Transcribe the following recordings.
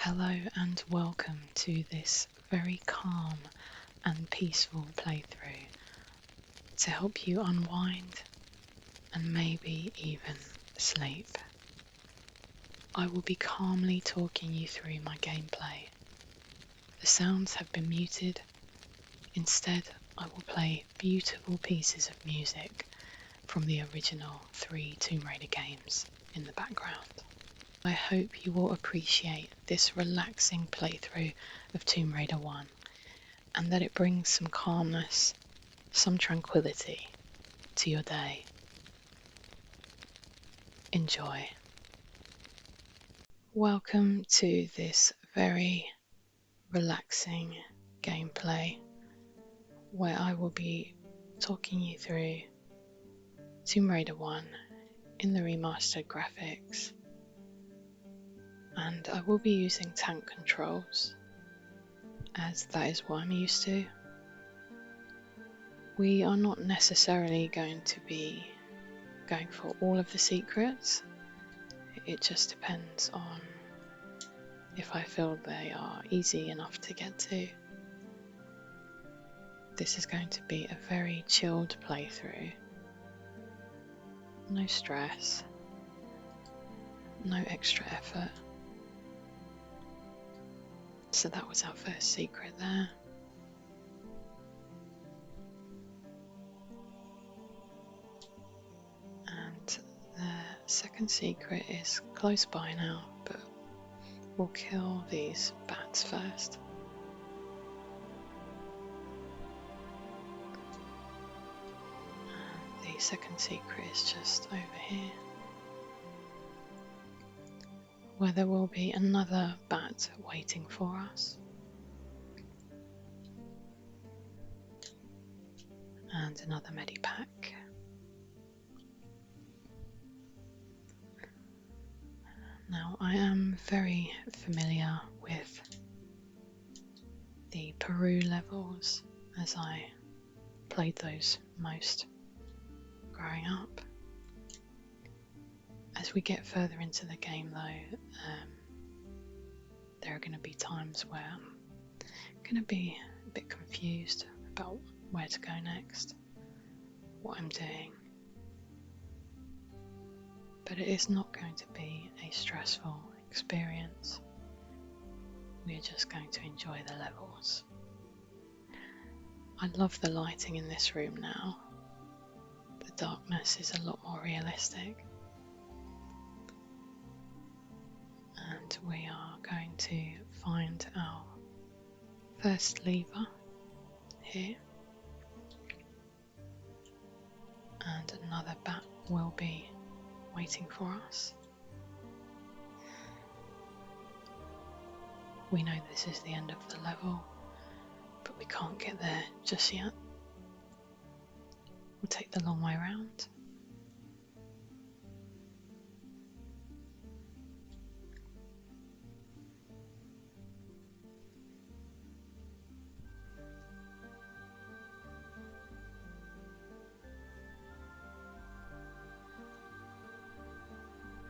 Hello and welcome to this very calm and peaceful playthrough to help you unwind and maybe even sleep. I will be calmly talking you through my gameplay. The sounds have been muted. Instead, I will play beautiful pieces of music from the original 3 Tomb Raider games in the background. I hope you will appreciate this relaxing playthrough of Tomb Raider 1 and that it brings some calmness, some tranquility to your day. Enjoy. Welcome to this very relaxing gameplay where I will be talking you through Tomb Raider 1 in the remastered graphics, and I will be using tank controls as that is what I'm used to. We are not necessarily going to be going for all of the secrets. It just depends on if I feel they are easy enough to get to. This is going to be a very chilled playthrough. No stress, no extra effort. So that was our first secret there. And the second secret is close by now, but we'll kill these bats first. And the second secret is just over here, where there will be another bat waiting for us. And another medipack. Now, I am very familiar with the Peru levels as I played those most growing up. As we get further into the game though, there are going to be times where I'm going to be a bit confused about where to go next, what I'm doing. But it is not going to be a stressful experience. We are just going to enjoy the levels. I love the lighting in this room now. The darkness is a lot more realistic. And we are going to find our first lever here. And another bat will be waiting for us. We know this is the end of the level, but we can't get there just yet. We'll take the long way round.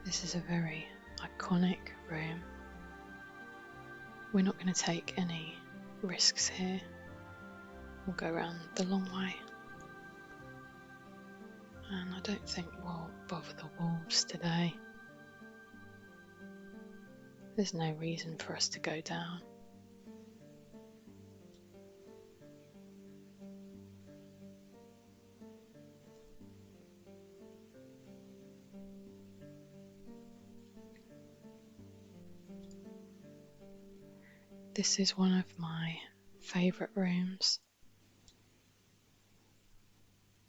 This is a very iconic room. We're not going to take any risks here. We'll go around the long way. And I don't think we'll bother the wolves today. There's no reason for us to go down. This is one of my favourite rooms.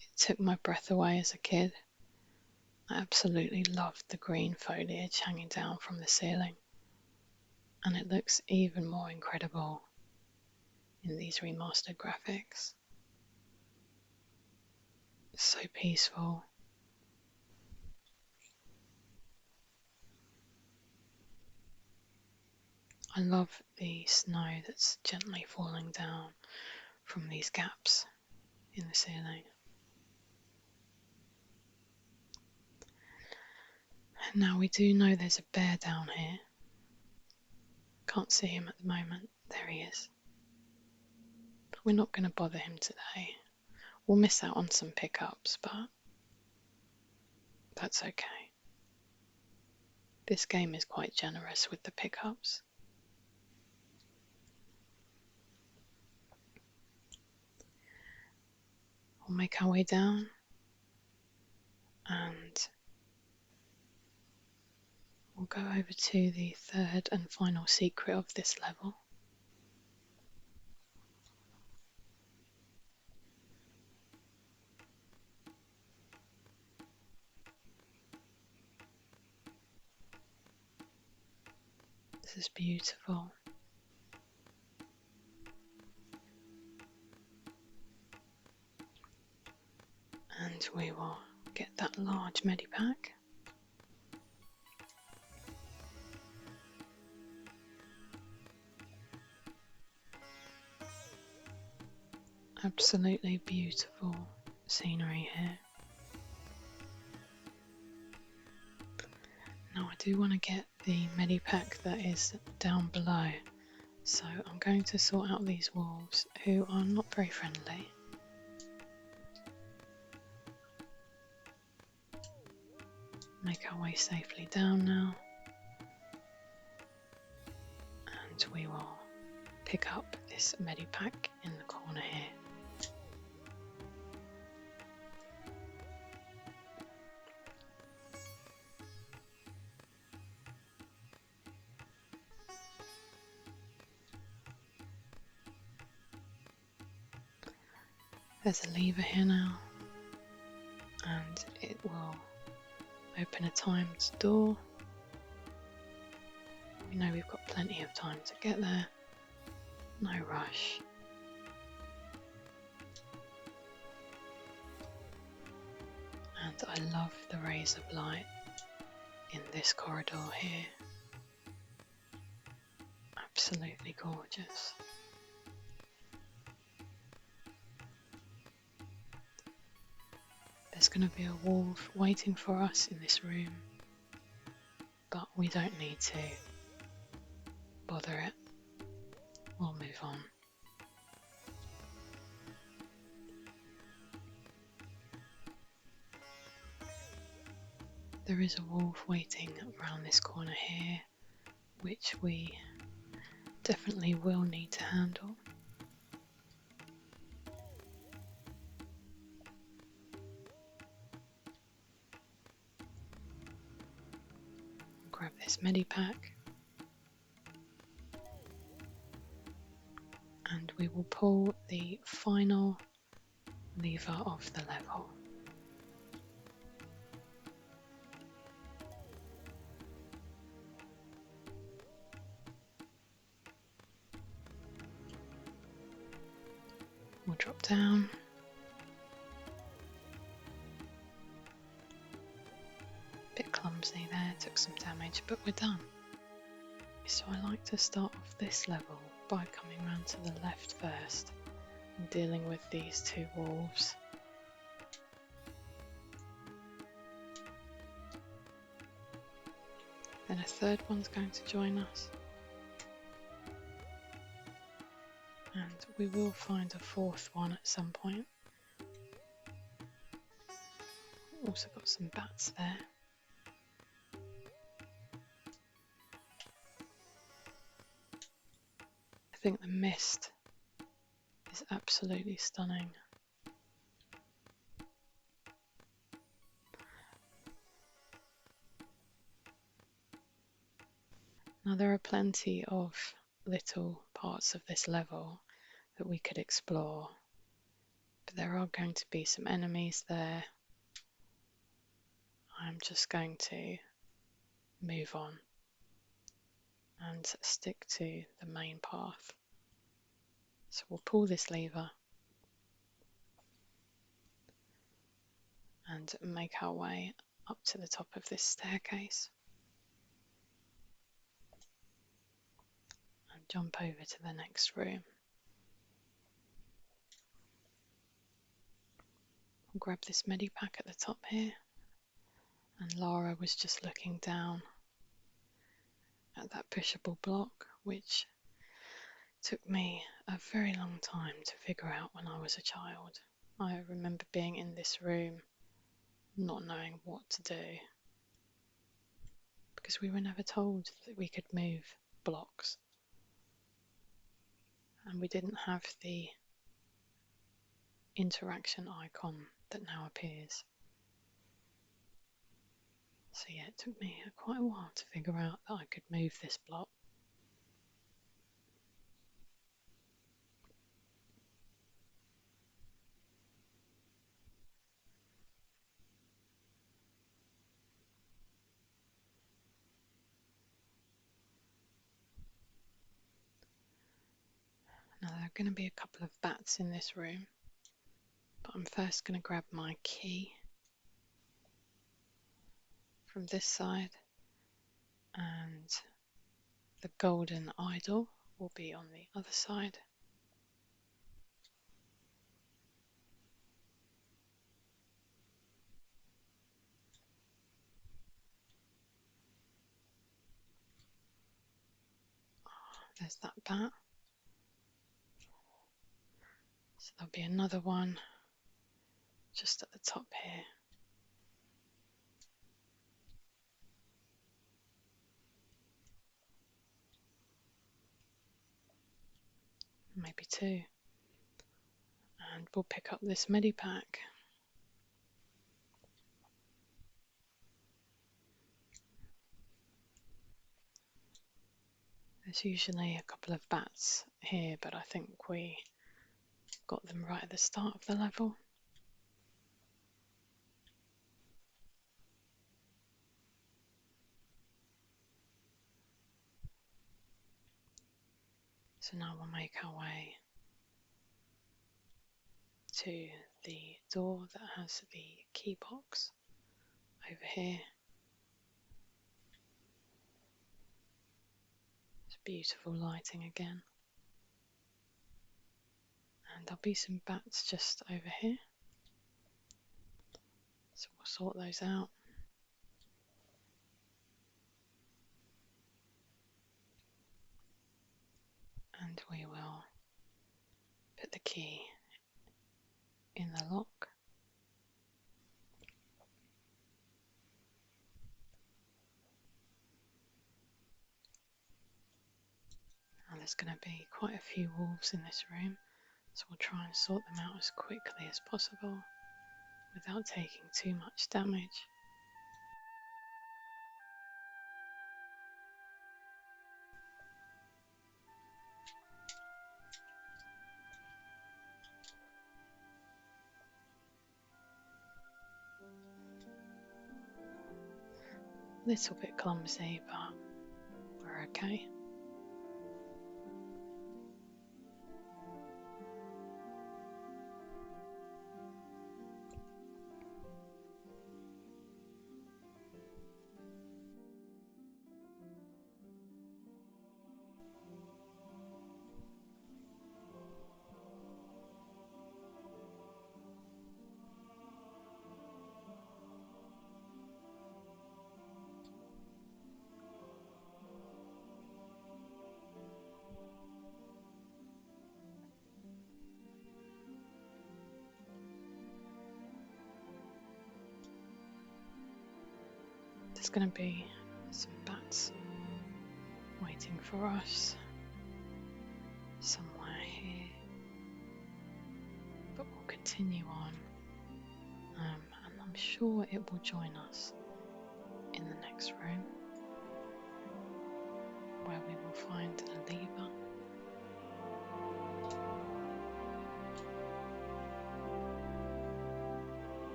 It took my breath away as a kid. I absolutely loved the green foliage hanging down from the ceiling. And it looks even more incredible in these remastered graphics. It's so peaceful. I love the snow that's gently falling down from these gaps in the ceiling. Now we do know there's a bear down here. can't see him at the moment. There he is. But we're not going to bother him today. We'll miss out on some pickups, but that's okay. This game is quite generous with the pickups. We'll make our way down and we'll go over to the third and final secret of this level. This is beautiful. And we will get that large medipack. Absolutely beautiful scenery here. Now I do want to get the medipack that is down below, so I'm going to sort out these wolves who are not very friendly. Make our way safely down now, and we will pick up this medipack in the corner here. There's a lever here now, and it will open a timed door. We know we've got plenty of time to get there, no rush. And I love the rays of light in this corridor here. Absolutely gorgeous. There's going to be a wolf waiting for us in this room, but we don't need to bother it. We'll move on. There is a wolf waiting around this corner here, which we definitely will need to handle. Grab this medipack and we will pull the final lever of the level. We'll drop down. Bit clumsy there, took some damage, but we're done. So I like to start off this level by coming round to the left first and dealing with these two wolves. Then a third one's going to join us. And we will find a fourth one at some point. Also got some bats there. I think the mist is absolutely stunning. Now there are plenty of little parts of this level that we could explore, but there are going to be some enemies there. I'm just going to move on and stick to the main path. So we'll pull this lever and make our way up to the top of this staircase and jump over to the next room. We'll grab this medipack at the top here, and Lara was just looking down at that pushable block which took me a very long time to figure out when I was a child. I remember being in this room not knowing what to do because we were never told that we could move blocks, and we didn't have the interaction icon that now appears. So yeah, it took me quite a while to figure out that I could move this block. Now there are going to be a couple of bats in this room, but I'm first going to grab my key from this side, and the golden idol will be on the other side. There's that bat. So there'll be another one just at the top here. Maybe two. And we'll pick up this medipack. There's usually a couple of bats here, but I think we got them right at the start of the level. So now we'll make our way to the door that has the key box over here. It's beautiful lighting again. And there'll be some bats just over here. So we'll sort those out. And we will put the key in the lock. Now there's going to be quite a few wolves in this room, so we'll try and sort them out as quickly as possible without taking too much damage. A little bit clumsy, but we're okay. There's going to be some bats waiting for us somewhere here, but we'll continue on, and I'm sure it will join us in the next room, where we will find a lever.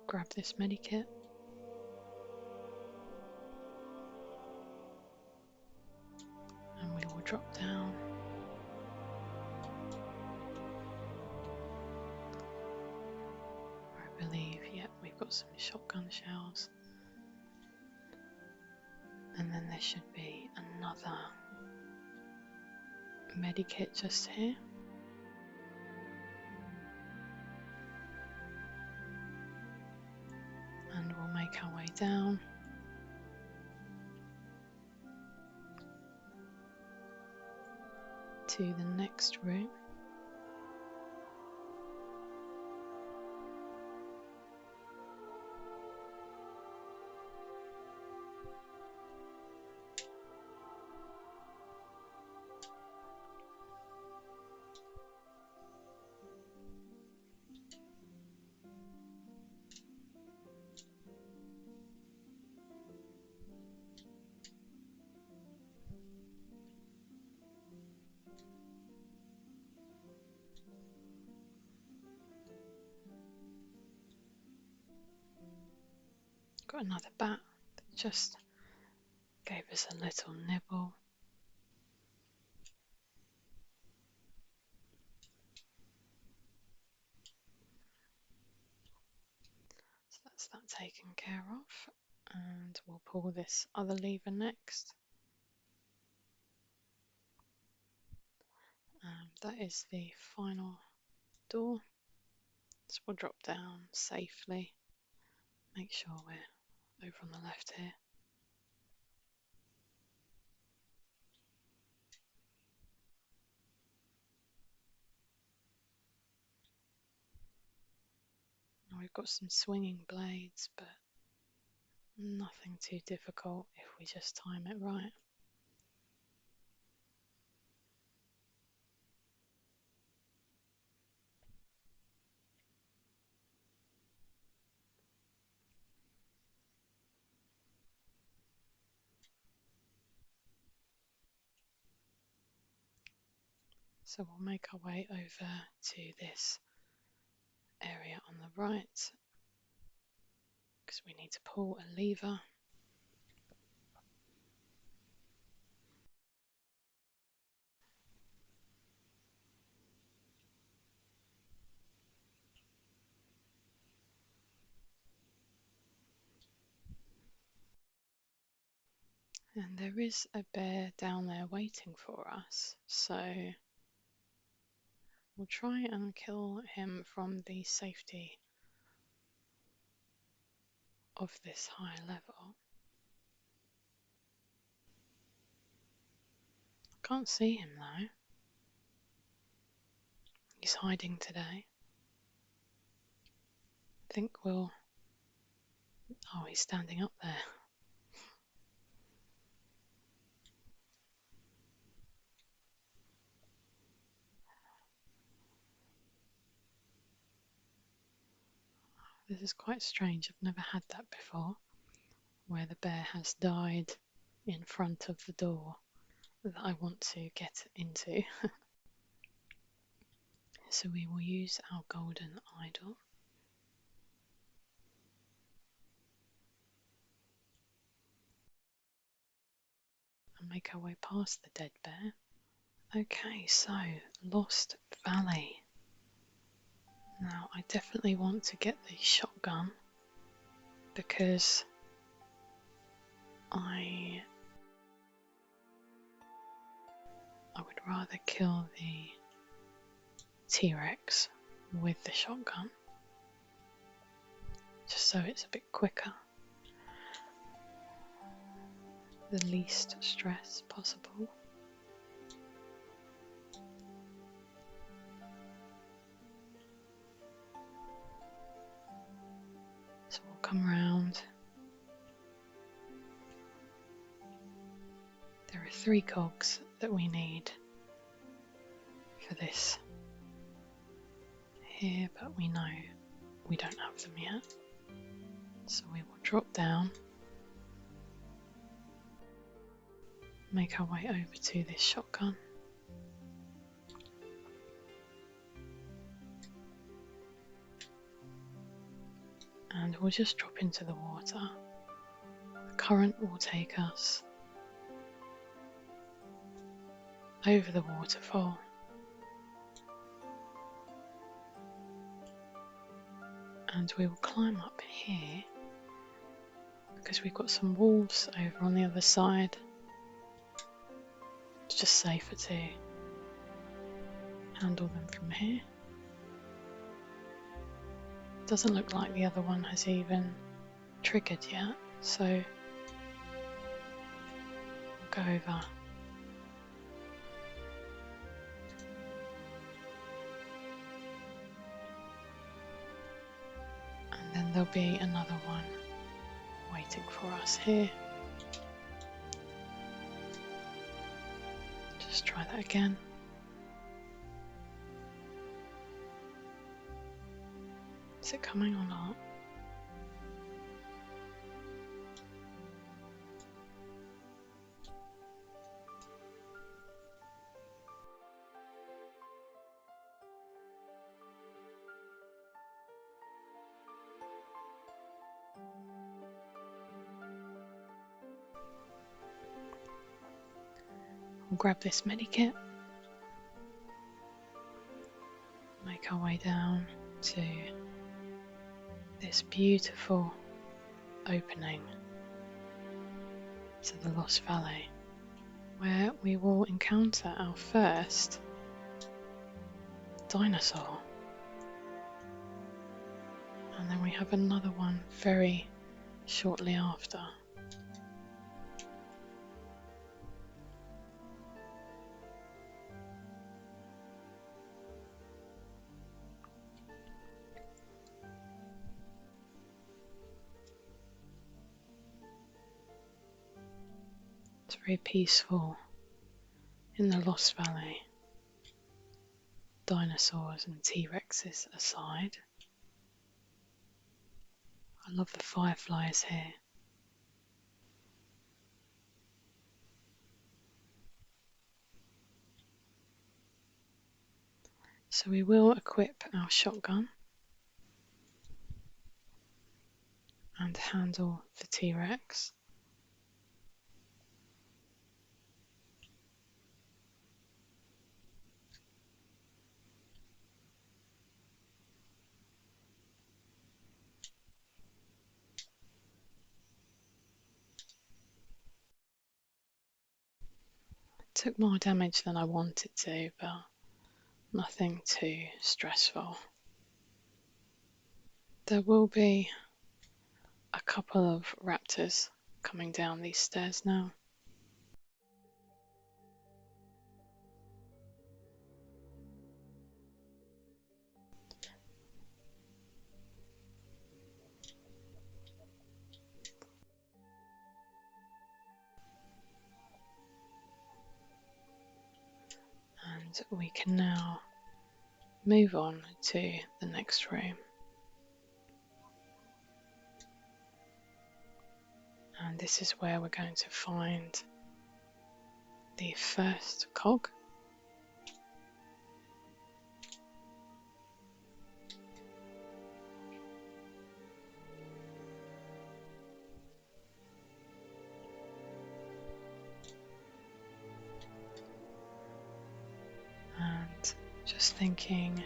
Grab this medikit. And we will drop down. I believe, yep, we've got some shotgun shells. And then there should be another medikit just here. down to the next room. Got another bat that just gave us a little nibble. So that's that taken care of, and we'll pull this other lever next. That is the final door. So we'll drop down safely. Make sure we're over on the left here. Now we've got some swinging blades, but nothing too difficult if we just time it right. So we'll make our way over to this area on the right because we need to pull a lever. And there is a bear down there waiting for us, so we'll try and kill him from the safety of this high level. Can't see him though. He's hiding today. I think we'll... Oh, he's standing up there. This is quite strange. I've never had that before, where the bear has died in front of the door that I want to get into. So we will use our golden idol. And make our way past the dead bear. Okay, so Lost Valley. Now I definitely want to get the shotgun because I would rather kill the T-Rex with the shotgun, just so it's a bit quicker, the least stress possible. So we'll come round. There are 3 cogs that we need for this here, but we know we don't have them yet. So we will drop down, make our way over to this shotgun. And we'll just drop into the water. The current will take us over the waterfall. And we will climb up here because we've got some wolves over on the other side. It's just safer to handle them from here. Doesn't look like the other one has even triggered yet, so we'll go over. And then there'll be another one waiting for us here. Just try that again. Is it coming or not? We'll grab this medikit, make our way down to this beautiful opening to the Lost Valley, where we will encounter our first dinosaur. And then we have another one very shortly after. It's very peaceful in the Lost Valley, dinosaurs and T-Rexes aside. I love the fireflies here. So we will equip our shotgun and handle the T-Rex. Took more damage than I wanted to, but nothing too stressful. There will be a couple of raptors coming down these stairs now. And we can now move on to the next room. And this is where we're going to find the first cog. And just thinking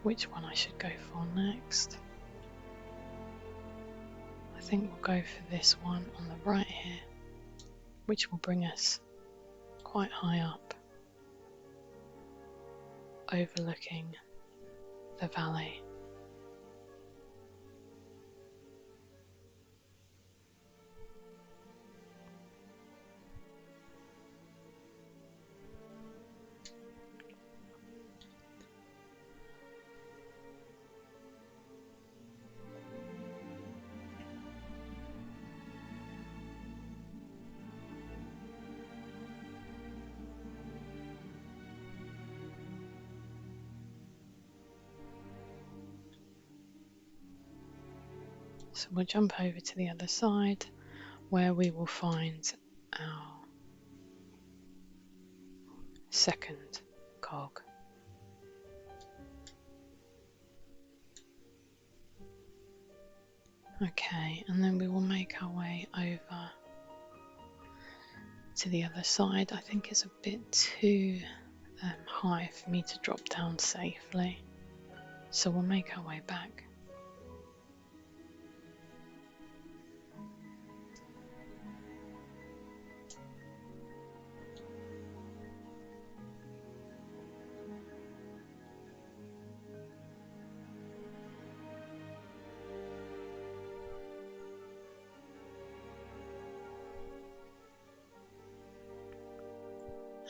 which one I should go for next. I think we'll go for this one on the right here, which will bring us quite high up, overlooking the valley. So we'll jump over to the other side where we will find our second cog. Okay, and then we will make our way over to the other side. I think it's a bit too high for me to drop down safely, so we'll make our way back.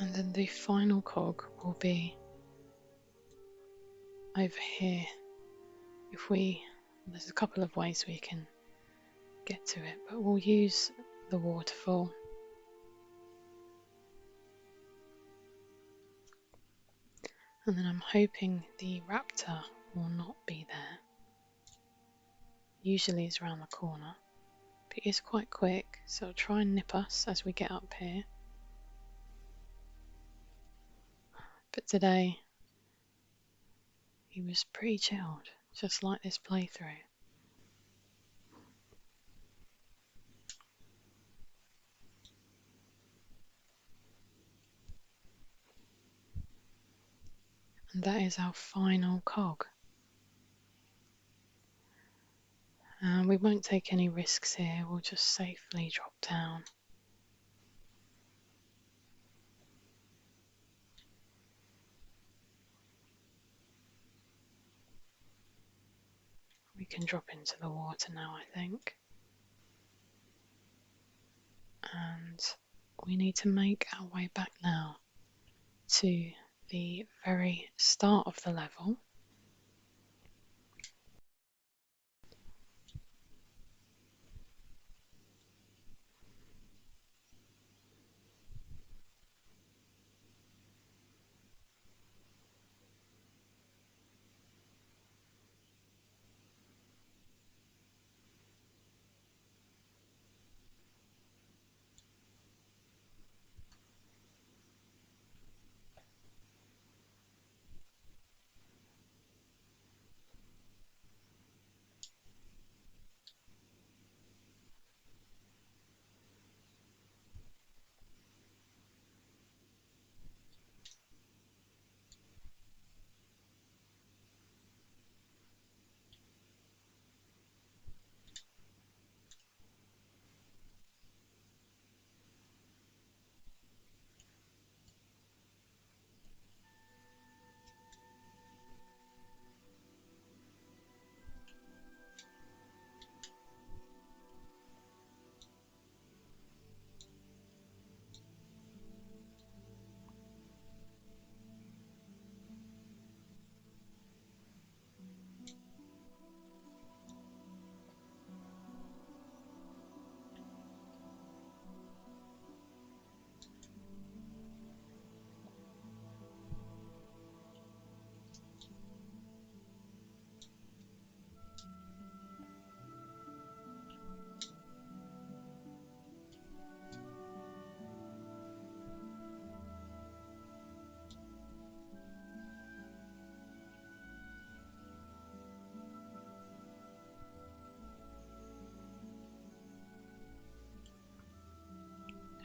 And then the final cog will be over here. There's a couple of ways we can get to it, but we'll use the waterfall. And then I'm hoping the raptor will not be there. Usually it's around the corner, but he is quite quick, so I'll try and nip us as we get up here. But today he was pretty chilled, just like this playthrough. And that is our final cog. We won't take any risks here, we'll just safely drop down. We can drop into the water now, I think. And we need to make our way back now to the very start of the level.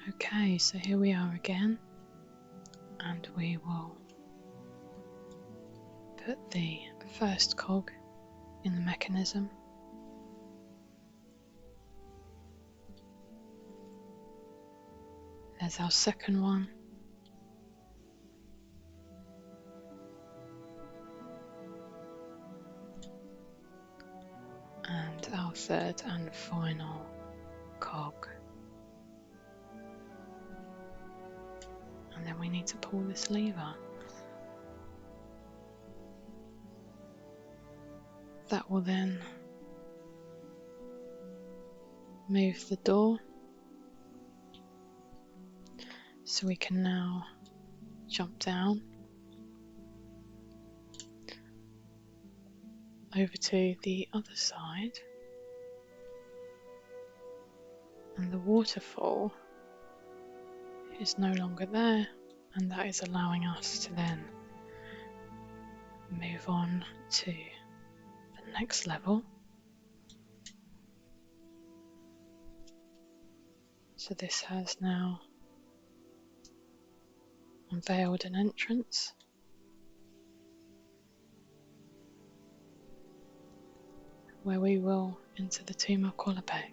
Okay, so here we are again, and we will put the first cog in the mechanism. There's our second one. And our third and final cog. And then we need to pull this lever. That will then move the door, so we can now jump down over to the other side, and the waterfall is no longer there, and that is allowing us to then move on to the next level. So this has now unveiled an entrance, where we will enter the tomb of Qualopec.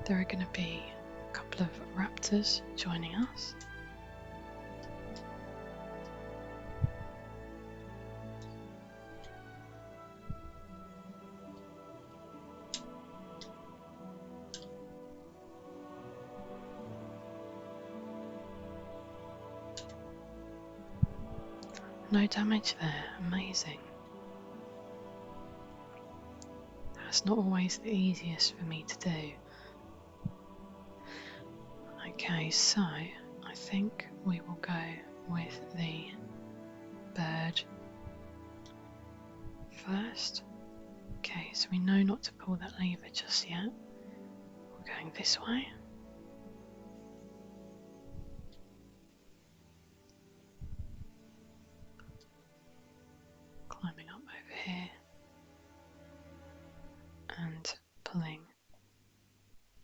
There are going to be a couple of raptors joining us. No damage there, amazing. That's not always the easiest for me to do. Okay, so I think we will go with the bird first. Okay, so we know not to pull that lever just yet. We're going this way. Climbing up over here and pulling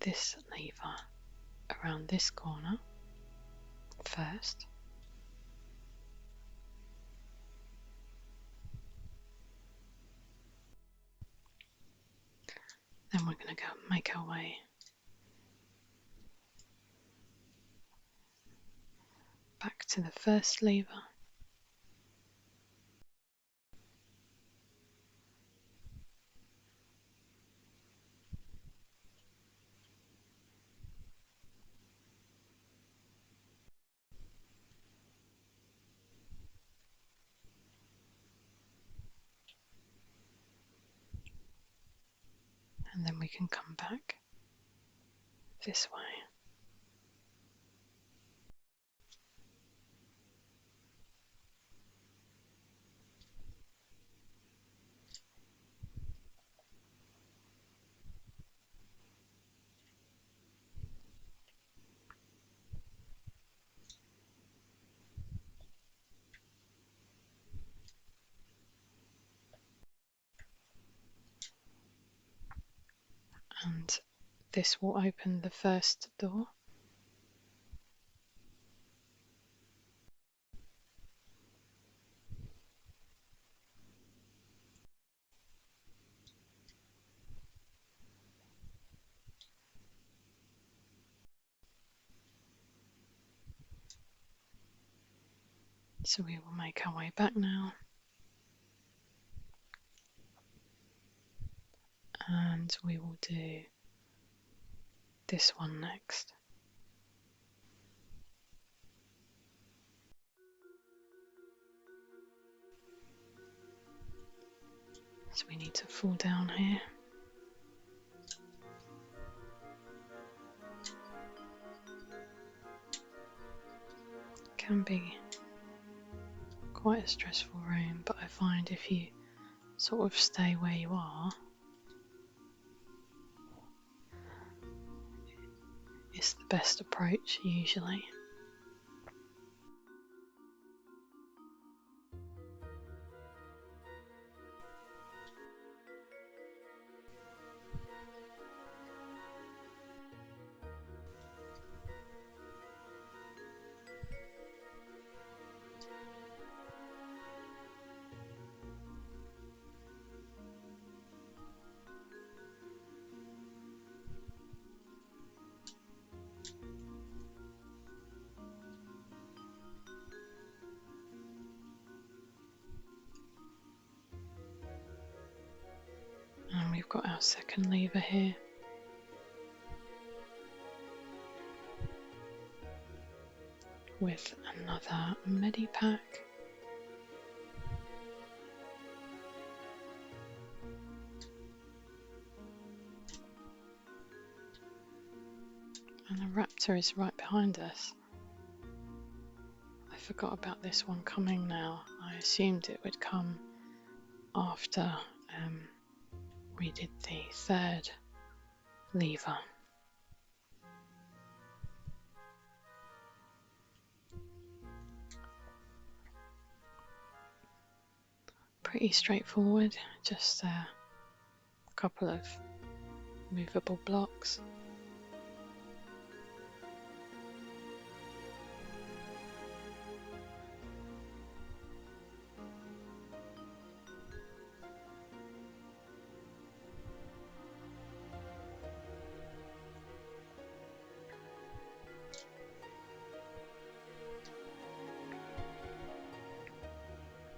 this lever around this corner first. Then we're going to go make our way back to the first lever. And then we can come back this way. And this will open the first door. So we will make our way back now. And we will do this one next. So we need to fall down here. Can be quite a stressful room, but I find if you sort of stay where you are, it's the best approach usually. And we've got our second lever here. With another medipack. And the raptor is right behind us. I forgot about this one coming now. I assumed it would come after we did the third lever. Pretty straightforward, just a couple of movable blocks.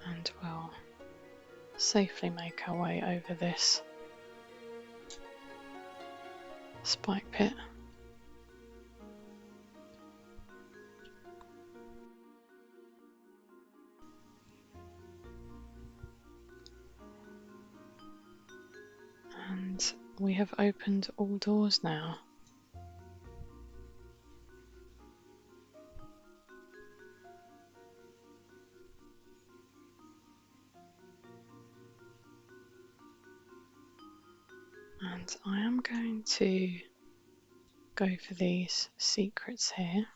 And we'll safely make our way over this spike pit. have opened all doors now. And I am going to go for these secrets here.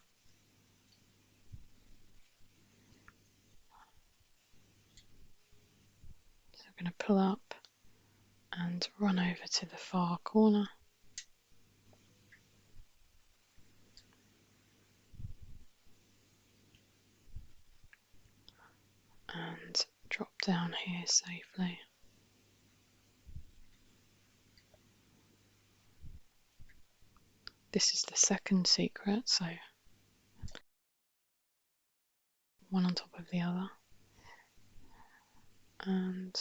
So I'm going to pull up and run over to the far corner. And drop down here safely. This is the second secret, so one on top of the other. And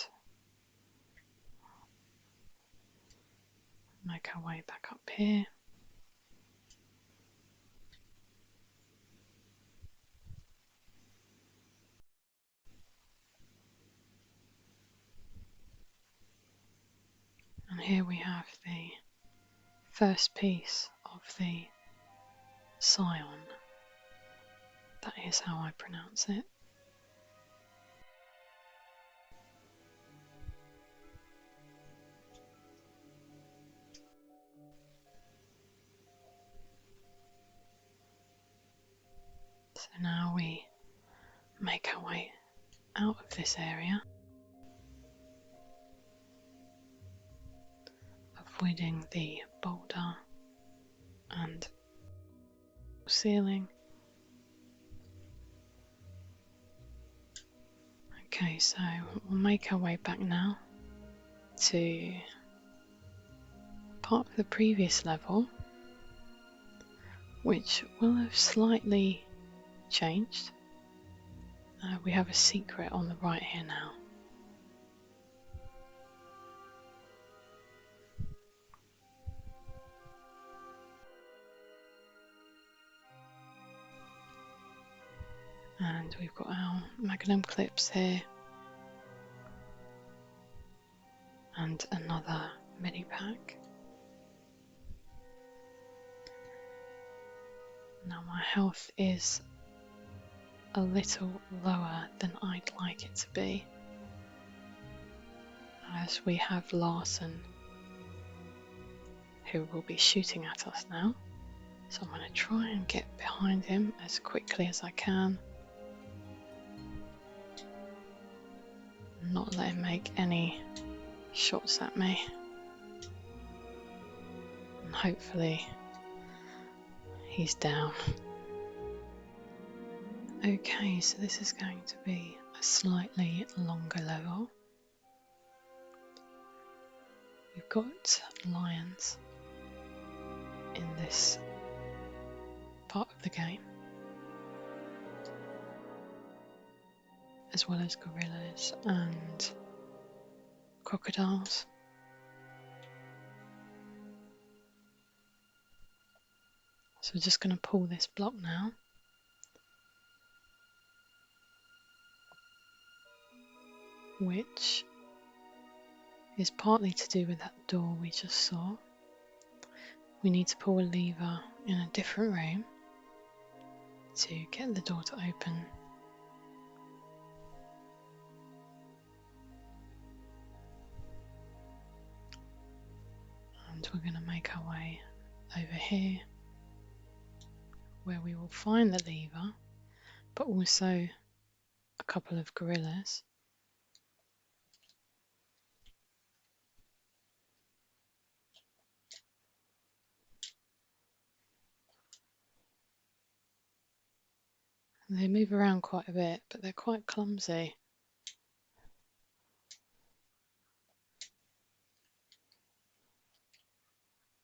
make our way back up here. And here we have the first piece of the scion. That is how I pronounce it. So now we make our way out of this area, avoiding the boulder and ceiling. Okay, so we'll make our way back now to part of the previous level, which will have slightly changed. We have a secret on the right here now. And we've got our magnum clips here. And another mini pack. Now my health is a little lower than I'd like it to be, as we have Larson, who will be shooting at us now. So I'm going to try and get behind him as quickly as I can. Not let him make any shots at me. And hopefully he's down. Okay, so this is going to be a slightly longer level. We've got lions in this part of the game, as well as gorillas and crocodiles. So we're just going to pull this block now. Which is partly to do with that door we just saw. We need to pull a lever in a different room to get the door to open. And we're going to make our way over here, where we will find the lever, but also a couple of gorillas. And they move around quite a bit, but they're quite clumsy.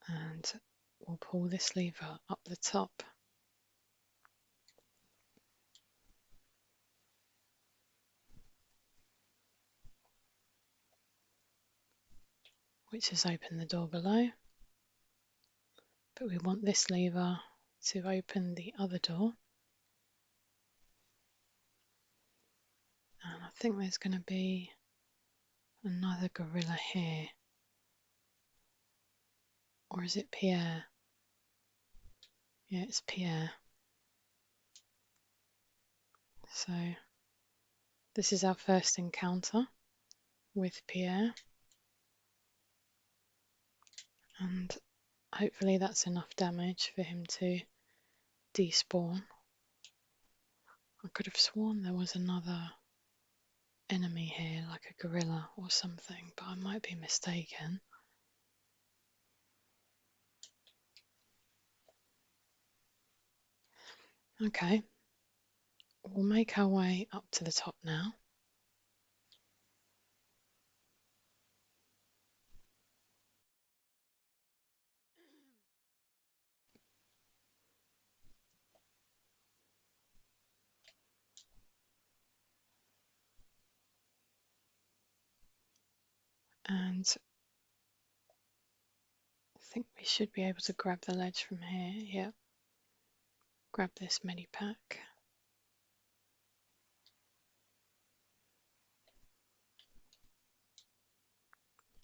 And we'll pull this lever up the top. Which has opened the door below. But we want this lever to open the other door. And I think there's going to be another gorilla here. Or is it Pierre? Yeah, it's Pierre. So this is our first encounter with Pierre. And hopefully that's enough damage for him to despawn. I could have sworn there was another enemy here, like a gorilla or something, but I might be mistaken. Okay, we'll make our way up to the top now. And I think we should be able to grab the ledge from here. Yep. Grab this medipack.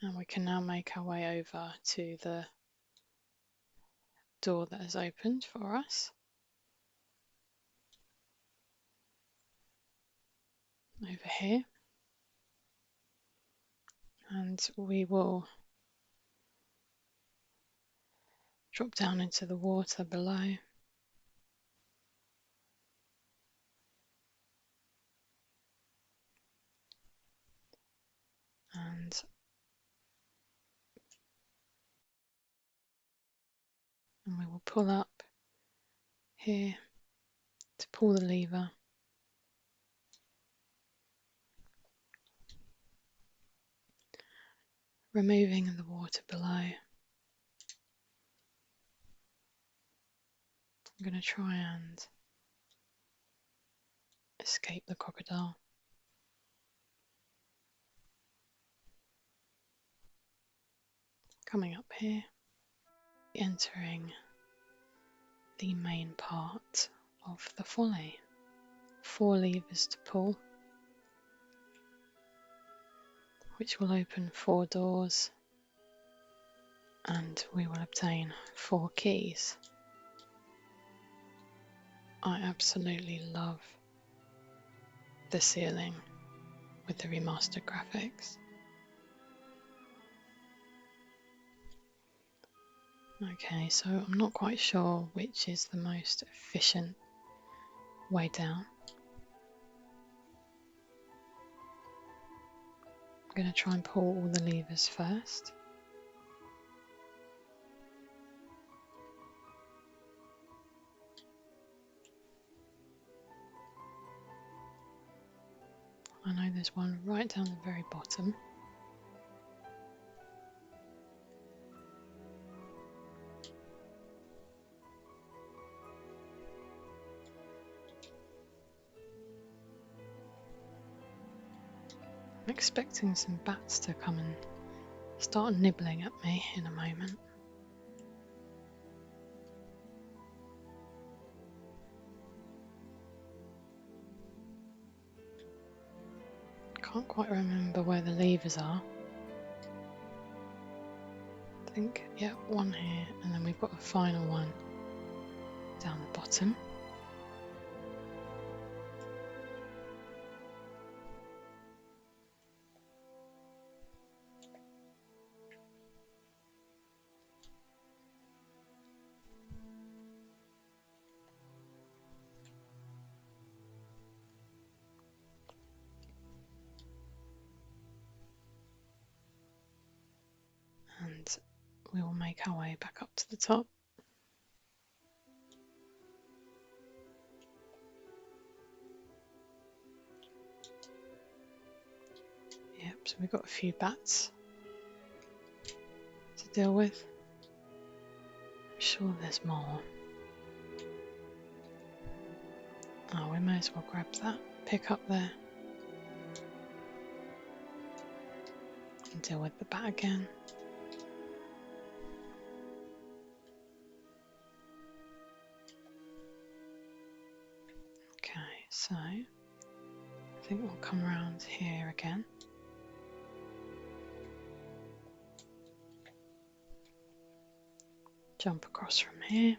And we can now make our way over to the door that has opened for us. Over here. And we will drop down into the water below. And we will pull up here to pull the lever. Removing the water below. I'm going to try and escape the crocodile. Coming up here, entering the main part of the folly. 4 levers to pull, which will open 4 doors, and we will obtain 4 keys. I absolutely love the ceiling with the remastered graphics. Okay, so I'm not quite sure which is the most efficient way down. I'm going to try and pull all the levers first. I know there's one right down the very bottom. I'm expecting some bats to come and start nibbling at me in a moment. Can't quite remember where the levers are. I think, yeah, one here, and then we've got a final one down the bottom. And we will make our way back up to the top. Yep, so we've got a few bats to deal with. I'm sure there's more. Oh, we may as well grab that, pick up there, and deal with the bat again. Okay, so I think we'll come around here again. jump across from here.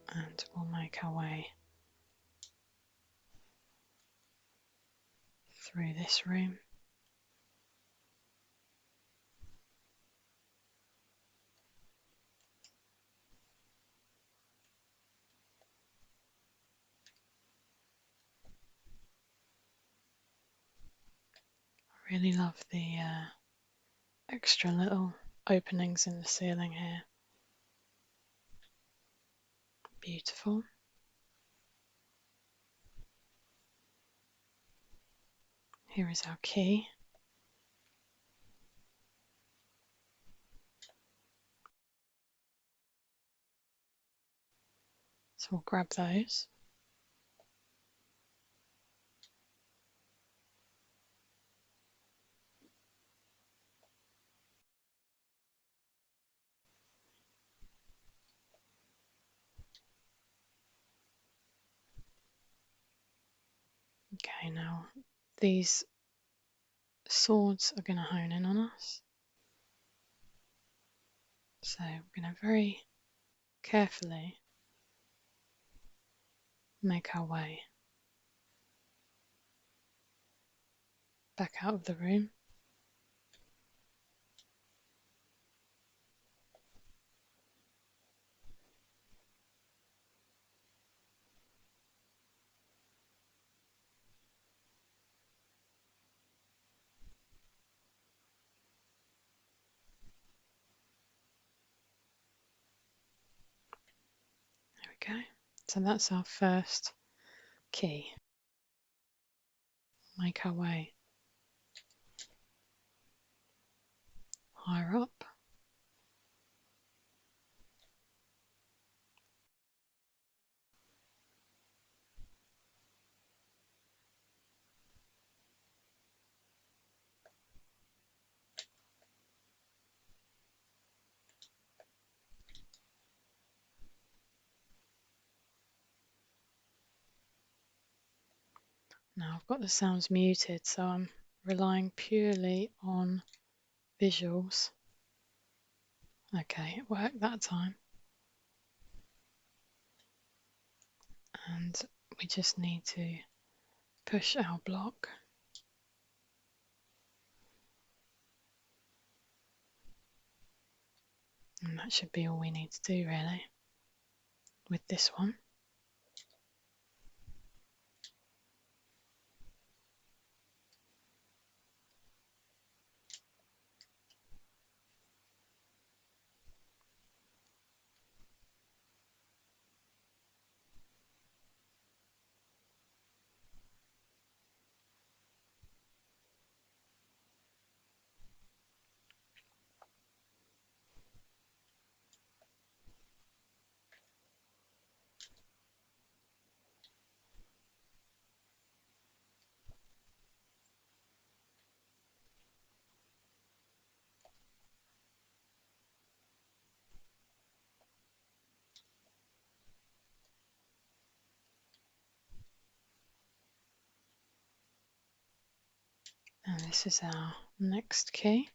And we'll make our way through this room. I really love the extra little openings in the ceiling here. Beautiful. Here is our key. So we'll grab those. Okay, now these swords are going to hone in on us. So we're going to very carefully make our way back out of the room. There we go. So that's our first key. Make our way higher up. Now I've got the sounds muted, so I'm relying purely on visuals. Okay, it worked that time. And we just need to push our block. And that should be all we need to do really with this one. And this is our next key.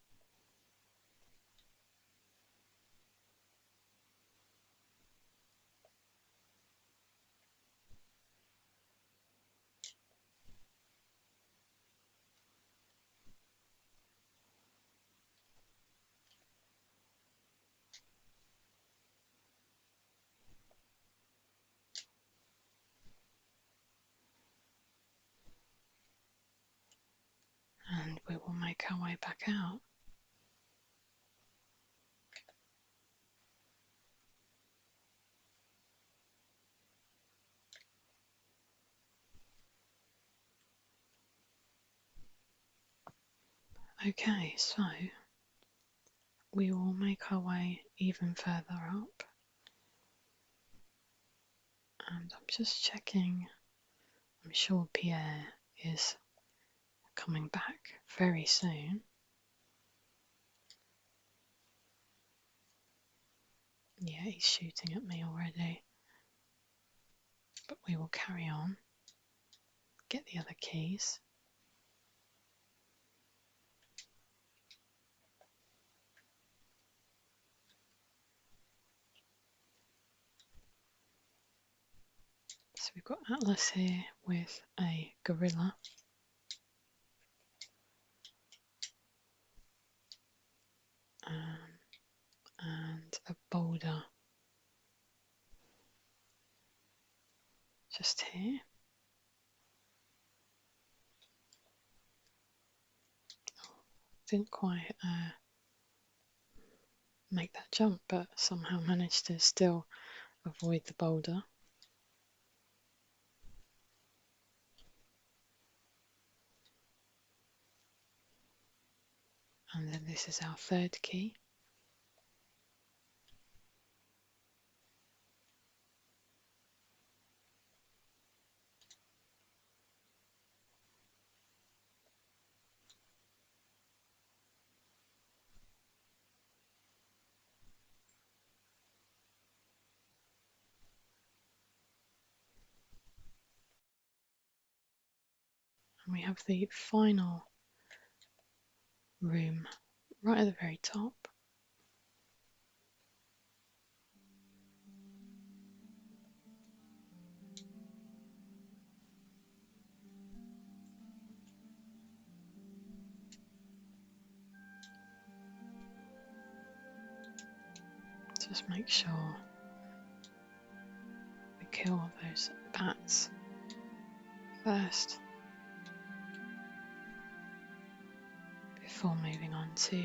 And we will make our way back out. Okay, so we will make our way even further up. And I'm just checking. I'm sure Pierre is coming back very soon. Yeah, he's shooting at me already. But we will carry on. Get the other keys. So we've got Atlas here with a gorilla. And a boulder just here. Didn't quite make that jump, but somehow managed to still avoid the boulder. And then this is our third key. And we have the final room right at the very top. Just make sure we kill those bats first before moving on to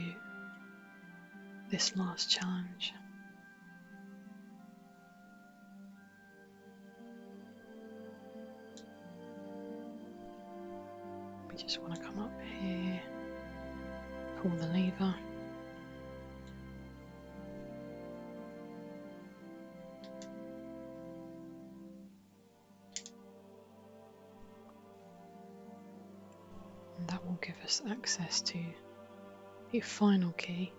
this last challenge. We just want to come up here, pull the lever. And that will give us access to the final key.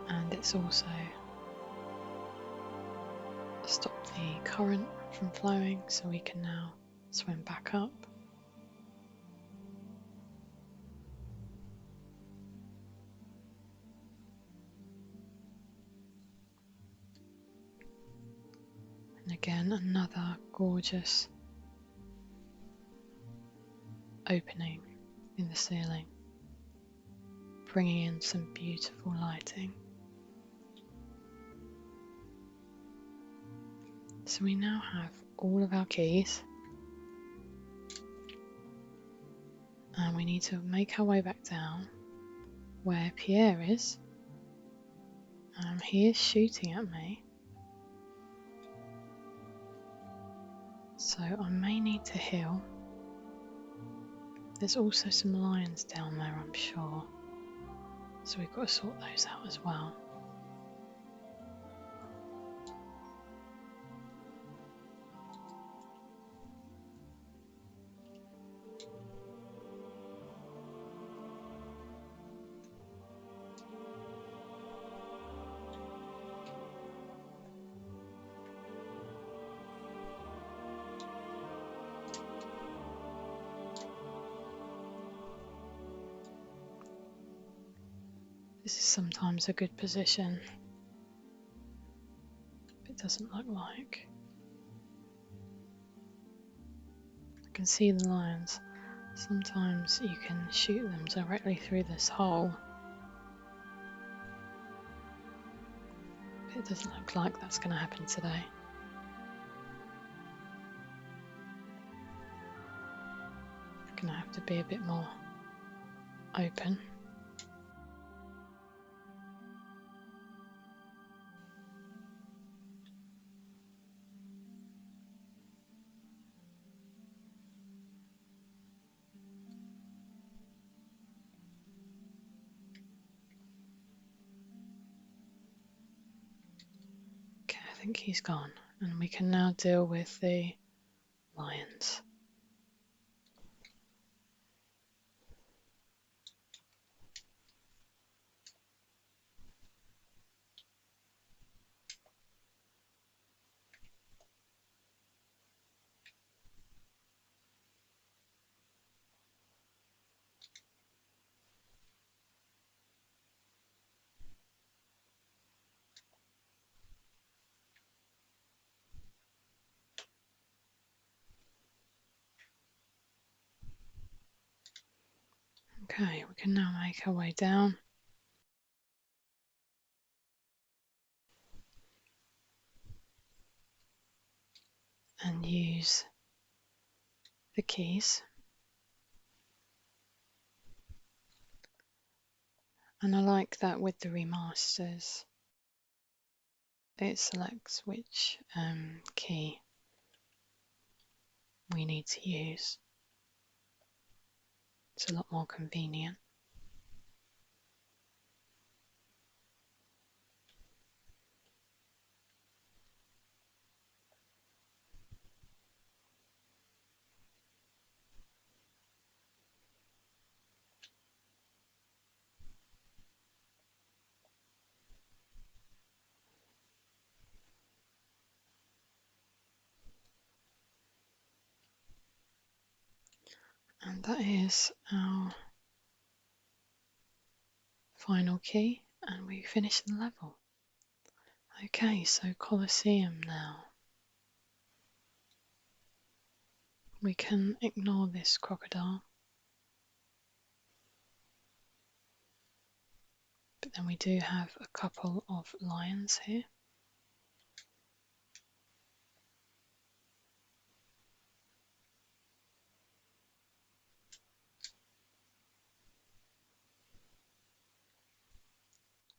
And it's also stopped the current from flowing, so we can now swim back up. And again, another gorgeous opening in the ceiling, bringing in some beautiful lighting. So we now have all of our keys, and we need to make our way back down where Pierre is. He is shooting at me, so I may need to heal. There's also some lions down there, I'm sure, so we've got to sort those out as well. This is sometimes a good position, but it doesn't look like. I can see the lions. Sometimes you can shoot them directly through this hole, but it doesn't look like that's going to happen today. It's going to have to be a bit more open. Okay, I think he's gone, and we can now deal with the lions. Okay, we can now make our way down. And use the keys. And I like that with the remasters, it selects which key we need to use. It's a lot more convenient. And that is our final key, and we finish the level. Okay, so Colosseum now. We can ignore this crocodile, but then we do have a couple of lions here.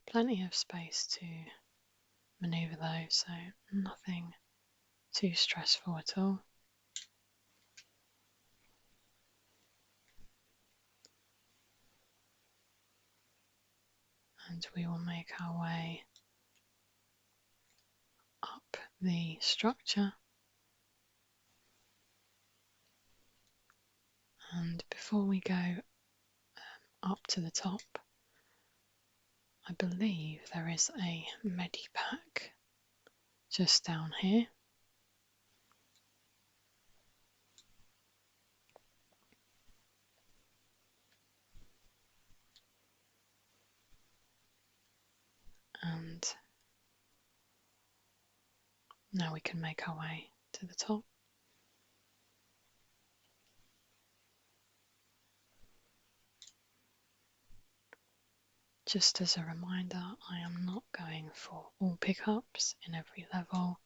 Plenty of space to maneuver though, so nothing too stressful at all. And we will make our way up the structure. And before we go up to the top, I believe there is a medipack just down here. And now we can make our way to the top. Just as a reminder, I am not going for all pickups in every level.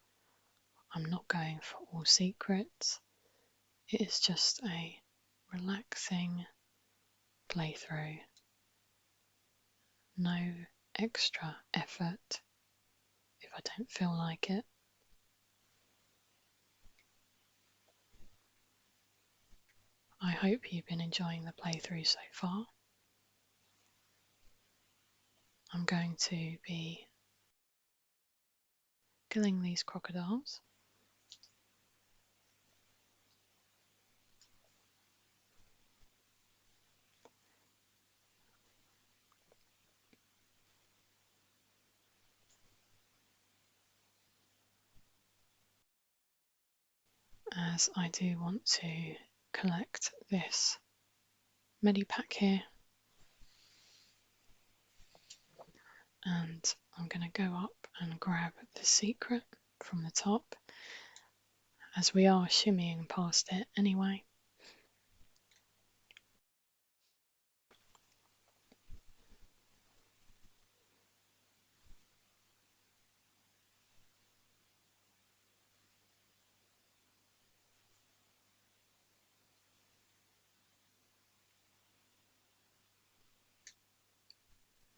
I'm not going for all secrets. It is just a relaxing playthrough. No extra effort if I don't feel like it. I hope you've been enjoying the playthrough so far. I'm going to be killing these crocodiles. As I do want to collect this medipack here. And I'm going to go up and grab the secret from the top, as we are shimmying past it anyway.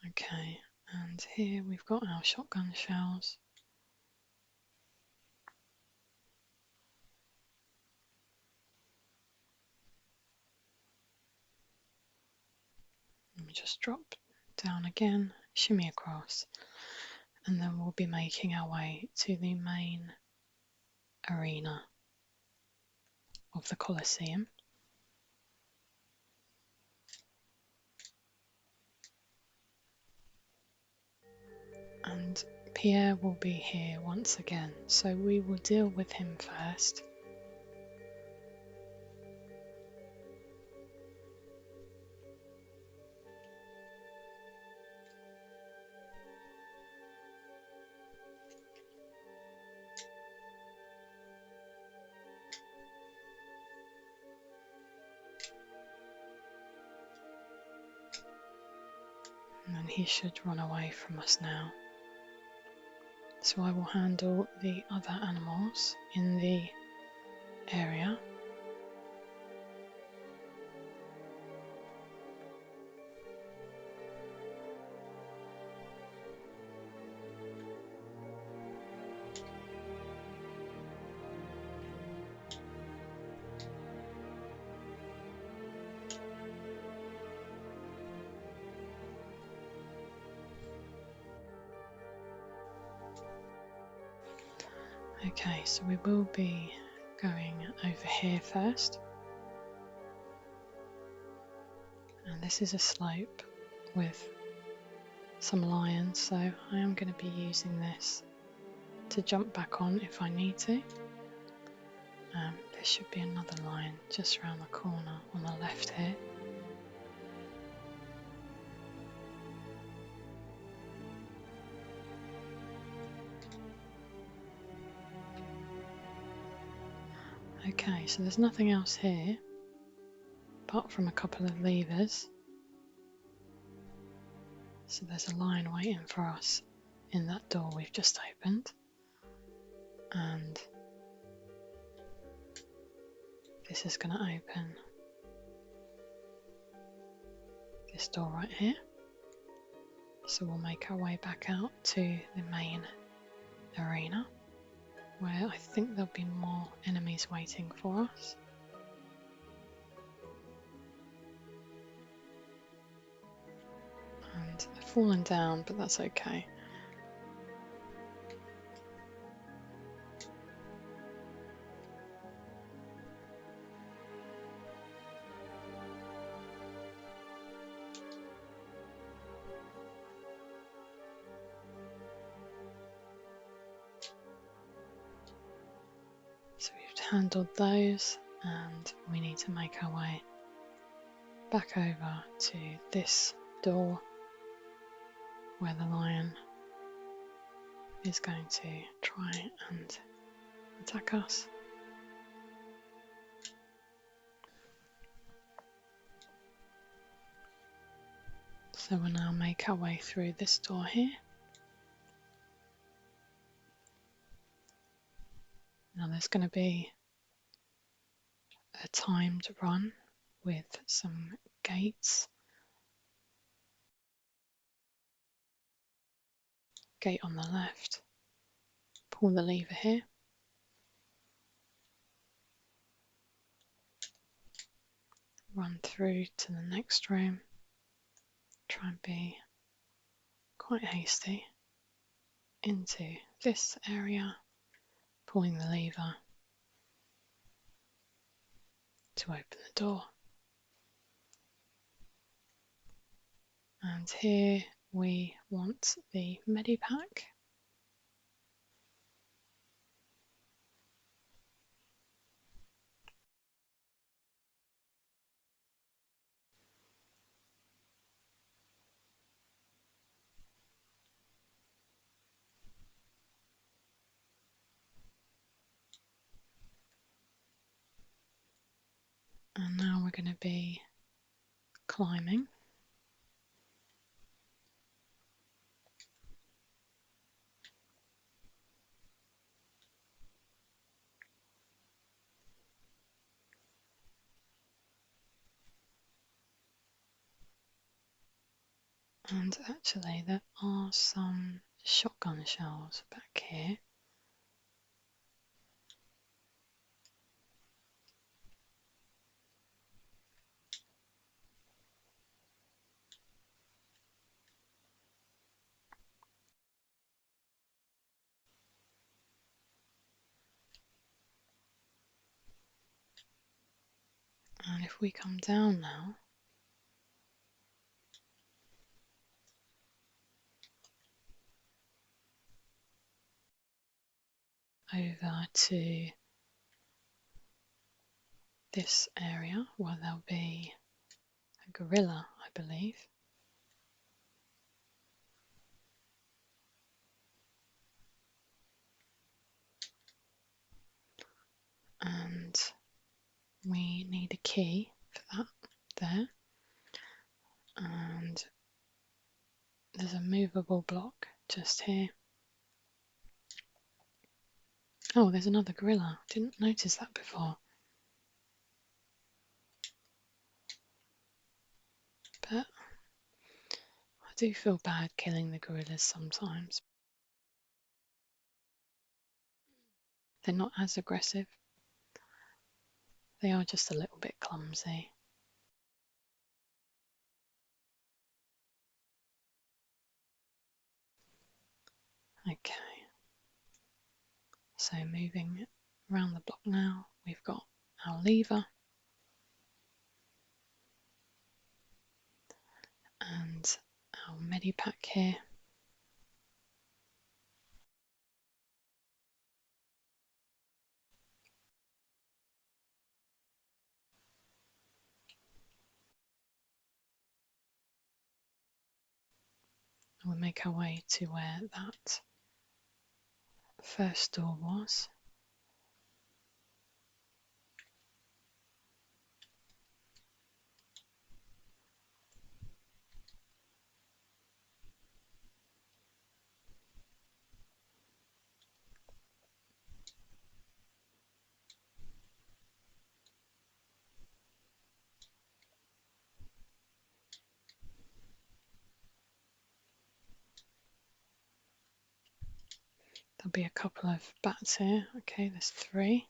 Okay, and here we've got our shotgun shells. Let me just drop down again, shimmy across, and then we'll be making our way to the main arena of the Colosseum. And Pierre will be here once again, so we will deal with him first. And then he should run away from us now. So I will handle the other animals in the area. Okay, so we will be going over here first. And this is a slope with some lions, so I am going to be using this to jump back on if I need to. There should be another lion just around the corner on the left here. Okay, so there's nothing else here apart from a couple of levers. So there's a lion waiting for us in that door we've just opened. And this is going to open this door right here. So we'll make our way back out to the main arena, where I think there'll be more enemies waiting for us. And I've fallen down, but that's okay. So we've handled those, and we need to make our way back over to this door where the lion is going to try and attack us. So we'll now make our way through this door here. Now there's going to be a timed run with some gates. Gate on the left. Pull the lever here. Run through to the next room. Try and be quite hasty. Into this area. Pulling the lever to open the door. And here we want the medipack. And now we're going to be climbing. And actually there are some shotgun shells back here. And if we come down now, over to this area where there'll be a gorilla, I believe. And we need a key for that there. And there's a movable block just here. Oh, there's another gorilla. Didn't notice that before. But I do feel bad killing the gorillas sometimes. They're not as aggressive. They are just a little bit clumsy. Okay. So moving around the block now, we've got our lever and our medipack here. We'll make our way to where that first door was. There'll be a couple of bats here. Okay, there's 3.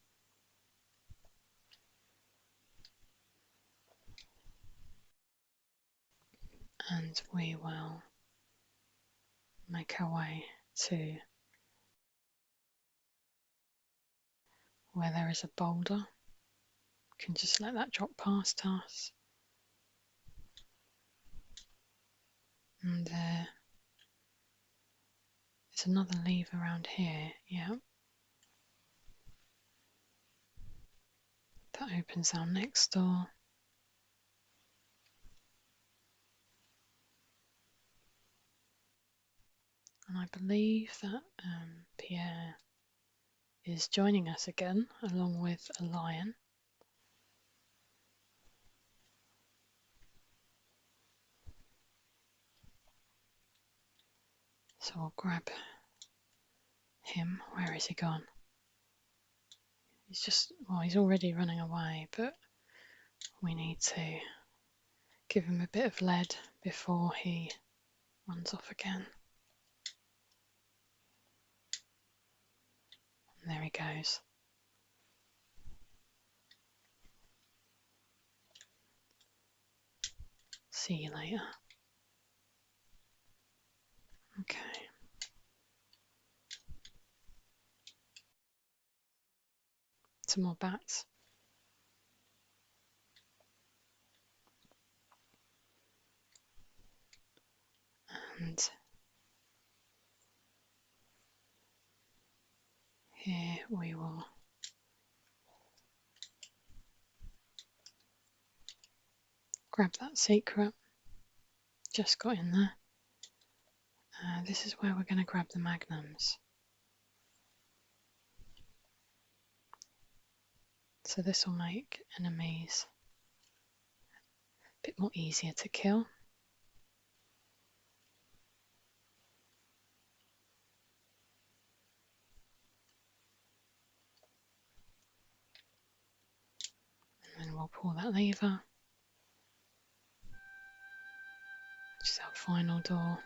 And we will make our way to where there is a boulder. We can just let that drop past us. And there is another lever around here. Yeah. That opens our next door. And I believe that Pierre is joining us again, along with a lion. So I'll grab him. Where is he gone? He's already running away, but we need to give him a bit of lead before he runs off again. And there he goes. See you later. Okay. Some more bats. And here we will grab that secret. Just got in there. This is where we're going to grab the magnums. So this will make enemies a bit more easier to kill. And then we'll pull that lever, which is our final door.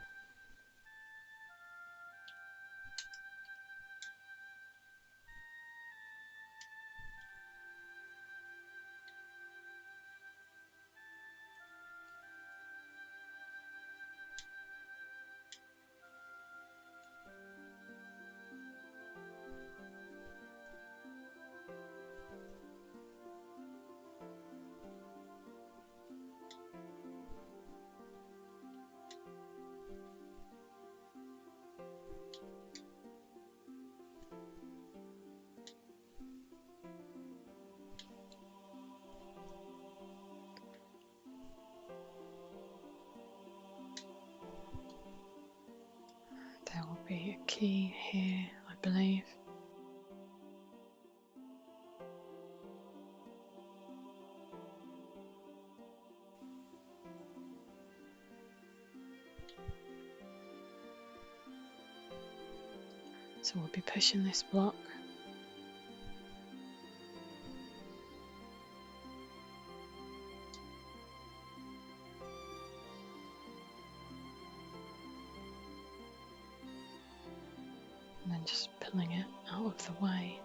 There will be a key here, I believe. So we'll be pushing this block. And then just pulling it out of the way.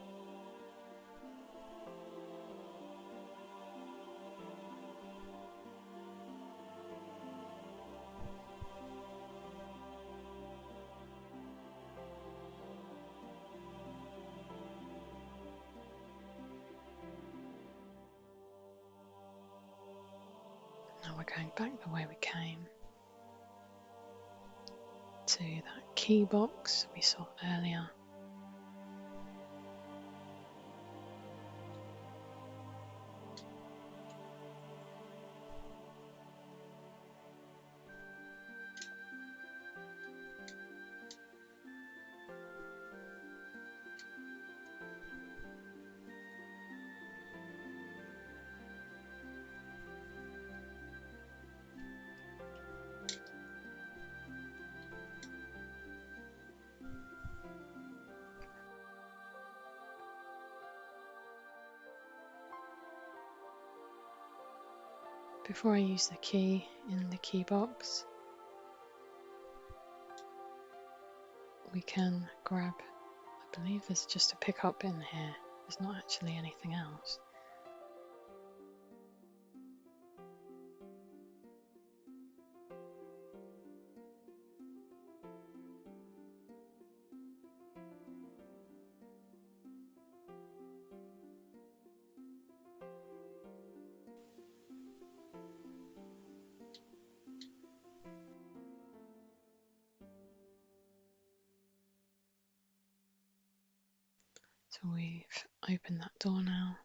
Now we're going back the way we came to that key box we saw earlier. Before I use the key in the key box, we can grab, I believe there's just a pickup in here, there's not actually anything else. So we've opened that door now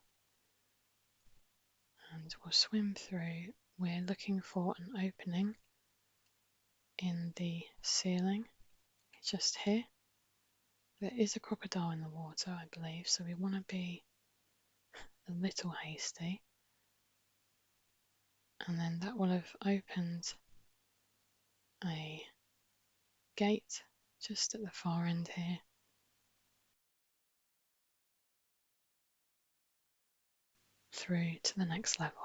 and we'll swim through. We're looking for an opening in the ceiling just here. There is a crocodile in the water, I believe, so we want to be a little hasty. And then that will have opened a gate just at the far end here. Through to the next level.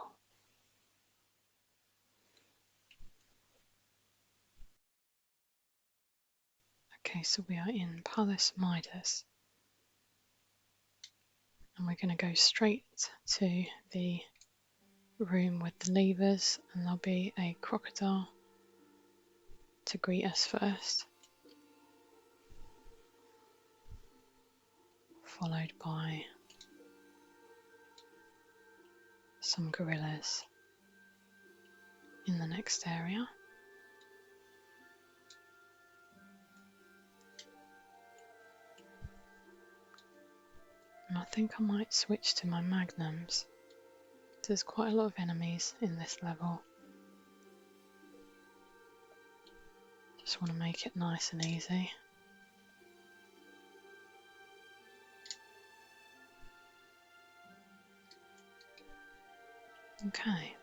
Okay, so we are in Palace Midas. And we're going to go straight to the room with the levers, and there'll be a crocodile to greet us first, followed by some gorillas in the next area. And I think I might switch to my magnums. There's quite a lot of enemies in this level. Just want to make it nice and easy. Okay.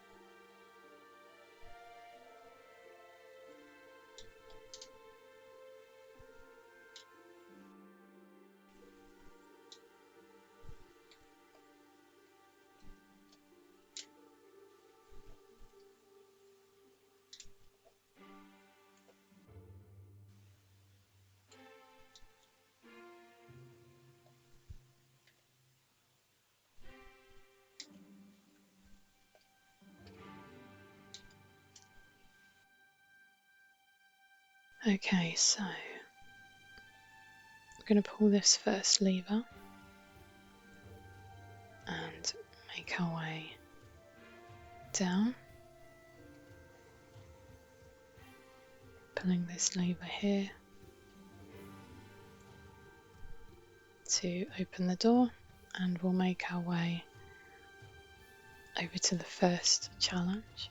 Okay, so I'm going to pull this first lever and make our way down. Pulling this lever here to open the door, and we'll make our way over to the first challenge.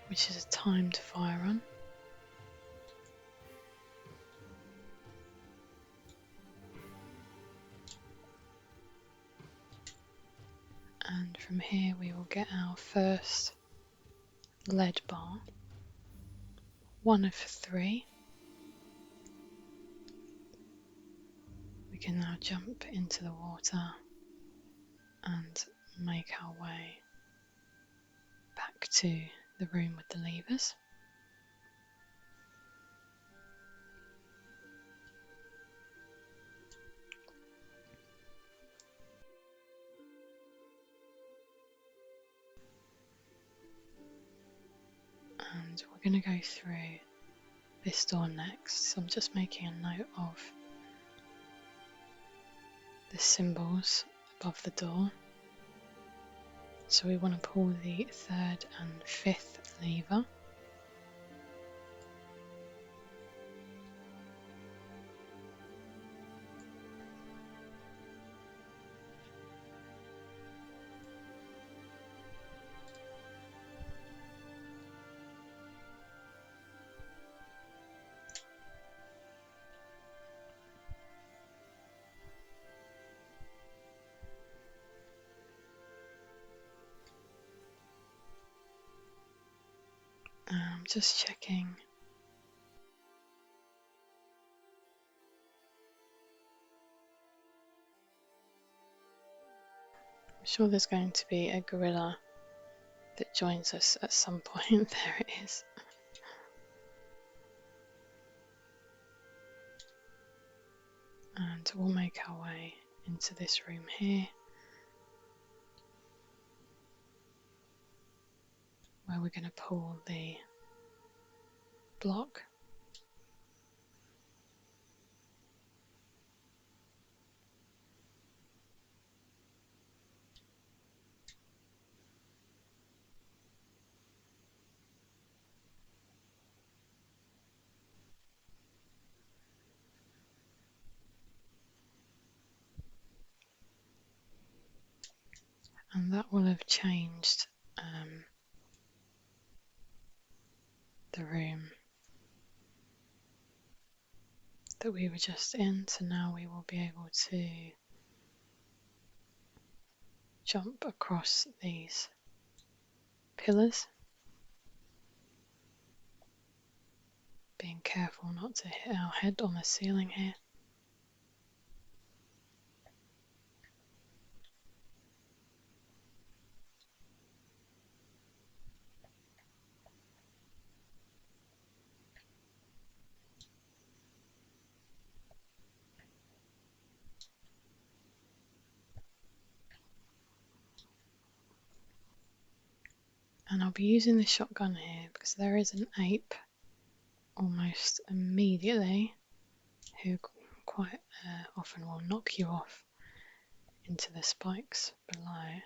Which is a timed fire run. And from here we will get our first lead bar. one of three. We can now jump into the water and make our way back to the room with the levers. And we're going to go through this door next. So I'm just making a note of the symbols above the door. So we want to pull the third and fifth lever. I'm just checking. I'm sure there's going to be a gorilla that joins us at some point. There it is. And we'll make our way into this room here, where we're going to pull the block. And that will have changed the room that we were just in. So now we will be able to jump across these pillars, being careful not to hit our head on the ceiling here. And I'll be using the shotgun here because there is an ape almost immediately who quite often will knock you off into the spikes below.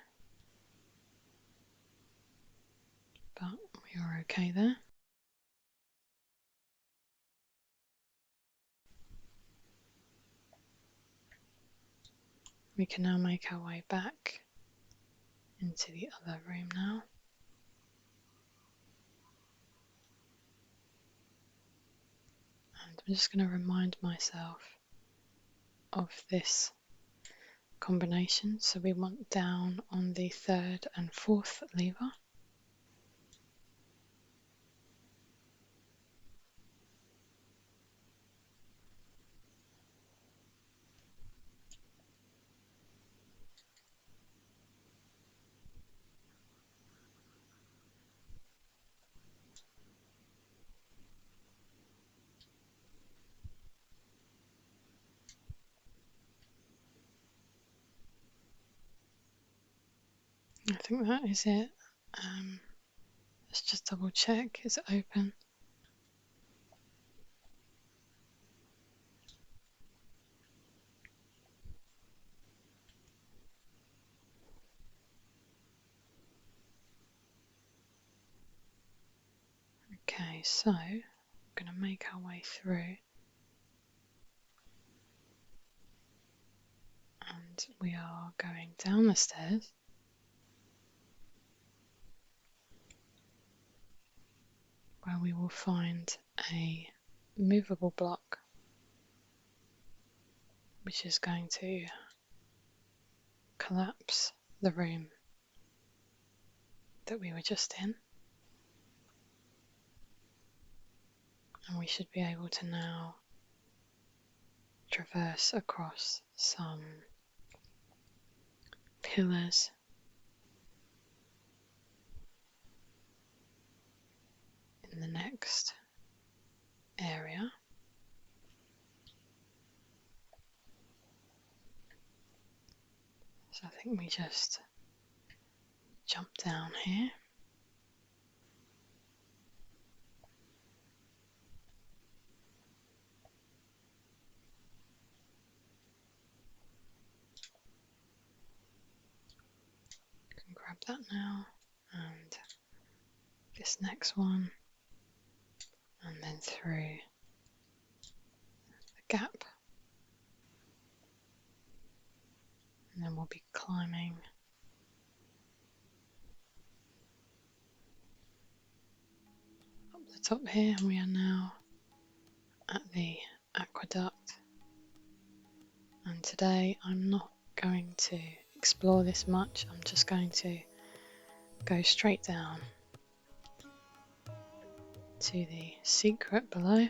But we are okay there. We can now make our way back into the other room now. And I'm just going to remind myself of this combination. So we want down on the third and fourth lever. I think that is it. Let's just double check. Is it open? Okay, so we're going to make our way through. And we are going down the stairs. Where we will find a movable block which is going to collapse the room that we were just in. And we should be able to now traverse across some pillars in the next area. So I think we just jump down here. Can grab that now, and this next one, and then through the gap, and then we'll be climbing up the top here, and we are now at the aqueduct. And today I'm not going to explore this much, I'm just going to go straight down to the secret below.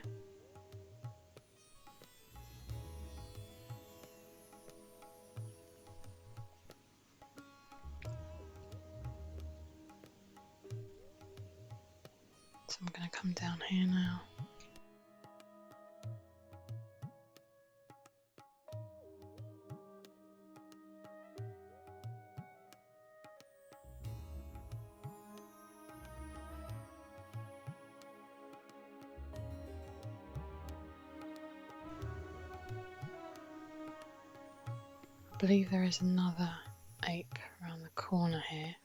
So I'm going to come down here now. I believe there is another ape around the corner here.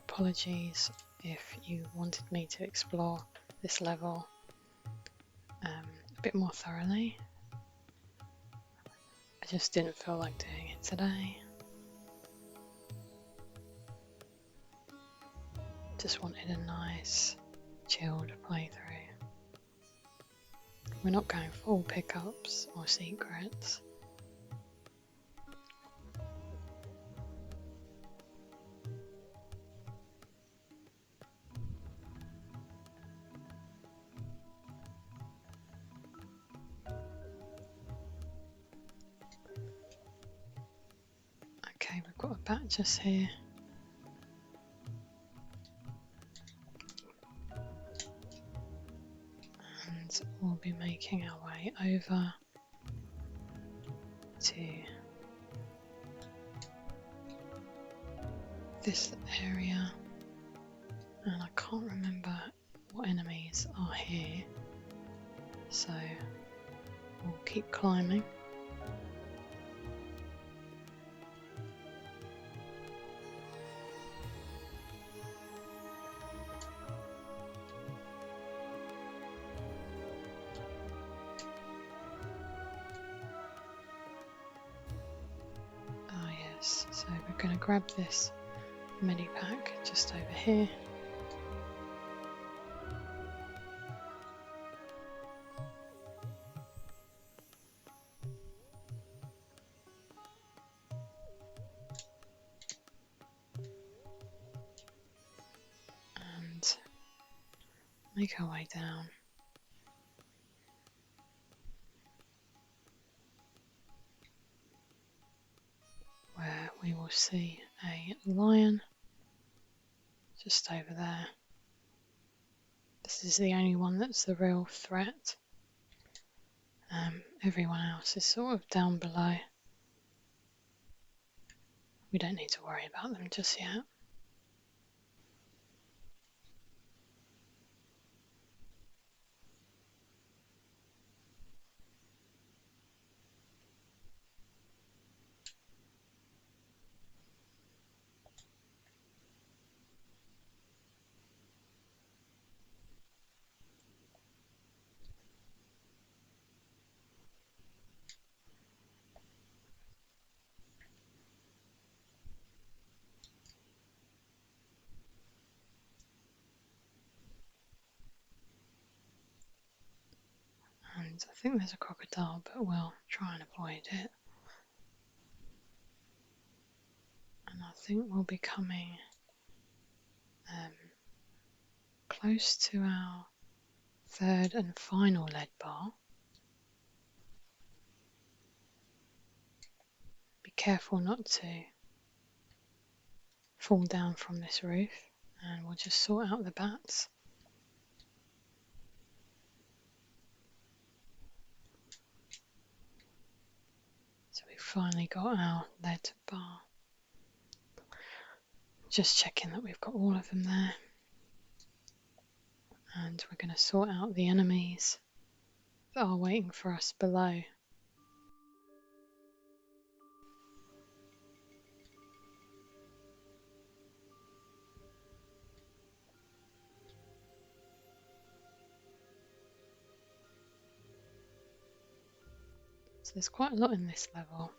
Apologies if you wanted me to explore this level a bit more thoroughly. I just didn't feel like doing it today. Just wanted a nice, chilled playthrough. We're not going for all pickups or secrets. Okay, we've got a bat just here. And we'll be making our way over to this area. And I can't remember what enemies are here, so we'll keep climbing. Ah yes, so we're going to grab this mini-pack just over here. And make our way down. Where we will see a lion just over there. This is the only one that's the real threat. Everyone else is sort of down below. We don't need to worry about them just yet. And I think there's a crocodile, but we'll try and avoid it. And I think we'll be coming close to our third and final lead bar. Be careful not to fall down from this roof, and we'll just sort out the bats. So we've finally got our lead bar. Just checking that we've got all of them there. And we're going to sort out the enemies that are waiting for us below. So there's quite a lot in this level.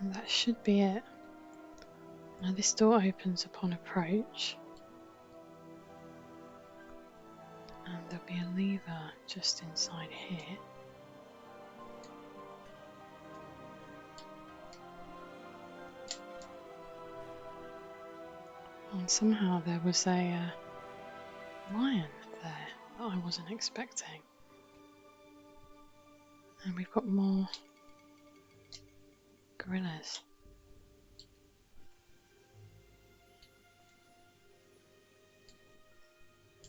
And that should be it. Now this door opens upon approach. And there'll be a lever just inside here. And somehow there was a lion there that I wasn't expecting. And we've got more gorillas.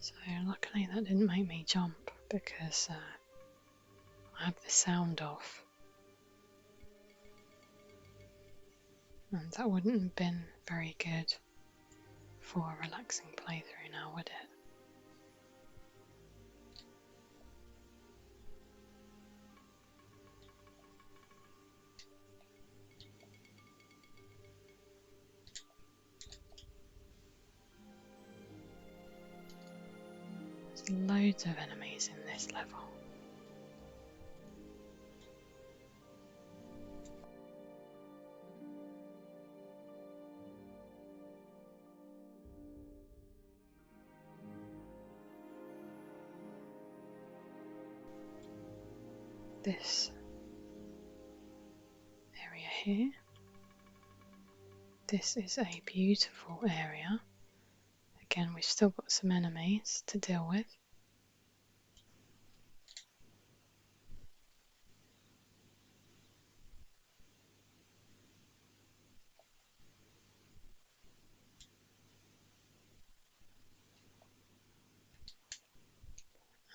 So luckily that didn't make me jump because I had the sound off. And that wouldn't have been very good for a relaxing playthrough now, would it? There's loads of enemies in this level. This area here. This is a beautiful area. Again, we've still got some enemies to deal with.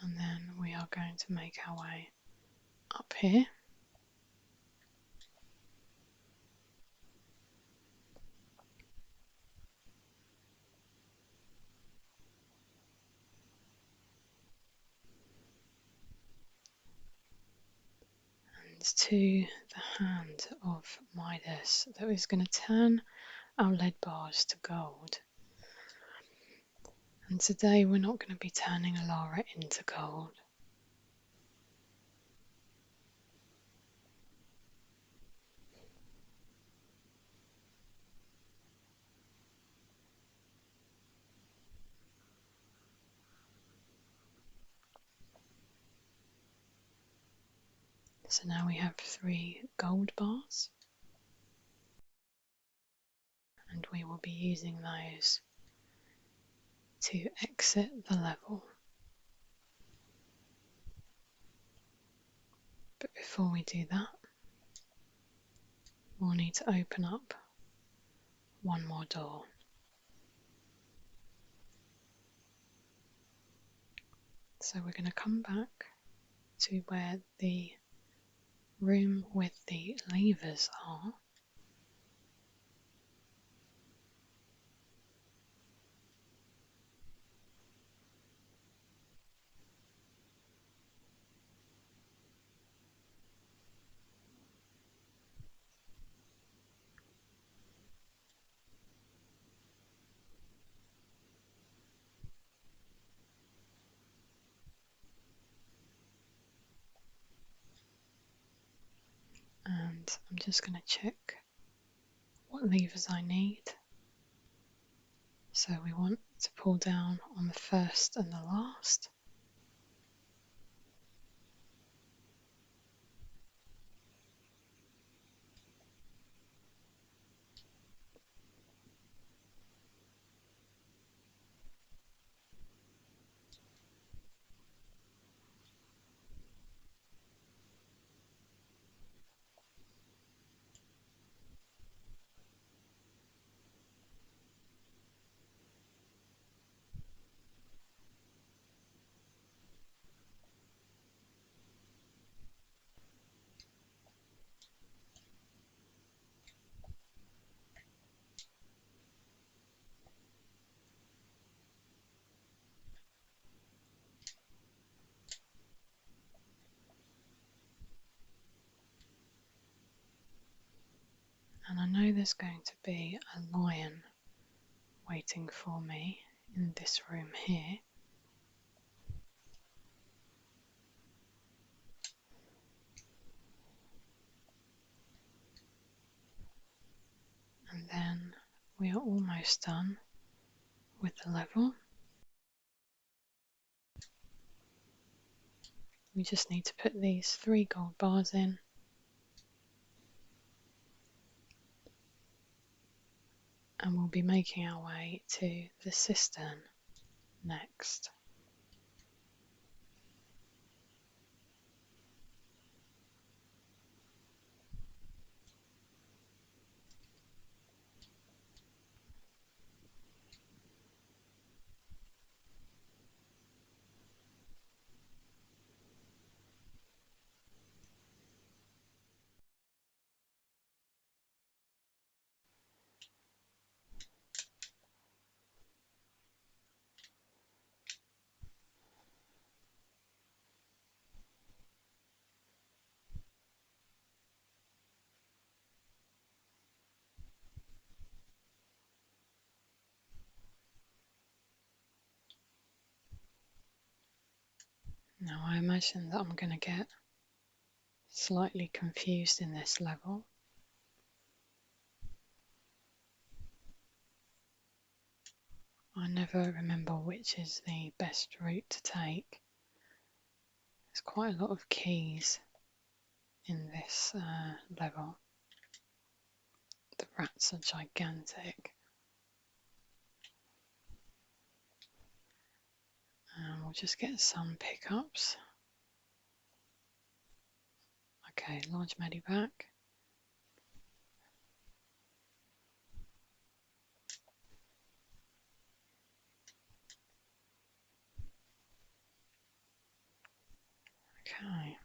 And then we are going to make our way up here. And to the hand of Midas that is going to turn our lead bars to gold. And today we're not going to be turning Alara into gold. So now we have 3 gold bars, and we will be using those to exit the level. But before we do that, we'll need to open up one more door. So we're going to come back to where the room with the levers are. And I'm just going to check what levers I need. So we want to pull down on the first and the last. And I know there's going to be a lion waiting for me in this room here. And then we are almost done with the level. We just need to put these 3 gold bars in. And we'll be making our way to the cistern next. Now I imagine that I'm going to get slightly confused in this level. I never remember which is the best route to take. There's quite a lot of keys in this level. The rats are gigantic. And we'll just get some pickups. Okay, large medivac. Okay.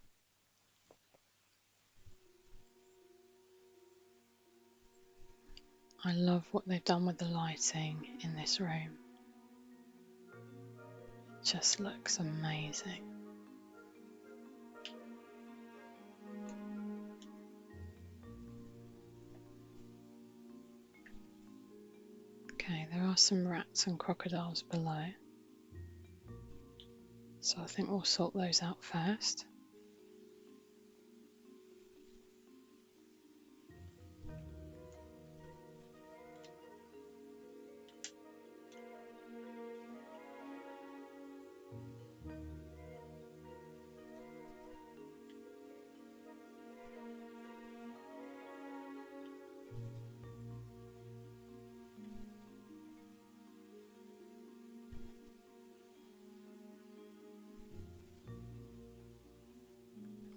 I love what they've done with the lighting in this room. It just looks amazing. Okay, there are some rats and crocodiles below, so I think we'll sort those out first.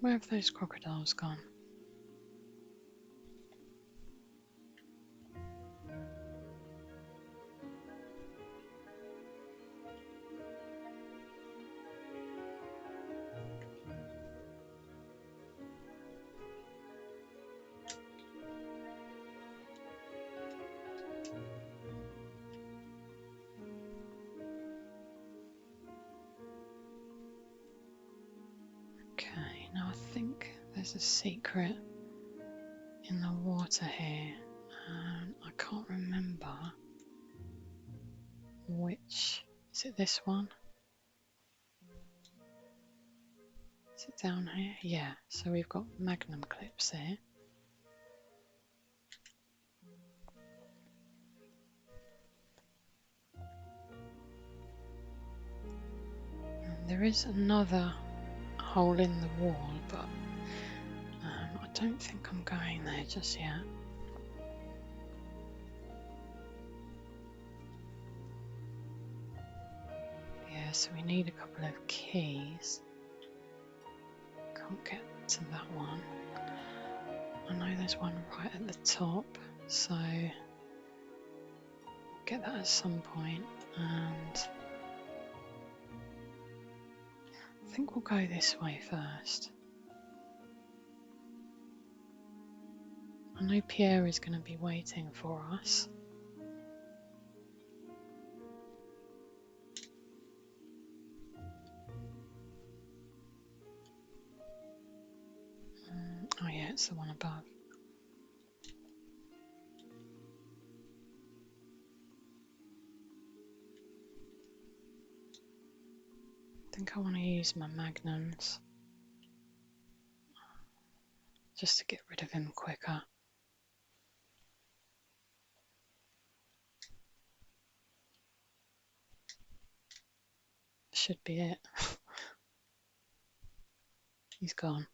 Where have those crocodiles gone? Okay, now I think there's a secret in the water here. I can't remember which. Is it this one? Is it down here? Yeah, so we've got magnum clips here. And there is another hole in the wall, but I don't think I'm going there just yet. Yeah, so we need a couple of keys. Can't get to that one. I know there's one right at the top, so get that at some point, and I think we'll go this way first. I know Pierre is going to be waiting for us. Oh yeah, it's the one above. I think I want to use my magnums just to get rid of him quicker. Should be it. He's gone.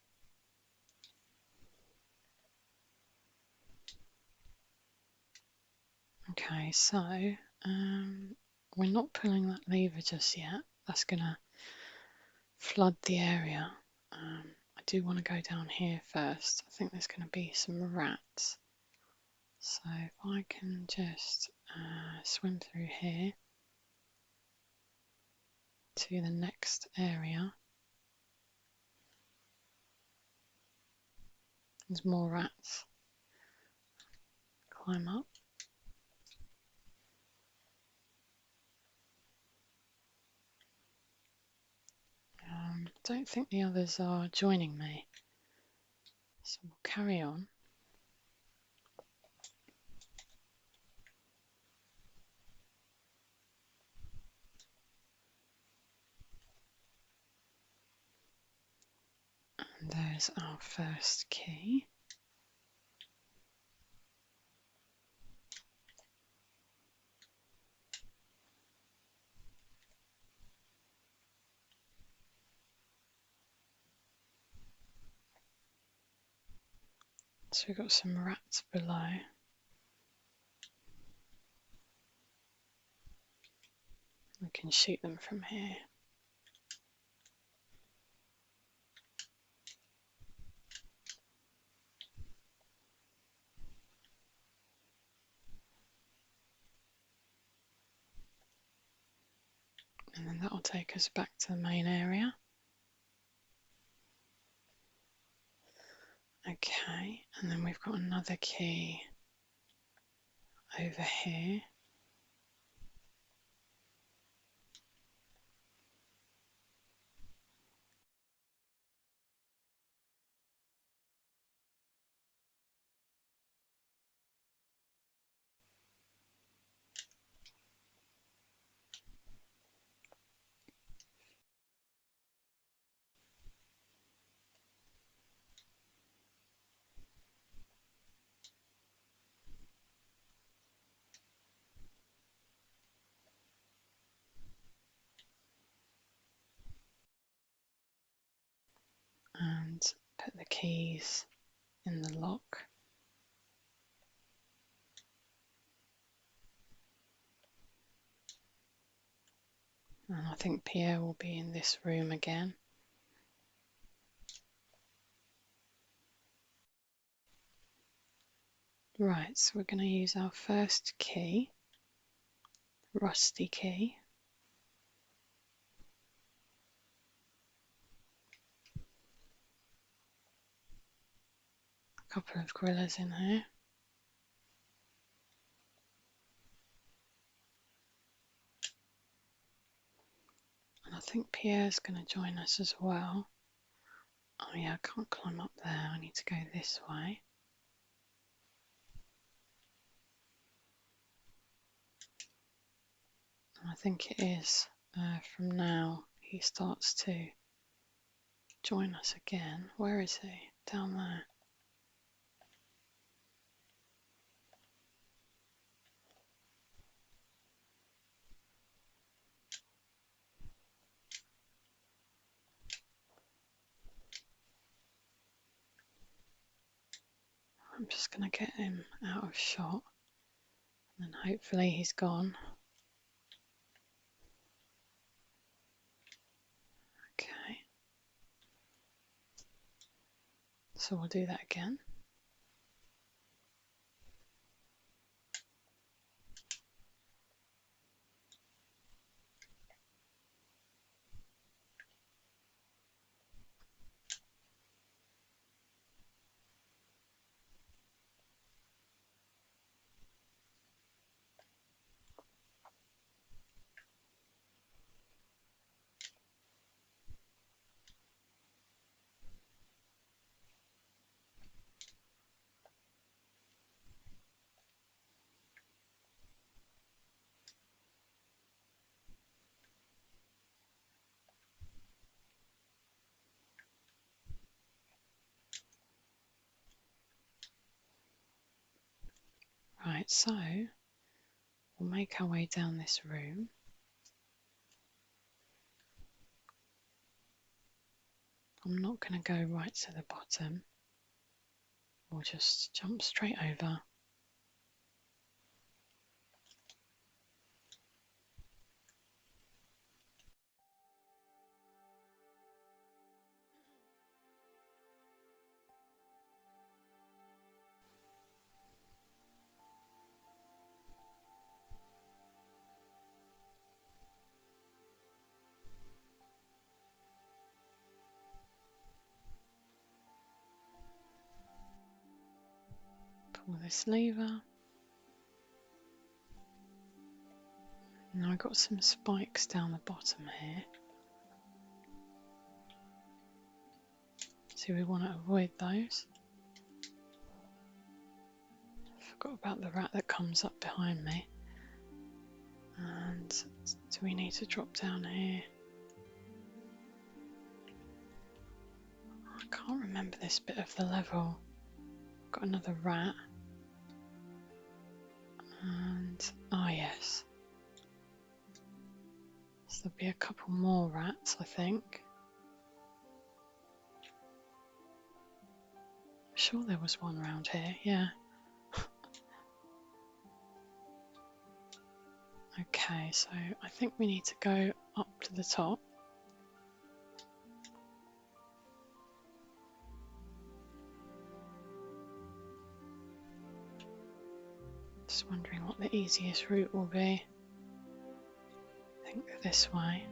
Okay, so we're not pulling that lever just yet. That's gonna flood the area. I do want to go down here first. I think there's going to be some rats. So if I can just swim through here to the next area. There's more rats. Climb up. Don't think the others are joining me. So we'll carry on. And there's our first key. So we've got some rats below. We can shoot them from here. And then that will take us back to the main area. Okay, and then we've got another key over here. And put the keys in the lock. And I think Pierre will be in this room again. Right, so we're going to use our first key, rusty key. A couple of gorillas in here. And I think Pierre's going to join us as well. Oh yeah, I can't climb up there. I need to go this way. And I think it is from now he starts to join us again. Where is he? Down there. I'm just going to get him out of shot. And then hopefully he's gone. Okay. So we'll do that again. Right, so we'll make our way down this room. I'm not going to go right to the bottom. We'll just jump straight over. Pull this lever. Now I've got some spikes down the bottom here. So we want to avoid those. Forgot about the rat that comes up behind me. And do we need to drop down here? I can't remember this bit of the level. Got another rat. And, oh yes. So there'll be a couple more rats, I think. I'm sure there was one around here, yeah. Okay, so I think we need to go up to the top. Just wondering what the easiest route will be. I think this way.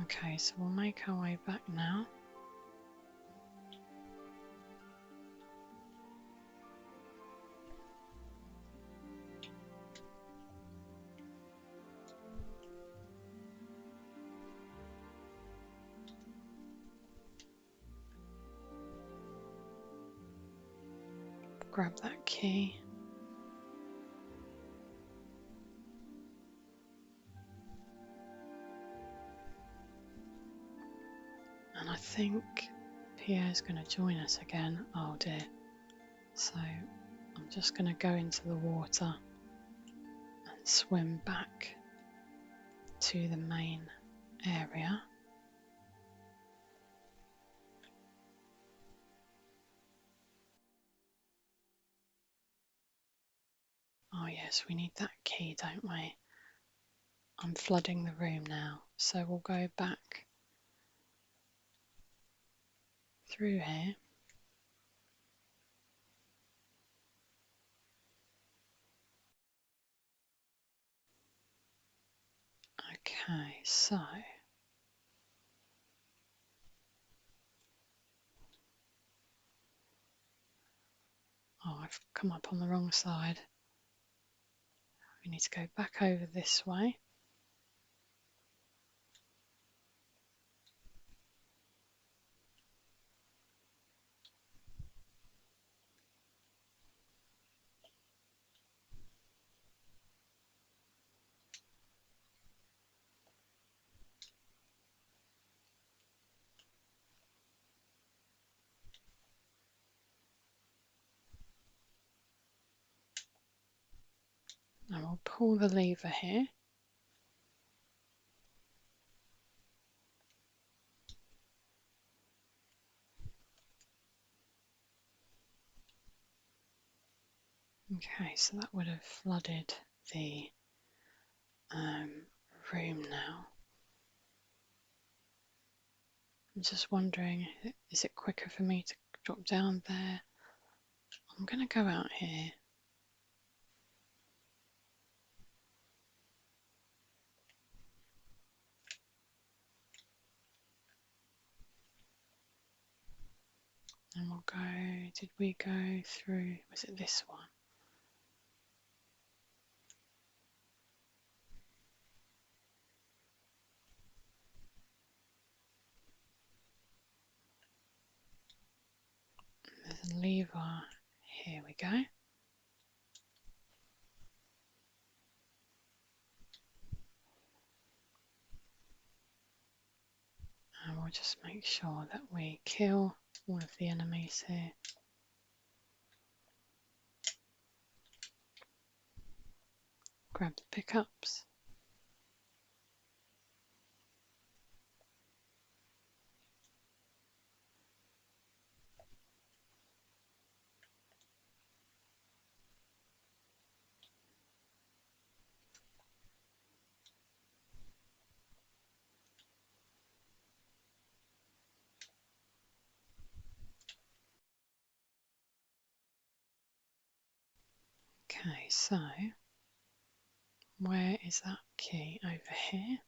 Okay, so we'll make our way back now. Grab that key. think Pierre's going to join us again. Oh dear. So I'm just going to go into the water and swim back to the main area. Oh yes, we need that key, don't we? I'm flooding the room now, so we'll go back through here. Okay, so I've come up on the wrong side. We need to go back over this way. And we'll pull the lever here. Okay, so that would have flooded the room now. I'm just wondering, is it quicker for me to drop down there? I'm going to go out here. And we'll go, did we go through, was it this one? There's a lever, here we go. And we'll just make sure that we kill all of the enemies here. Grab the pickups. Okay, so where is that key? Over here.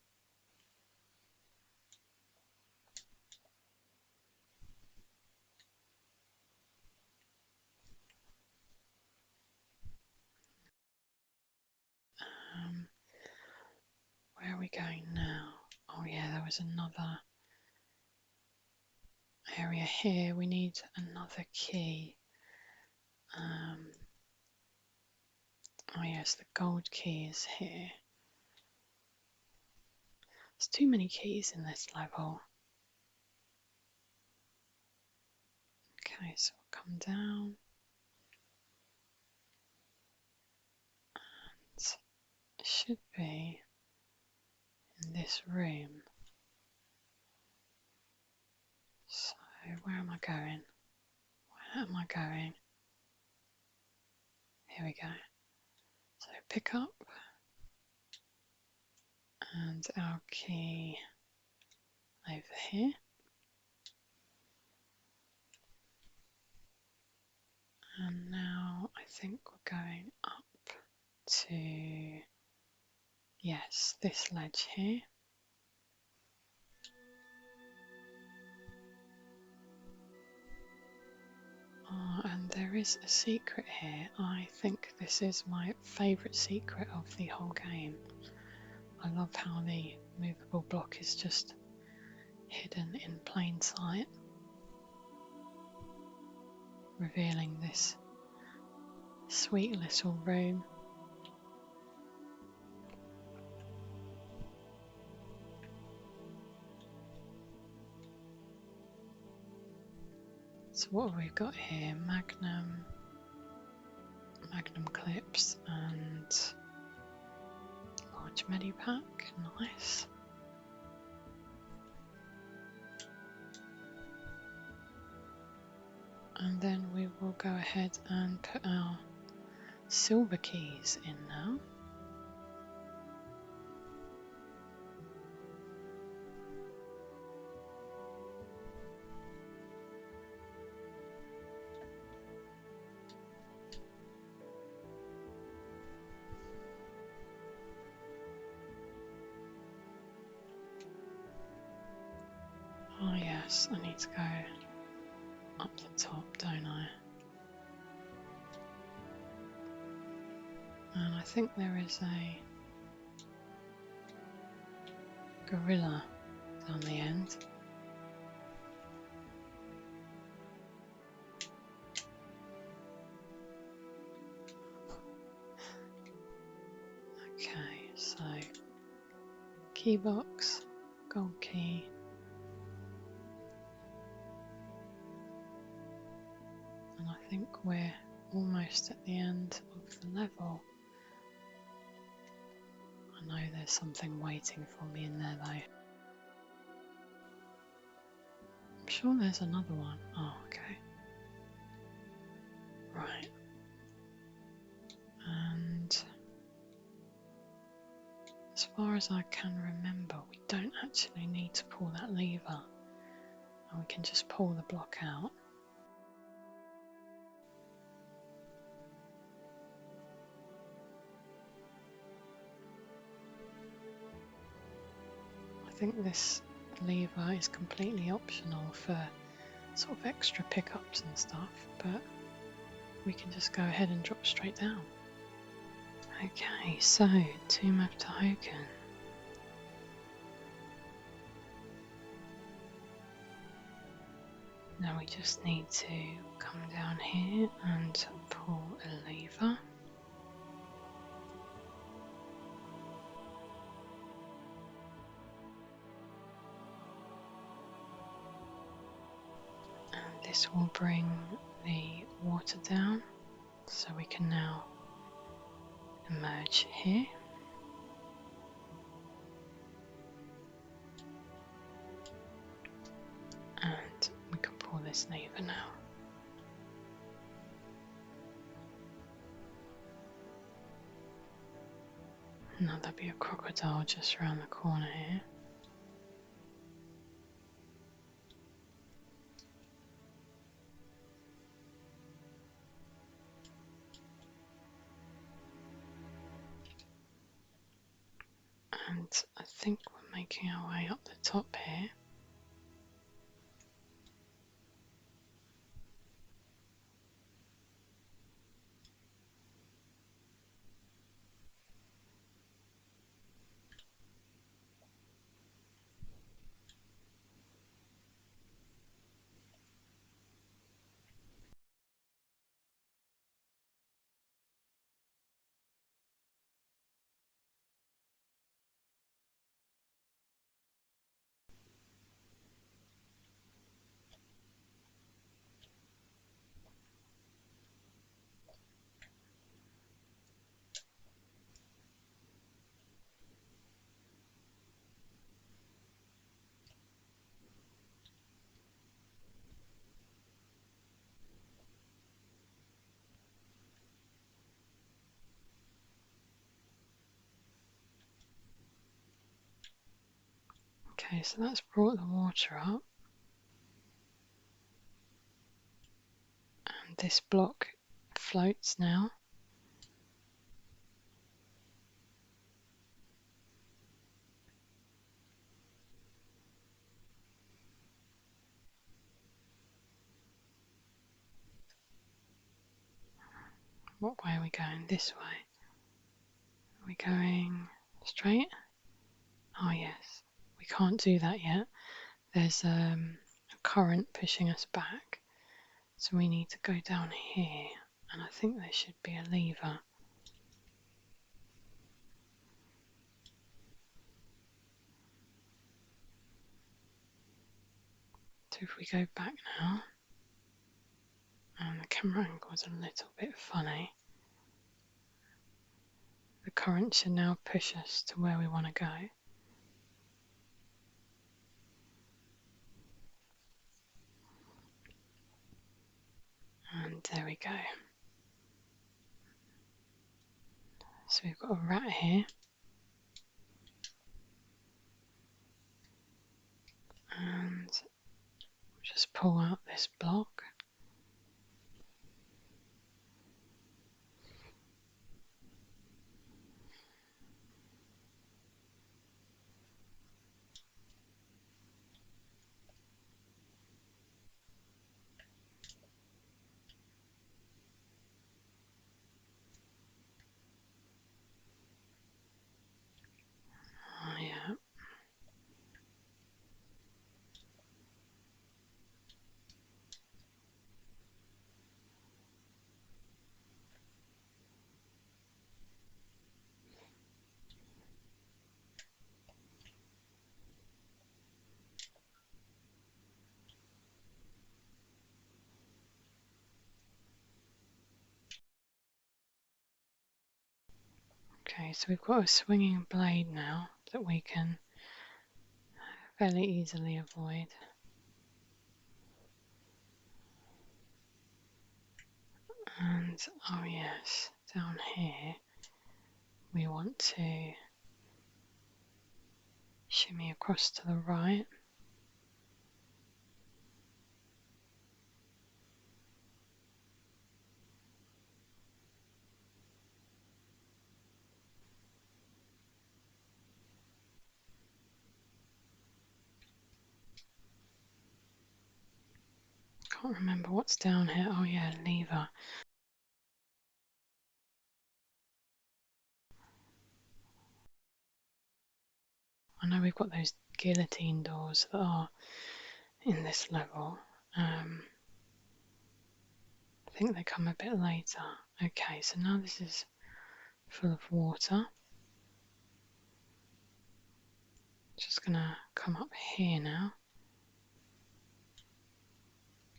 Where are we going now? Oh yeah, there was another area here. We need another key. Oh yes, the gold key is here. There's too many keys in this level. Okay, so we'll come down. And it should be in this room. So where am I going? Where am I going? Here we go. So pick up. And our key over here. And now I think we're going up to, yes, this ledge here. Oh, and there is a secret here. I think this is my favourite secret of the whole game. I love how the movable block is just hidden in plain sight, revealing this sweet little room. So what have we got here? Magnum clips and large medipack. Nice. And then we will go ahead and put our silver keys in now. Oh yes, I need to go up the top, don't I? And I think there is a gorilla down the end. Okay, so key box, gold key. And I think we're almost at the end of the level. I know there's something waiting for me in there though. I'm sure there's another one. Oh, okay. Right. And as far as I can remember, we don't actually need to pull that lever. And we can just pull the block out. I think this lever is completely optional for sort of extra pickups and stuff, but we can just go ahead and drop straight down. Okay, so Tomb of Tohoken. Now we just need to come down here and pull a lever. And this will bring the water down, so we can now emerge here. And we can pull this lever now. Now there'll be a crocodile just around the corner here. And I think we're making our way up the top here. Okay, so that's brought the water up. And this block floats now. What way are we going? This way. Are we going straight? Oh yes. We can't do that yet. There's a current pushing us back. So we need to go down here. And I think there should be a lever. So if we go back now, And the camera angle is a little bit funny. The current should now push us to where we want to go. And there we go. So we've got a rat here. And just pull out this block. Oh yeah. Okay, so we've got a swinging blade now that we can fairly easily avoid. And oh yes, down here we want to shimmy across to the right. Can't remember what's down here. Oh yeah, lever. I know we've got those guillotine doors that are in this level. I think they come a bit later. Okay, so now this is full of water. Just gonna come up here now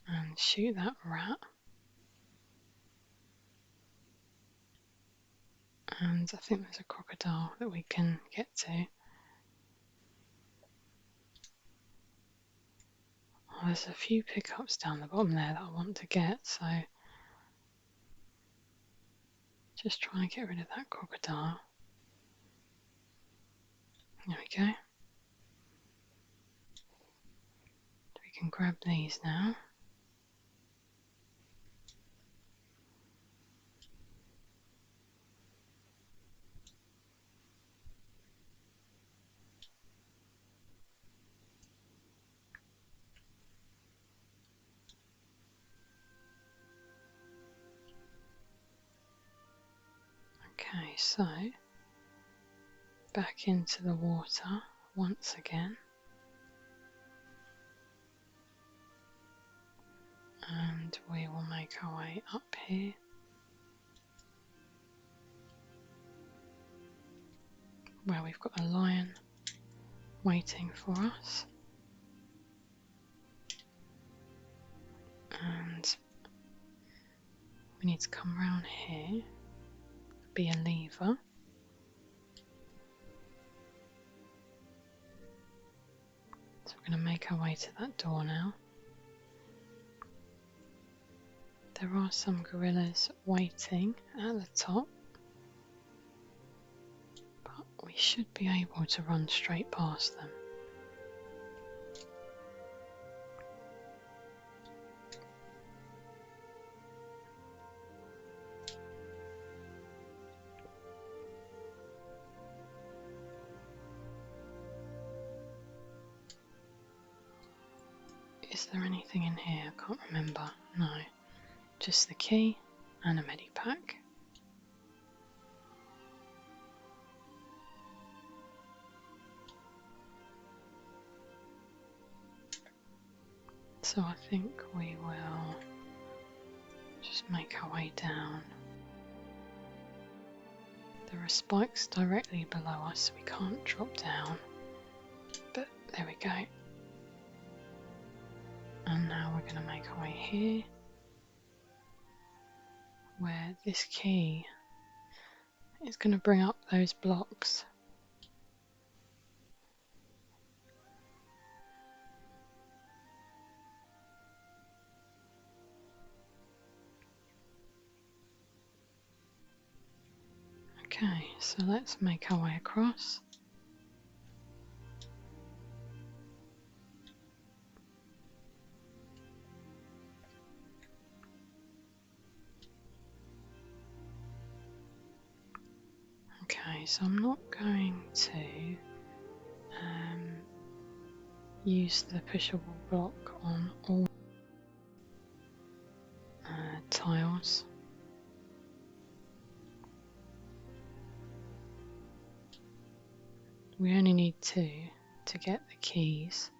and shoot that rat. And I think there's a crocodile that we can get to. Oh, there's a few pickups down the bottom there that I want to get, so just try and get rid of that crocodile. There we go. We can grab these now. Okay, so back into the water once again. And we will make our way up here. Where we've got a lion waiting for us. And we need to come around here, be a lever. So we're going to make our way to that door now. There are some gorillas waiting at the top, but we should be able to run straight past them. Is there anything in here? I can't remember. No. Just the key and a medipack. So I think we will just make our way down. There are spikes directly below us, so we can't drop down. But there we go. And now we're going to make our way here. where this key is going to bring up those blocks. Okay, so let's make our way across. Okay, so I'm not going to use the pushable block on all tiles. We only need 2 to get the keys,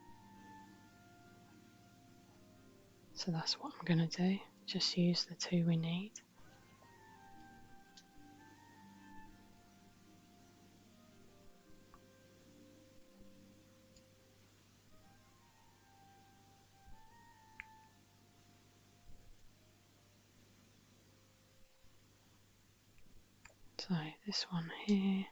so that's what I'm going to do, just use the 2 we need. So this one here,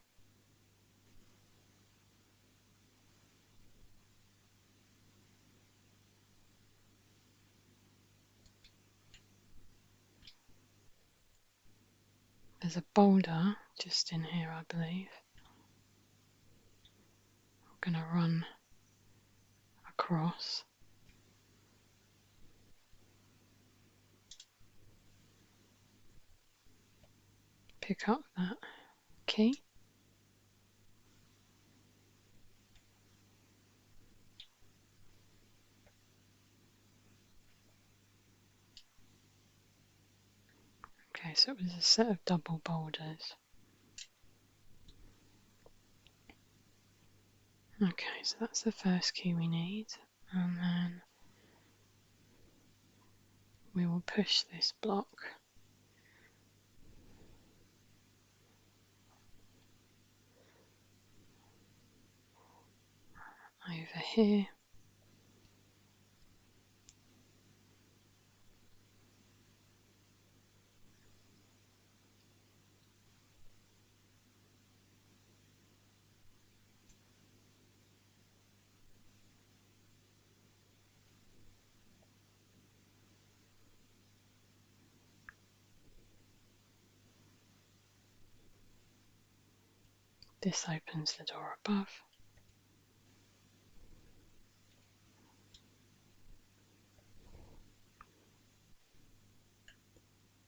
there's a boulder just in here, I believe. I'm going to run across. Pick up that key. Okay, so it was a set of double boulders. Okay, so that's the first key we need, and then we will push this block over here. This opens the door above.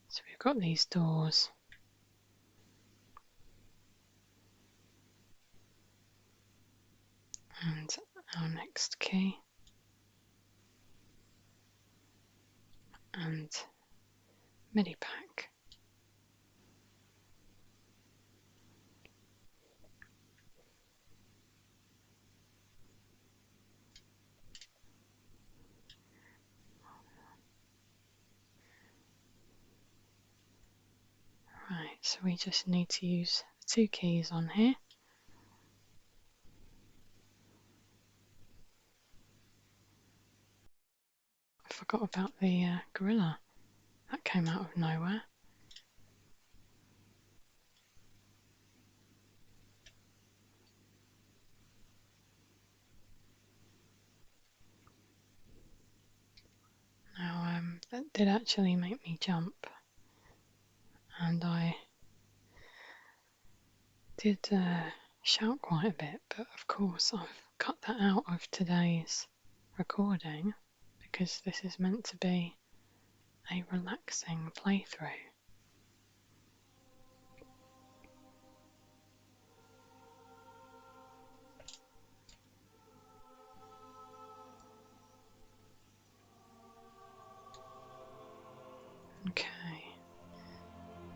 So we've got these doors. And our next key. And Medipack. Right, so we just need to use the 2 keys on here. I forgot about the gorilla. That came out of nowhere. Now, that did actually make me jump. And I did shout quite a bit, but of course I've cut that out of today's recording because this is meant to be a relaxing playthrough. Okay,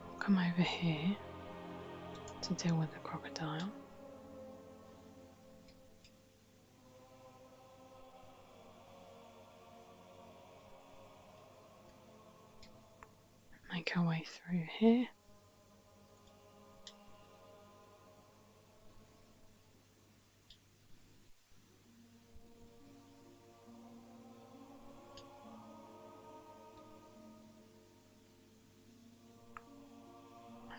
I'll come over here to deal with the crocodile. Make our way through here.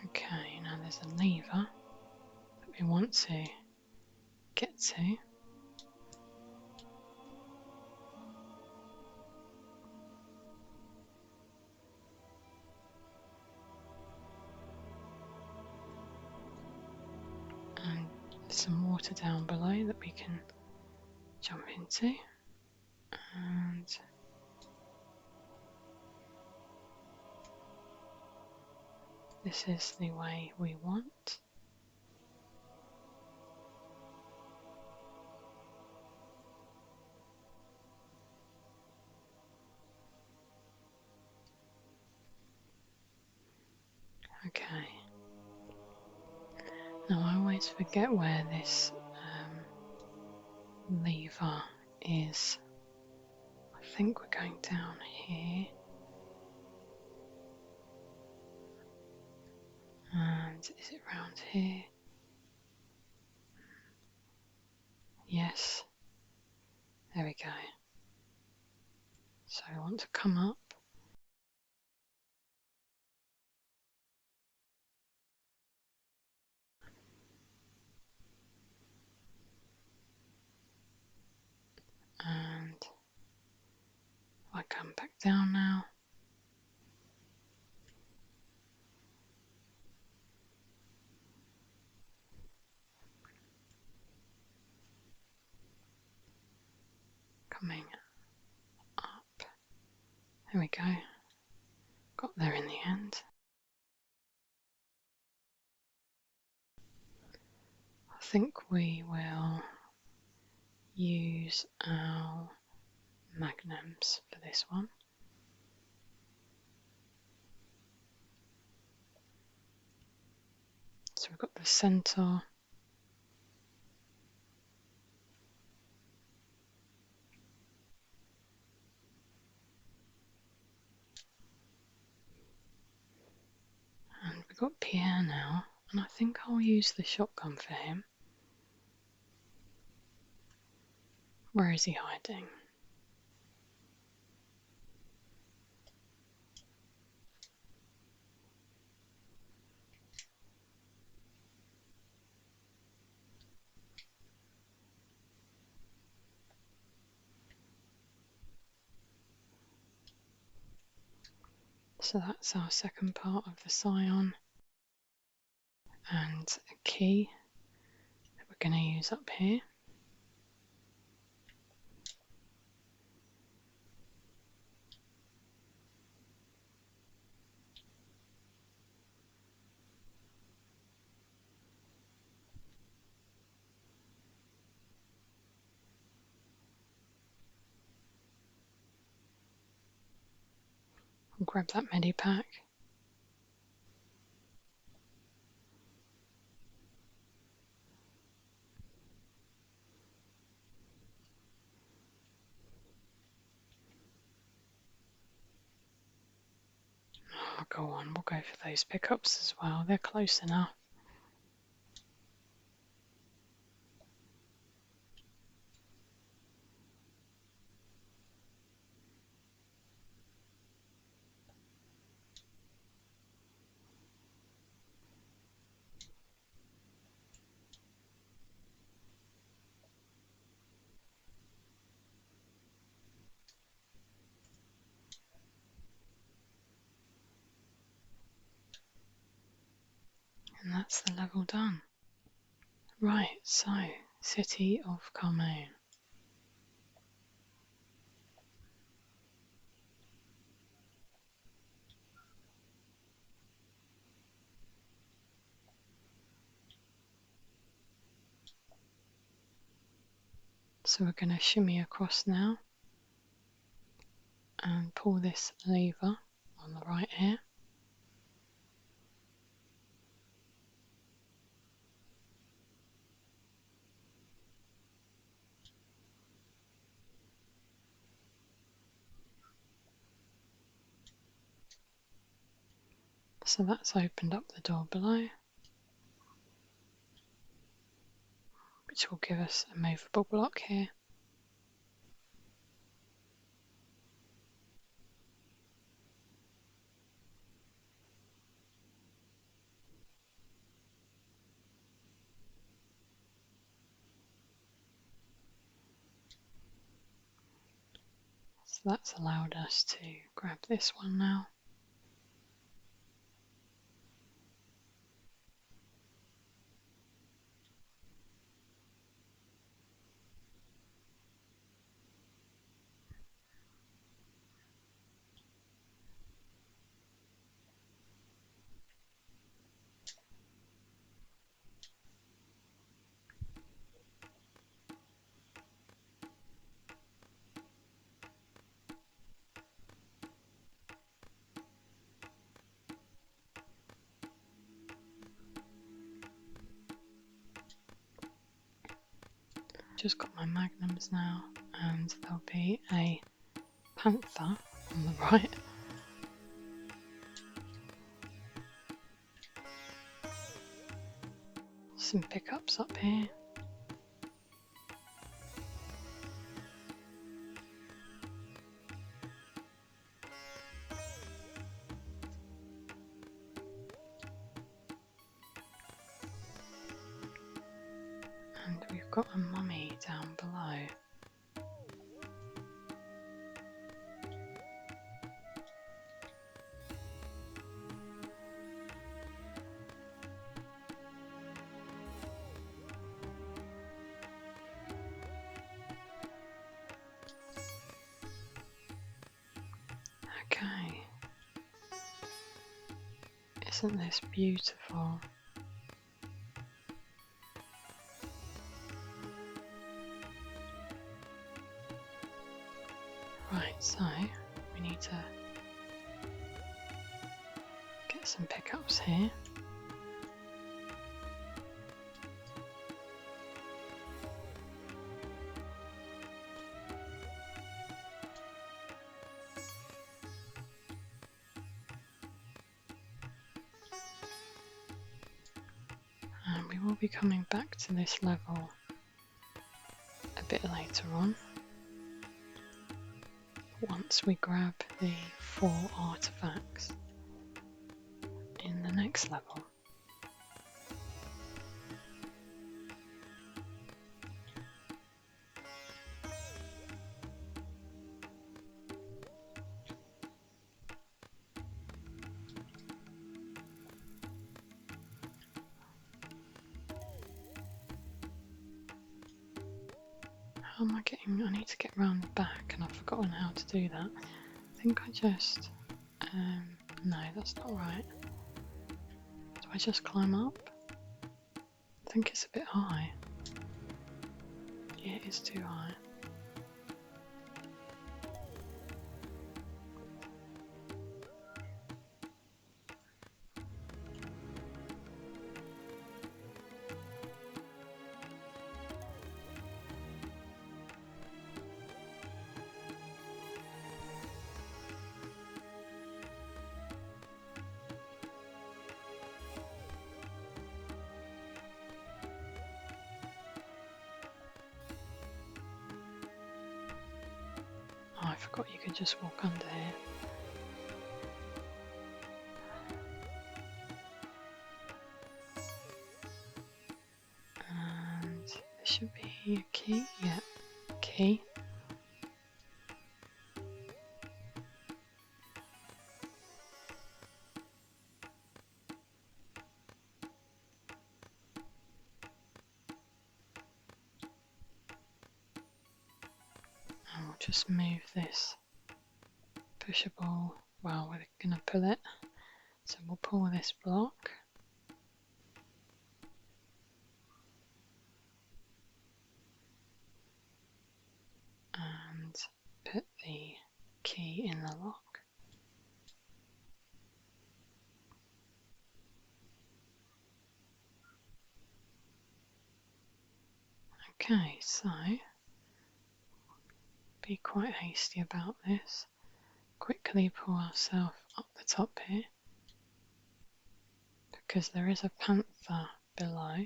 Okay, now there's a lever that we want to get to. And some water down below that we can jump into. And this is the way we want. Okay. Now I always forget where this lever is. I think we're going down here. And is it round here? Yes. There we go. So I want to come up. And I come back down now. Coming up. There we go. Got there in the end. I think we will use our magnums for this one. So we've got the centaur. And we've got Pierre now, and I think I'll use the shotgun for him. Where is he hiding? So that's our second part of the scion, and a key that we're going to use up here. I'll grab that medipack. Oh, go on, we'll go for those pickups as well. They're close enough. And that's the level done. Right, so City of Carmone. So we're going to shimmy across now and pull this lever on the right here. So that's opened up the door below, which will give us a movable block here. that's allowed us to grab this one now. Just got my magnums now, and there'll be a panther on the right. Some pickups up here. And we've got a mummy down below. Okay. Isn't this beautiful? Right, so we need to get some pickups here. And we will be coming back to this level a bit later on, once we grab the 4 artifacts in the next level. How am I getting? I need to get round the back, and I've forgotten how to do that. I think I just... no, that's not right. Do I just climb up? I think it's a bit high. Yeah, it is too high. Oh, I forgot you could just walk under here. And there should be a key. Yeah, key. And we'll just move this pushable. Well, we're going to pull it. So we'll pull this block. And put the key in the lock. Okay, so be quite hasty about this. Quickly pull ourselves up the top here, because there is a panther below.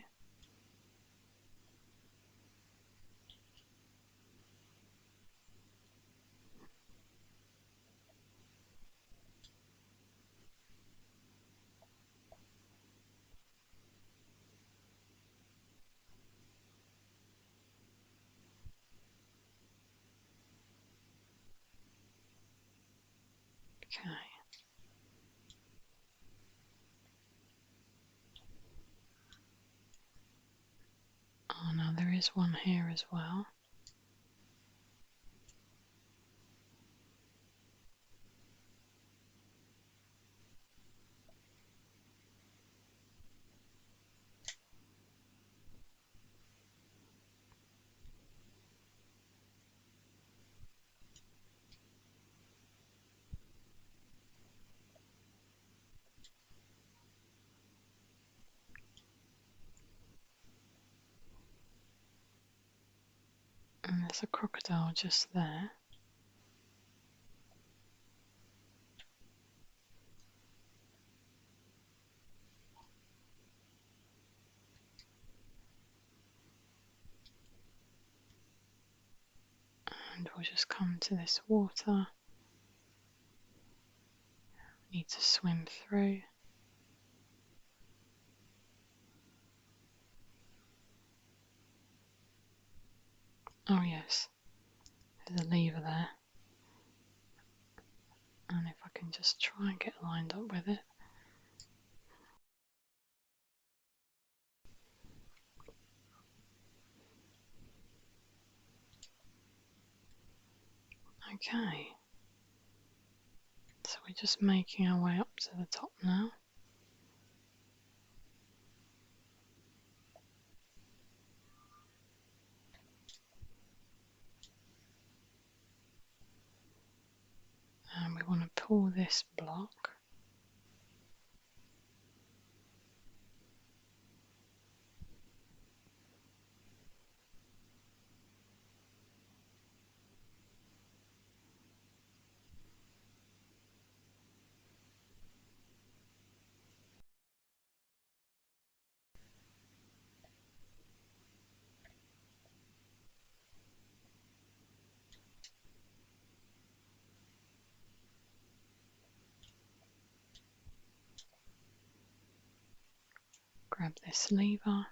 Okay. Oh, now there is one here as well. And there's a crocodile just there. And we'll just come to this water. Need to swim through. Oh yes, there's a lever there. And if I can just try and get lined up with it. Okay. So we're just making our way up to the top now. And we want to pull this block. Grab this lever.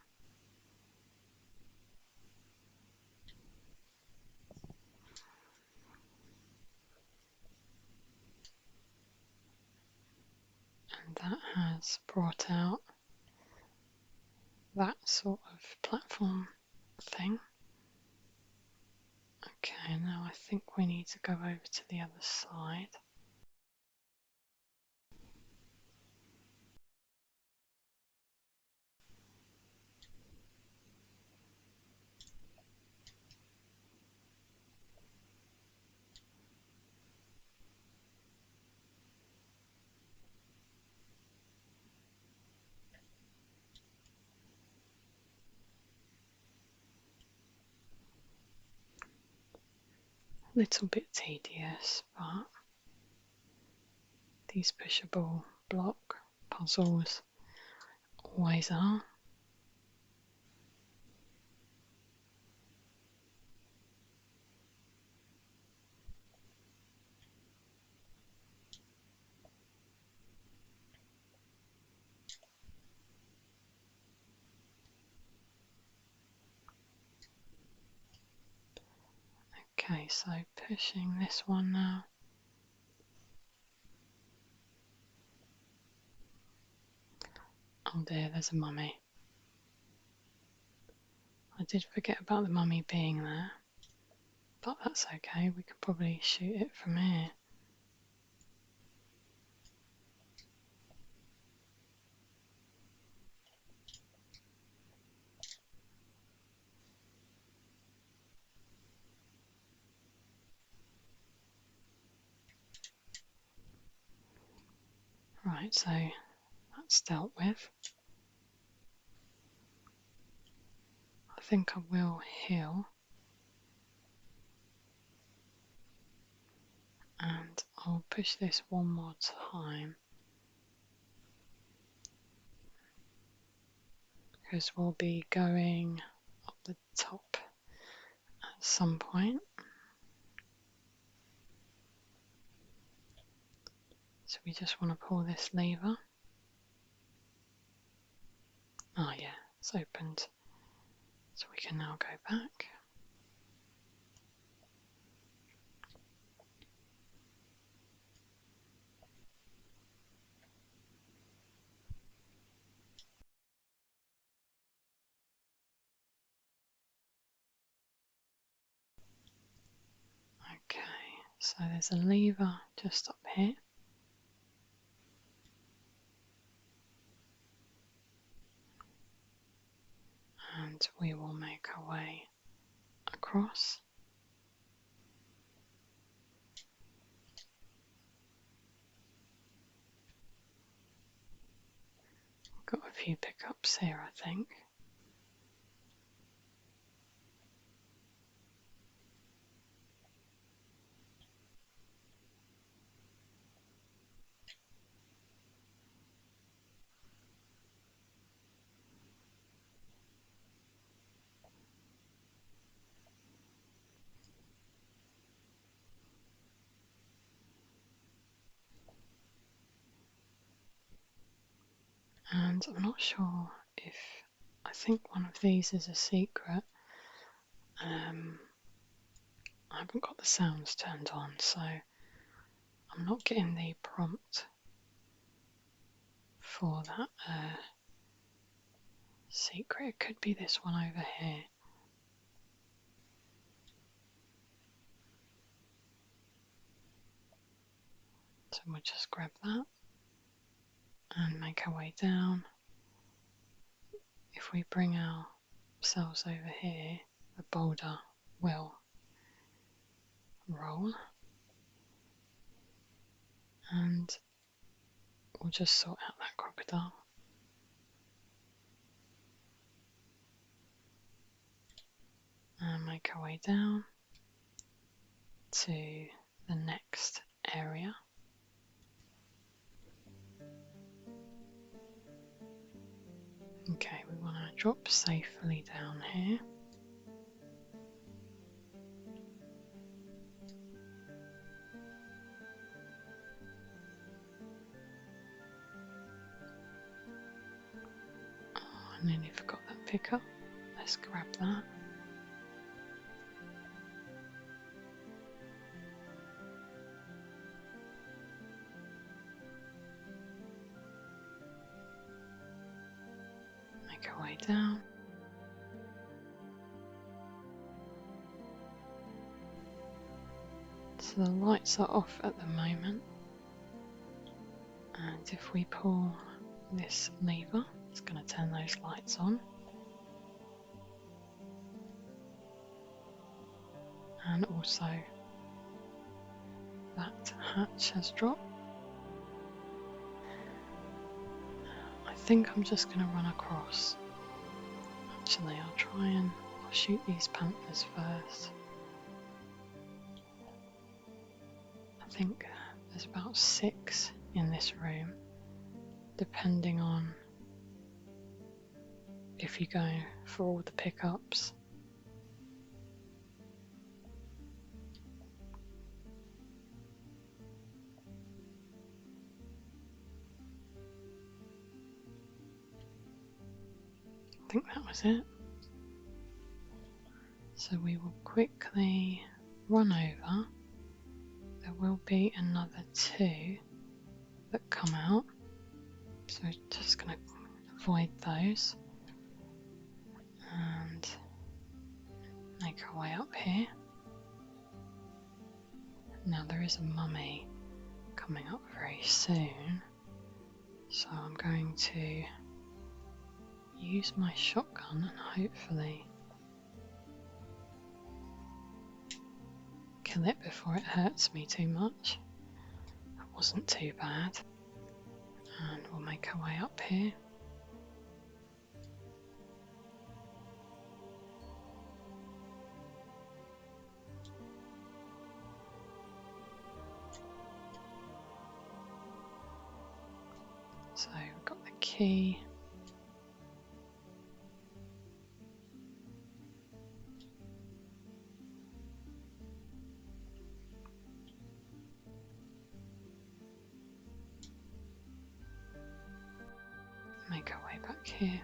And that has brought out that sort of platform thing. Okay, now I think we need to go over to the other side. A little bit tedious, but these pushable block puzzles always are. Okay, so pushing this one now. Oh dear, there's a mummy. I did forget about the mummy being there, but that's okay, we could probably shoot it from here. Right, so that's dealt with. I think I will heal. And I'll push this one more time. Because we'll be going up the top at some point. So we just want to pull this lever. Oh yeah, it's opened. So we can now go back. So there's a lever just up here. And we will make our way across. Got a few pickups here, I think. And I'm not sure if, I think one of these is a secret. I haven't got the sounds turned on, so I'm not getting the prompt for that secret. It could be this one over here. So we'll just grab that and make our way down. If we bring ourselves over here, the boulder will roll, and we'll just sort out that crocodile. And make our way down to the next area. Okay, we want to drop safely down here. Oh, I nearly forgot that pickup. Let's grab that. Make our way down. So the lights are off at the moment, and if we pull this lever, it's going to turn those lights on. And also that hatch has dropped. I think I'm just going to run across. Actually, I'll shoot these panthers first. I think there's about 6 in this room, depending on if you go for all the pickups. I think that was it. So we will quickly run over. There will be another 2 that come out, so we're just going to avoid those and make our way up here. Now there is a mummy coming up very soon, so I'm going to use my shotgun and hopefully kill it before it hurts me too much. That wasn't too bad. And we'll make our way up here. So we've got the key. Make our way back here.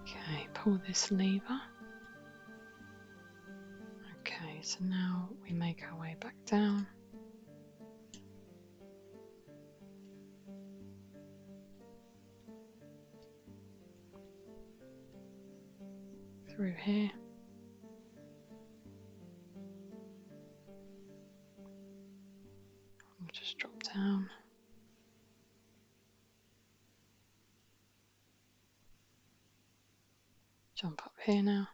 Okay, pull this lever. Okay, so So now we make our way back down. Through here. We'll just drop down. Jump up here now.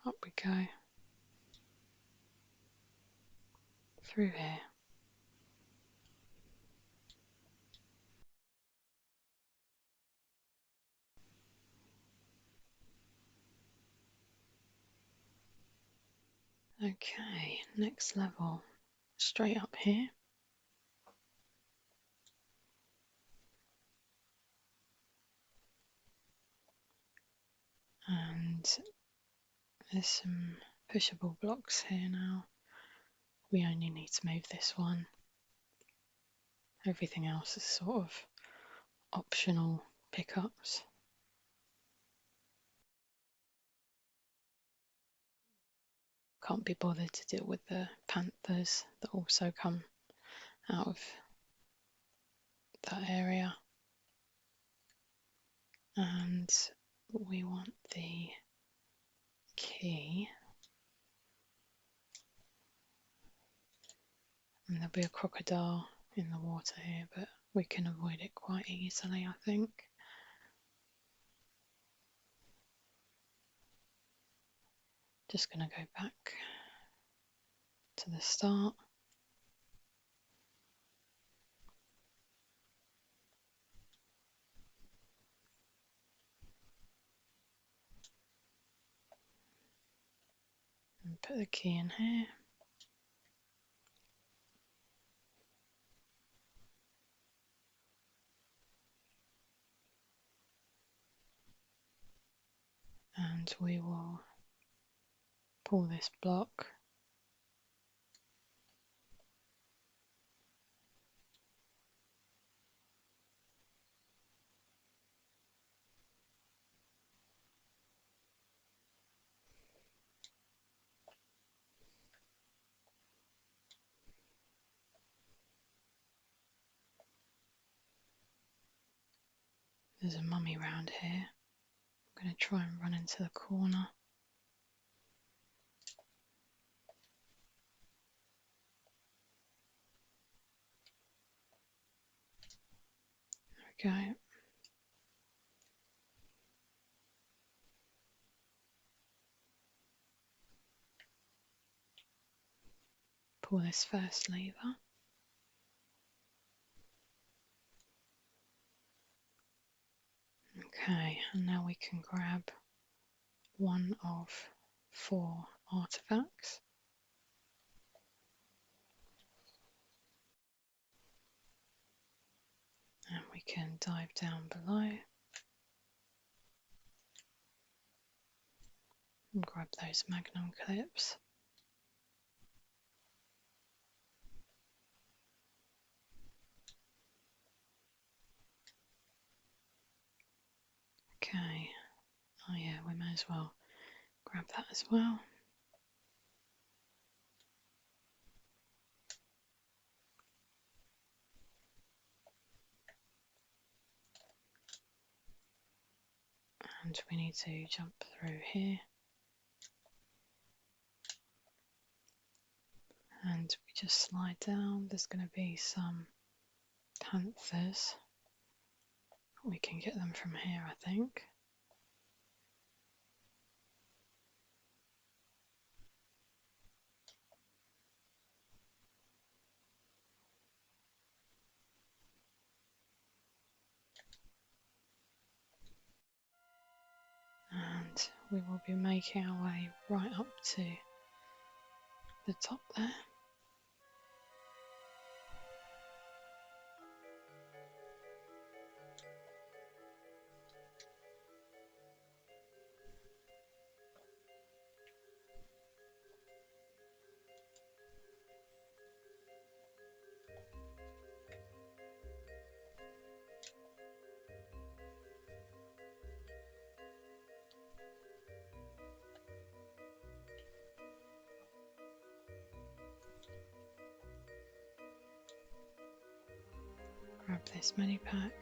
Up we go. Through here. Okay, next level. Straight up here. And there's some pushable blocks here now. We only need to move this one. Everything else is sort of optional pickups. Can't be bothered to deal with the panthers that also come out of that area. And we want the key. And there'll be a crocodile in the water here, but we can avoid it quite easily, I think. Just going to go back to the start. And put the key in here. And we will pull this block. There's a mummy round here. I'm going to try and run into the corner. There we go. Pull this first lever. Okay, and now we can grab one of 4 artifacts. And we can dive down below and grab those magnum clips. Okay, oh yeah, we may as well grab that as well. And we need to jump through here. And we just slide down. There's going to be some panthers. We can get them from here, I think. And we will be making our way right up to the top there. grab this Medipack.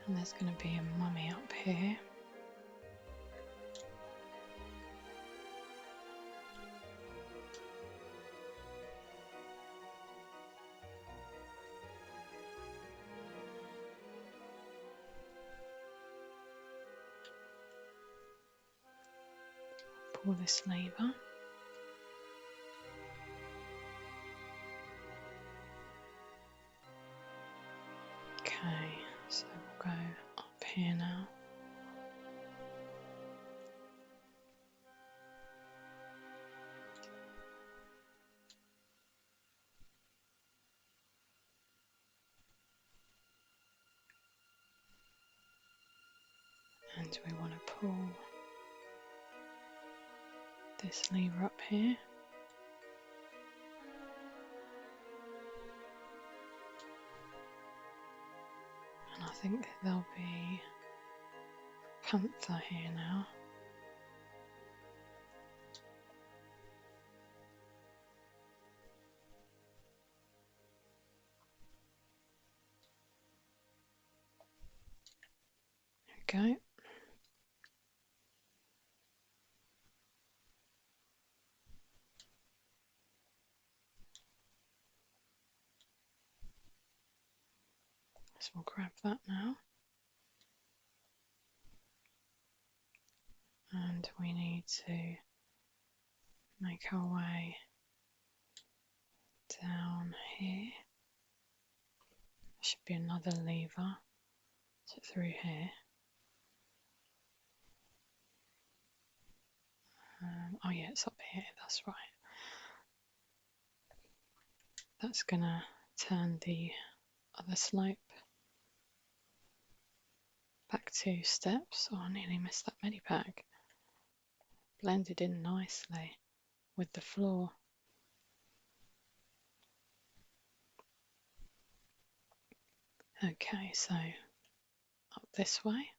And there's going to be a mummy up here. Pull this lever. Okay, so we'll go up here now. And we want to pull this lever up here. And I think there'll be a panther here now. There we go. So we'll grab that now. And we need to make our way down here. There should be another lever. So through here. Oh yeah, it's up here, that's right. That's gonna turn the other slope back 2 steps. Oh, I nearly missed that Medipack. Blended in nicely with the floor. Okay, so up this way.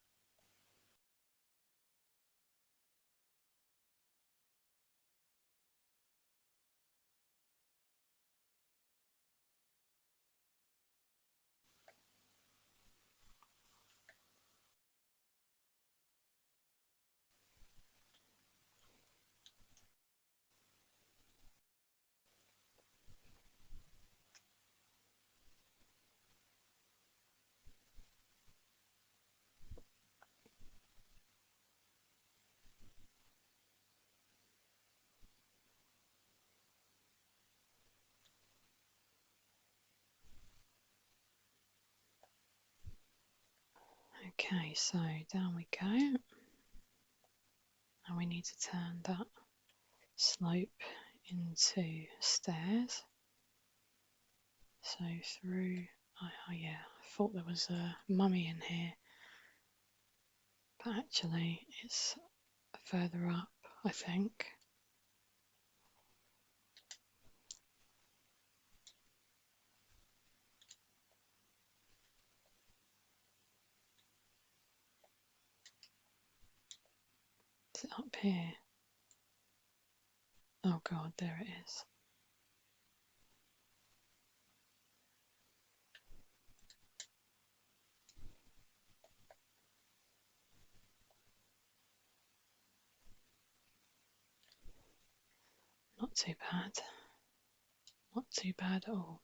Okay, so down we go. And we need to turn that slope into stairs. So through, oh yeah, I thought there was a mummy in here, but actually it's further up, I think. Is it up here? Oh god, there it is. Not too bad. Not too bad at all.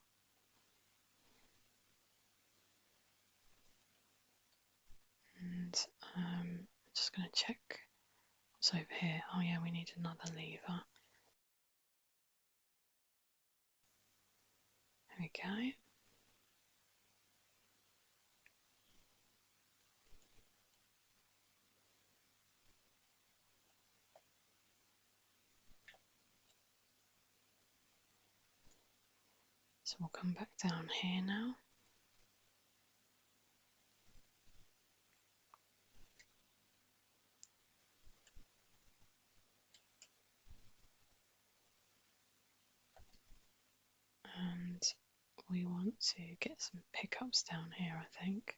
And I'm just going to check What's over here? Oh yeah, we need another lever. There we go. So we'll come back down here now. And we want to get some pickups down here, I think.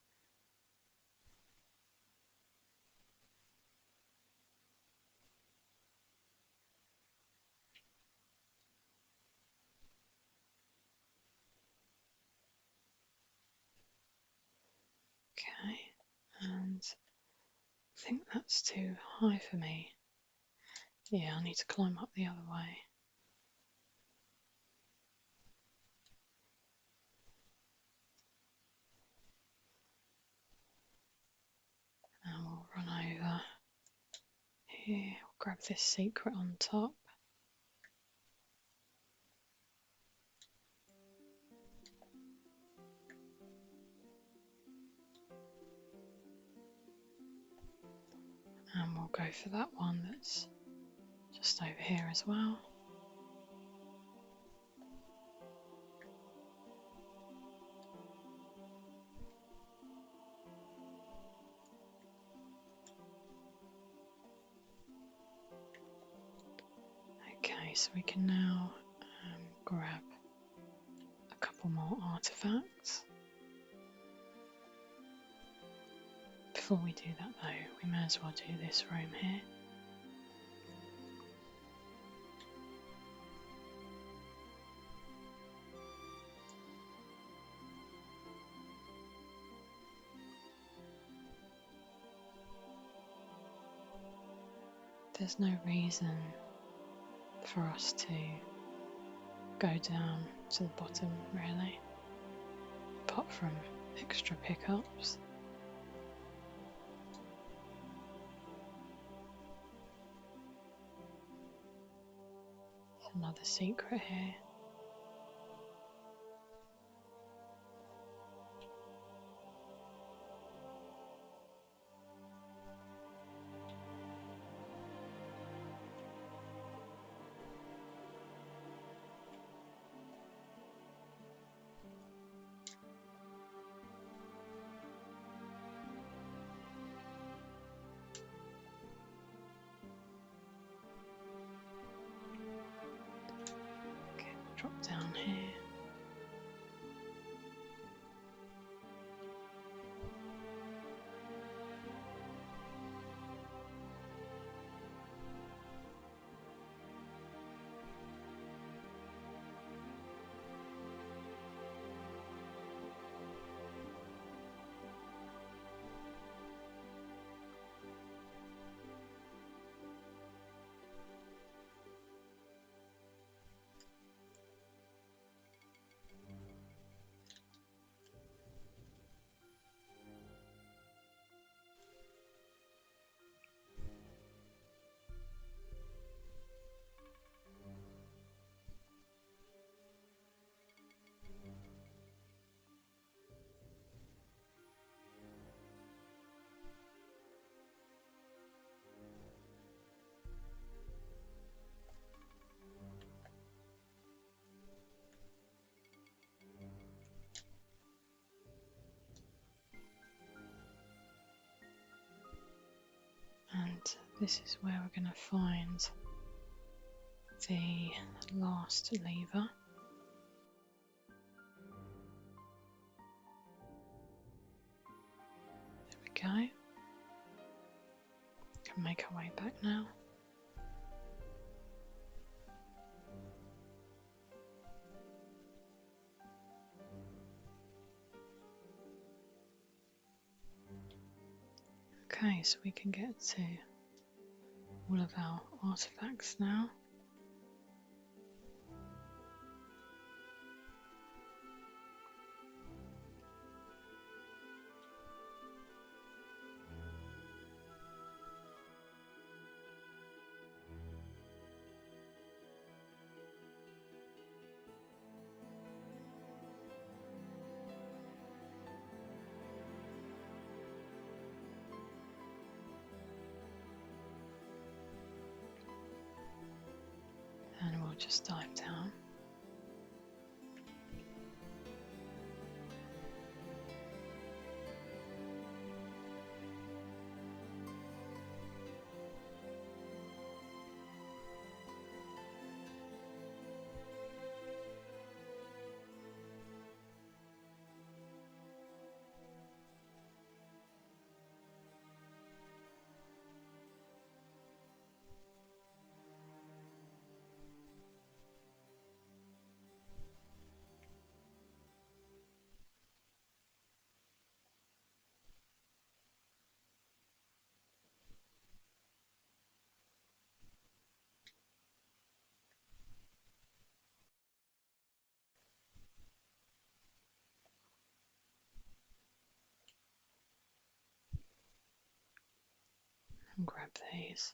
Okay, and I think that's too high for me. Yeah, I need to climb up the other way. And we'll run over here, we'll grab this secret on top. And we'll go for that one that's just over here as well. Okay, so we can now grab a couple more artifacts. Before we do that though, we may as well do this room here. There's no reason for us to go down to the bottom really, apart from extra pickups. There's another secret here. Drop down here. And this is where we're going to find the last lever. There we go. Can make our way back now. Okay, so we can get to all of our artifacts now. just dive down. And grab these.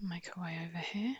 Make our way over here.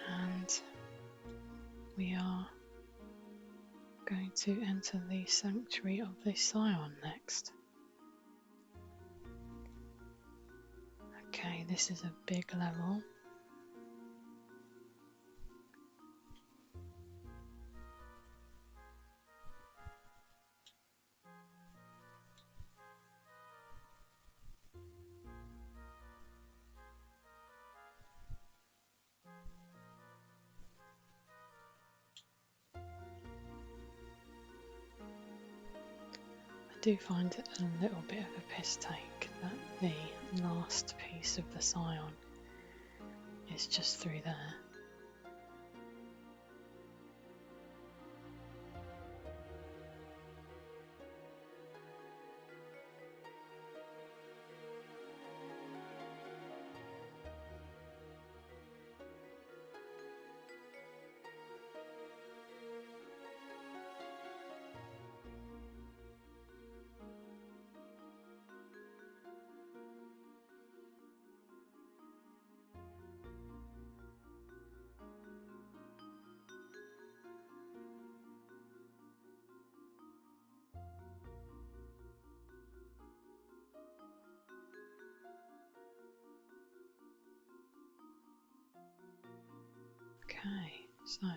And we are going to enter the sanctuary of the Scion next. Okay, this is a big level. I do find it a little bit of a piss take that the last piece of the Scion is just through there. Okay, so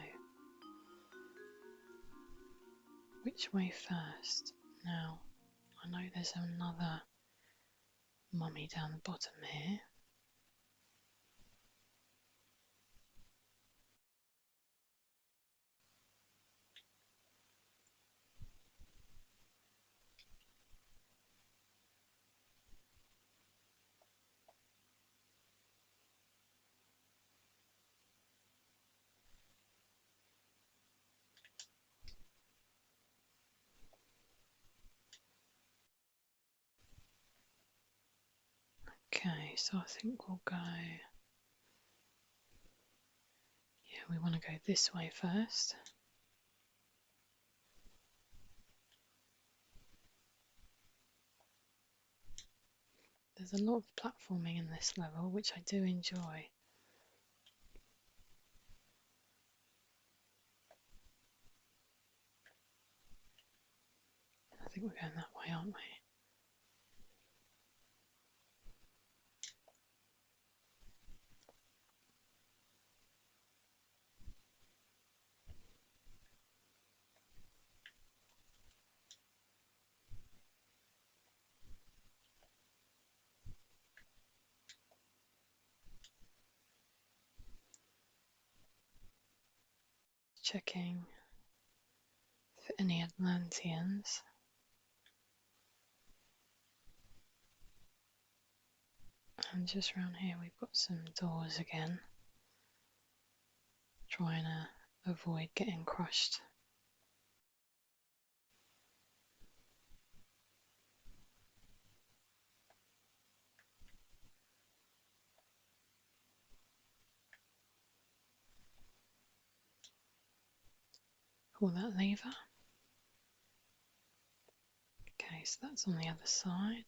which way first? Now, I know there's another mummy down the bottom here. Okay, so I think we'll go, yeah, we want to go this way first. There's a lot of platforming in this level, which I do enjoy. I think we're going that way, aren't we? Checking for any Atlanteans. And just around here we've got some doors again. Trying to avoid getting crushed. Pull that lever. Okay, so that's on the other side.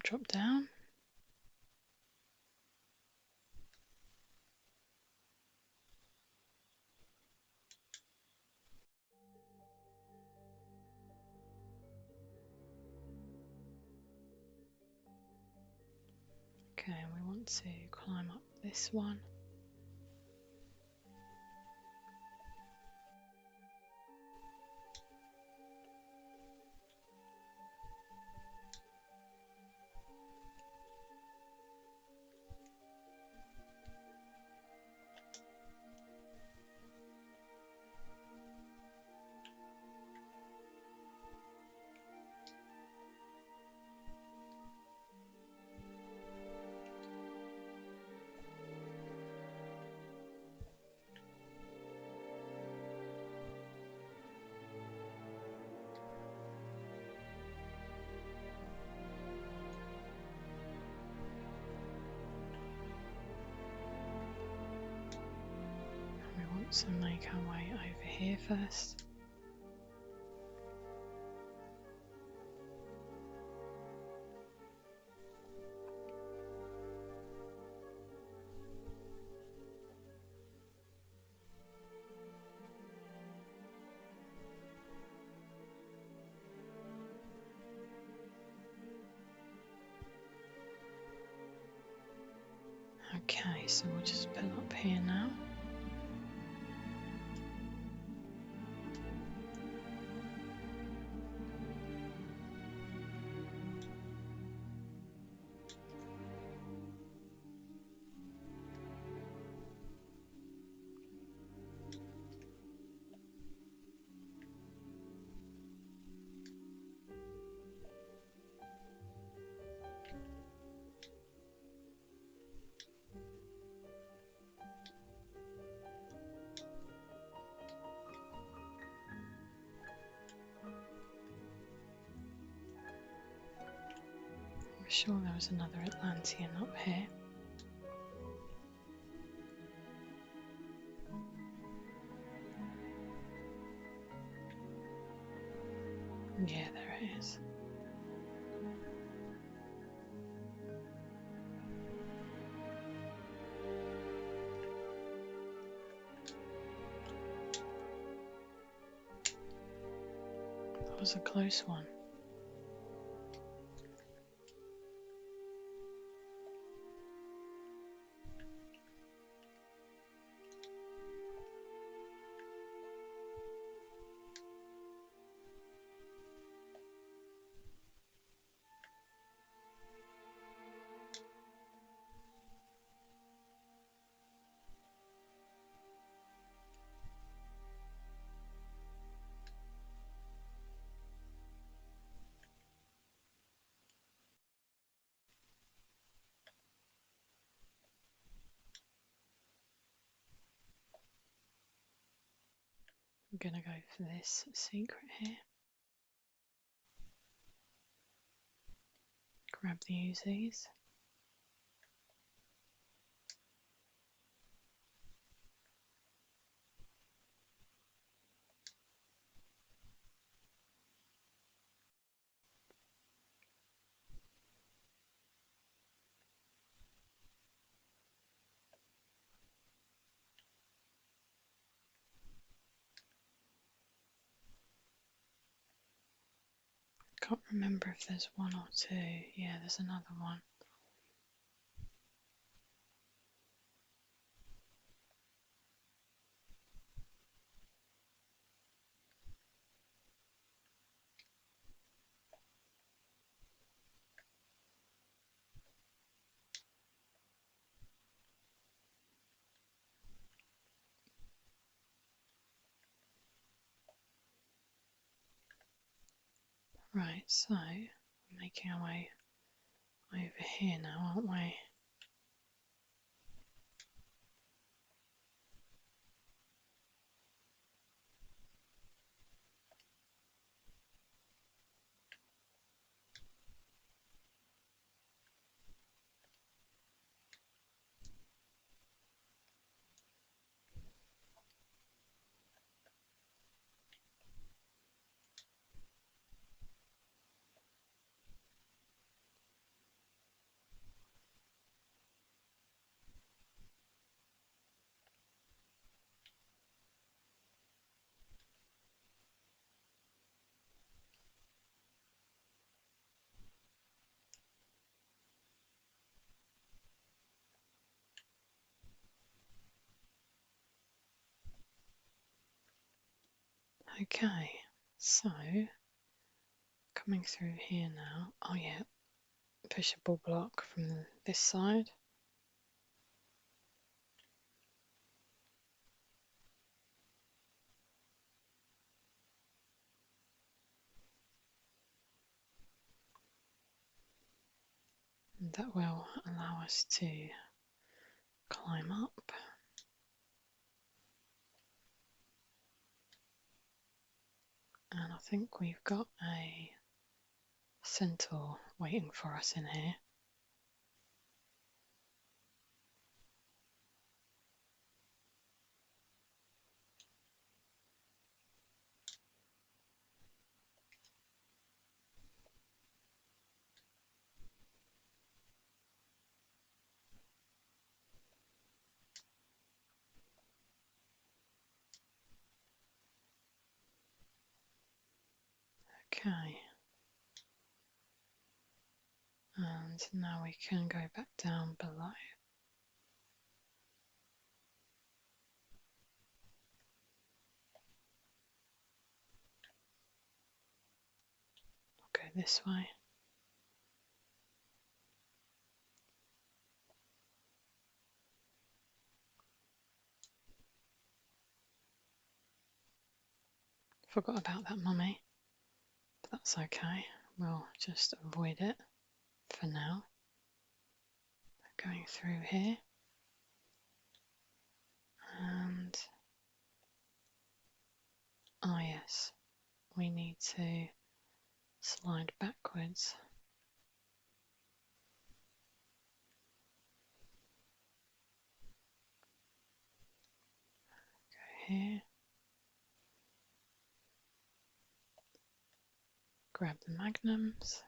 Drop down. Okay, and we want to climb up this one. So make our way over here first. Okay, so we'll just pull up here now. I'm sure there was another Atlantean up here. Yeah, there it is. That was a close one. I'm gonna go for this secret here. Grab the Uzis. Can't remember if there's one or two. Yeah, there's another one. Right, so we're making our way over here now, aren't we? Okay, so coming through here now. Oh yeah, pushable block from this side. And that will allow us to climb up. And I think we've got a centaur waiting for us in here. Okay. And now we can go back down below. I'll go this way. Forgot about that mummy, but that's okay. We'll just avoid it for now. Going through here. And oh yes, we need to slide backwards. Go here. Grab the magnums.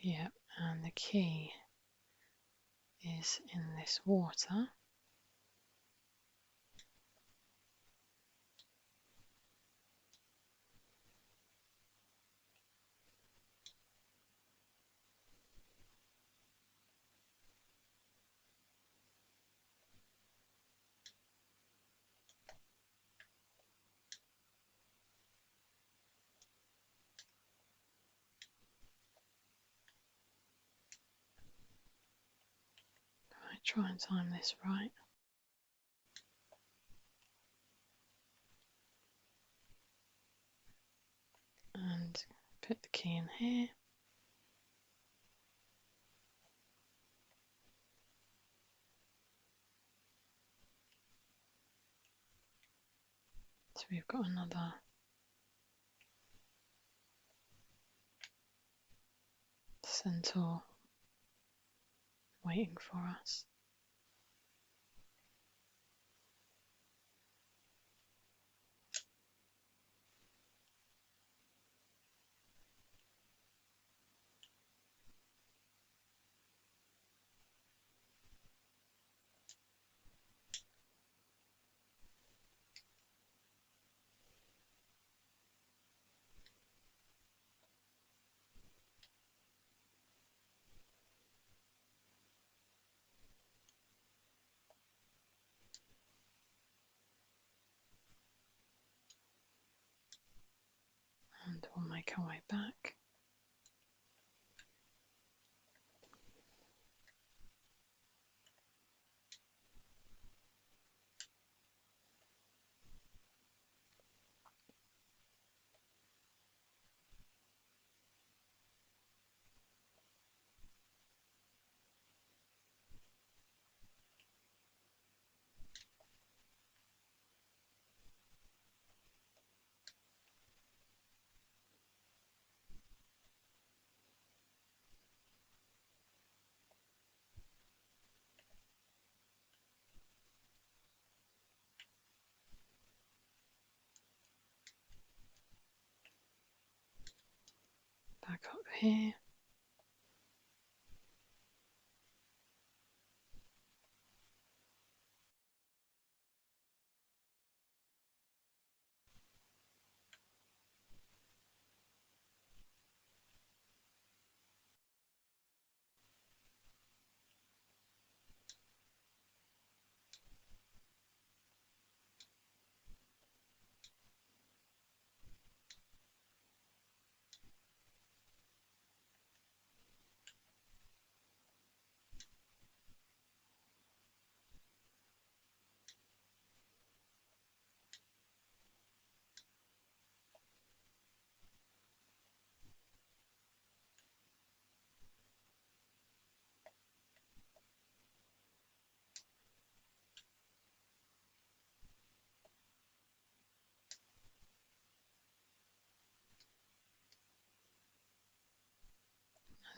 Yep, and the key is in this water. Right, try and time this right. And put the key in here. So we've got another centaur waiting for us. And we'll make our way back. Back up here.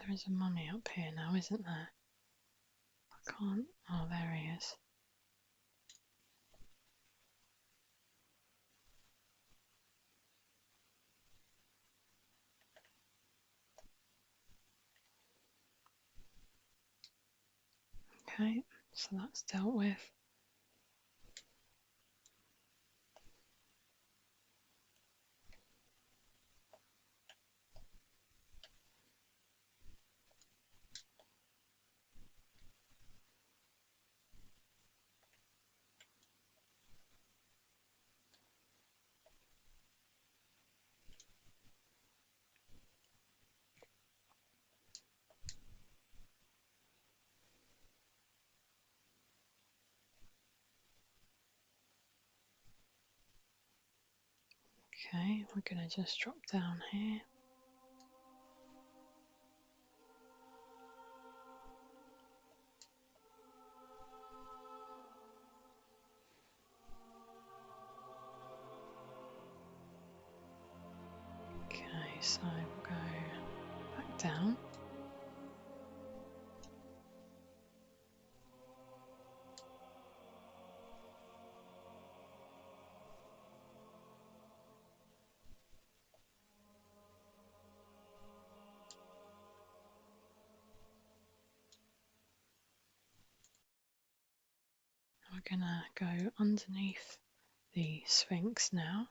There is a mummy up here now, isn't there? I can't. Oh, there he is. Okay, so that's dealt with. Okay, we're going to just drop down here. Okay, so we'll go back down. gonna go underneath the Sphinx now.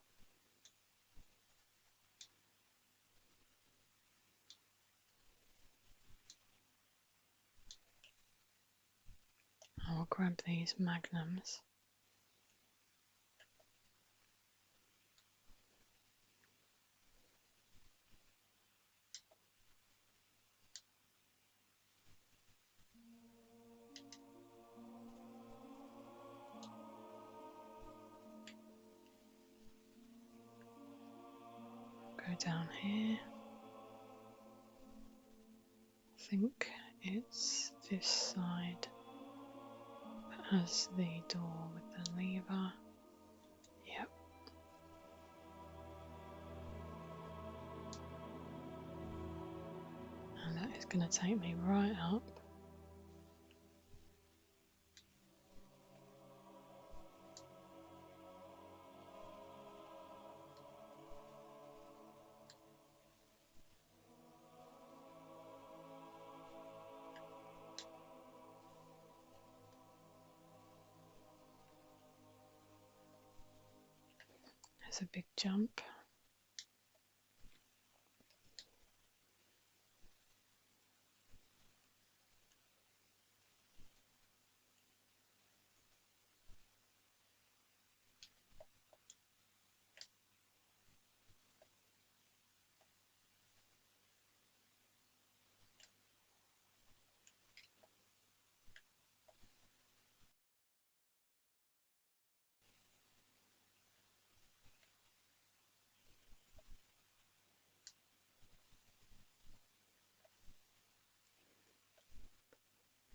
I'll grab these magnums. Go down here. I think it's this side that has the door with the lever. Yep. And that is going to take me right up. There's a big jump.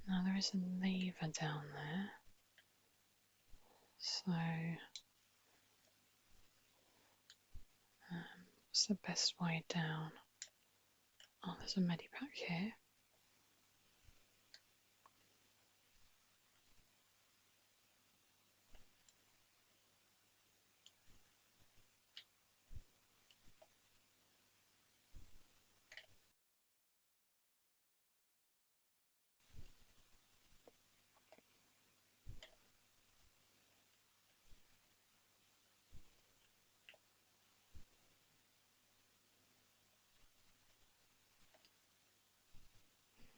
Now there is a lever down there. So what's the best way down? Oh, there's a medipack here.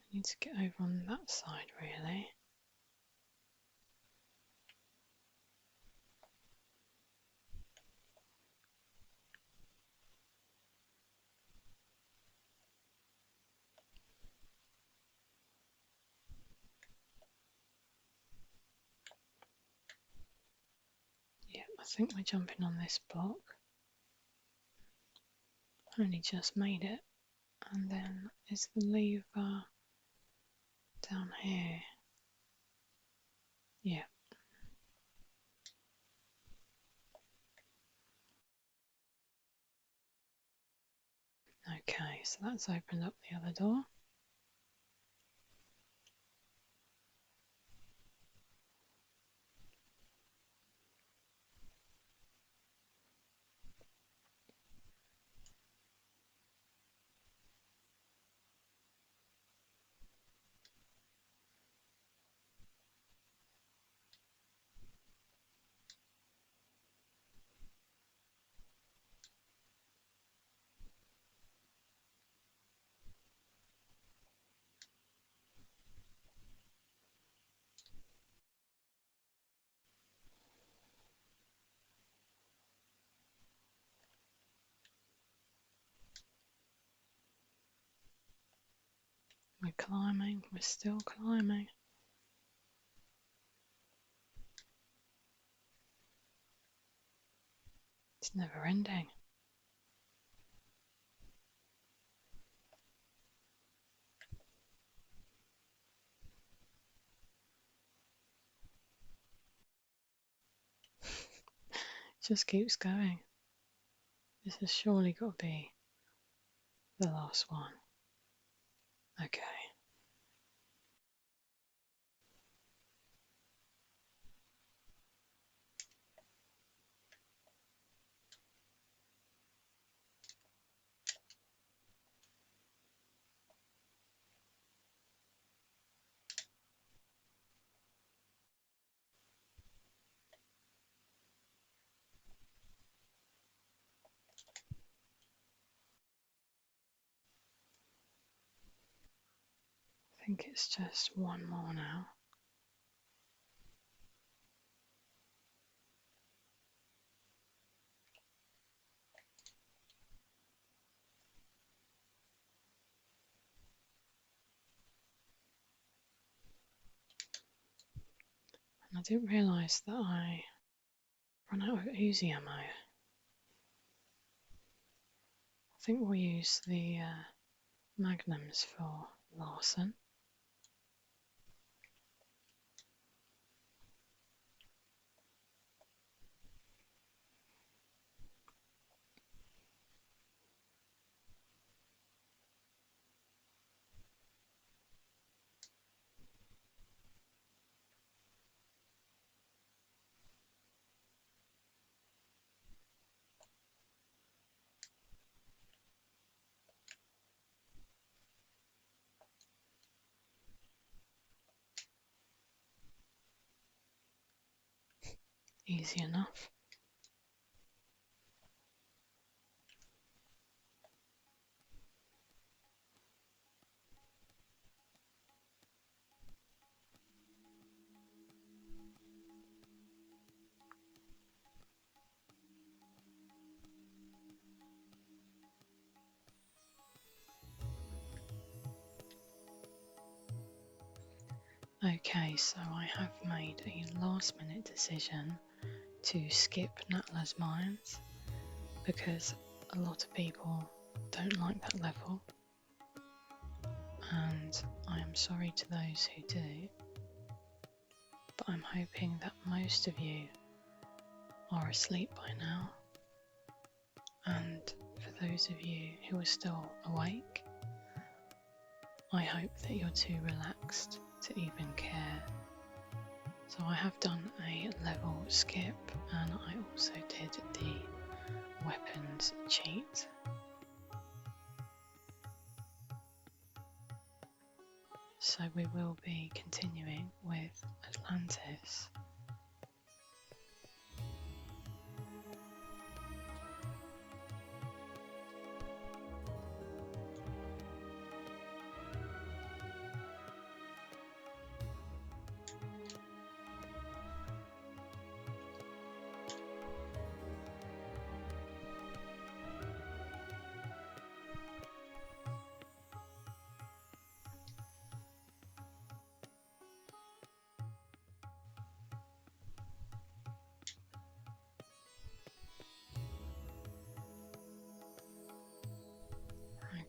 I need to get over on that side really. Yeah, I think we're jumping on this block. Only just made it. And then is the lever down here? Yeah. Okay, so that's opened up the other door. We're climbing, we're still climbing. It's never ending. It just keeps going. This has surely got to be the last one. Okay. think it's just one more now. And I didn't realise that I run out of Uzi ammo. I think we'll use the magnums for Larson. Easy enough. Okay, so I have made a last minute decision to skip Natla's Mines because a lot of people don't like that level, and I am sorry to those who do, but I'm hoping that most of you are asleep by now, and for those of you who are still awake, I hope that you're too relaxed to even care. So I have done a level skip, and I also did the weapons cheat. So we will be continuing with Atlantis.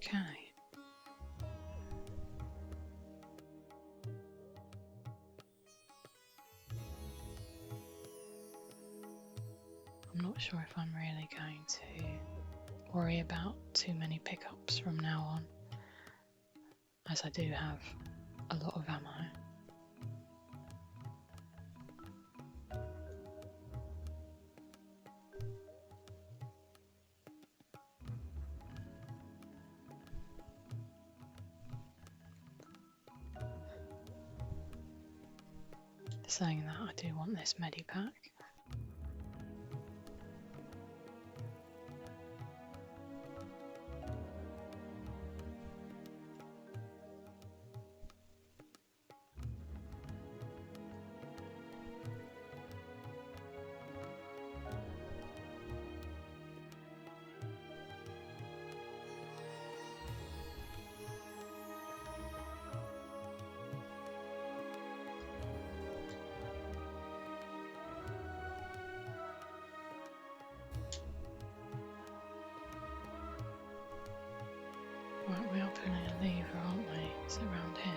Okay. I'm not sure if I'm really going to worry about too many pickups from now on, as I do have a lot of ammo. Saying that, I do want this medipack. Right, we are pulling a lever, aren't we? Is it around here?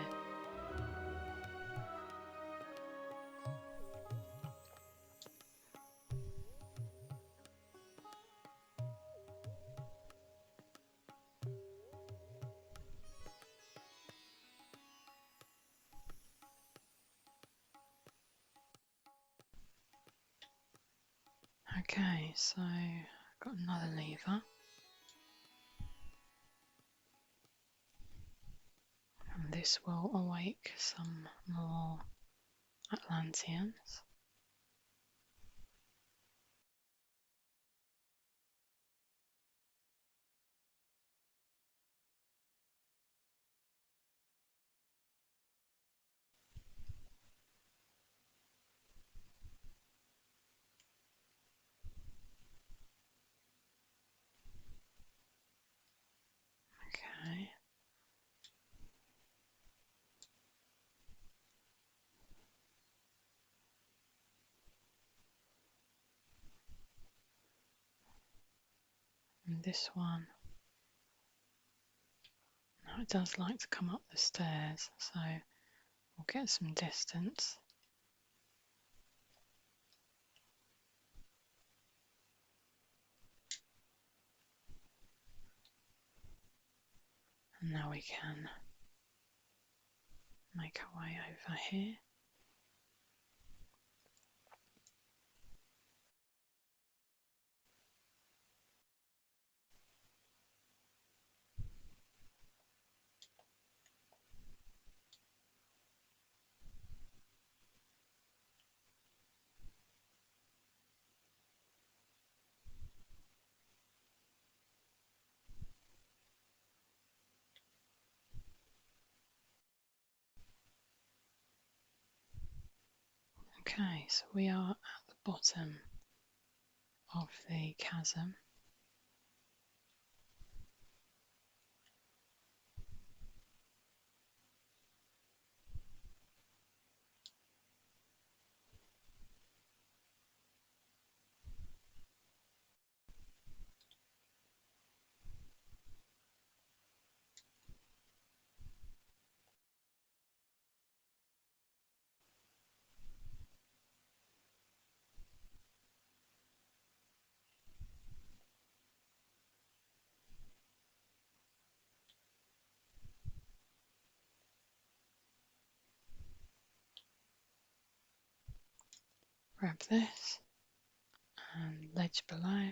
Okay, so I've got another lever. And this will awake some more Atlanteans. then this one, now it does like to come up the stairs, so we'll get some distance. And now we can make our way over here. Okay, so we are at the bottom of the chasm. Grab this and ledge below.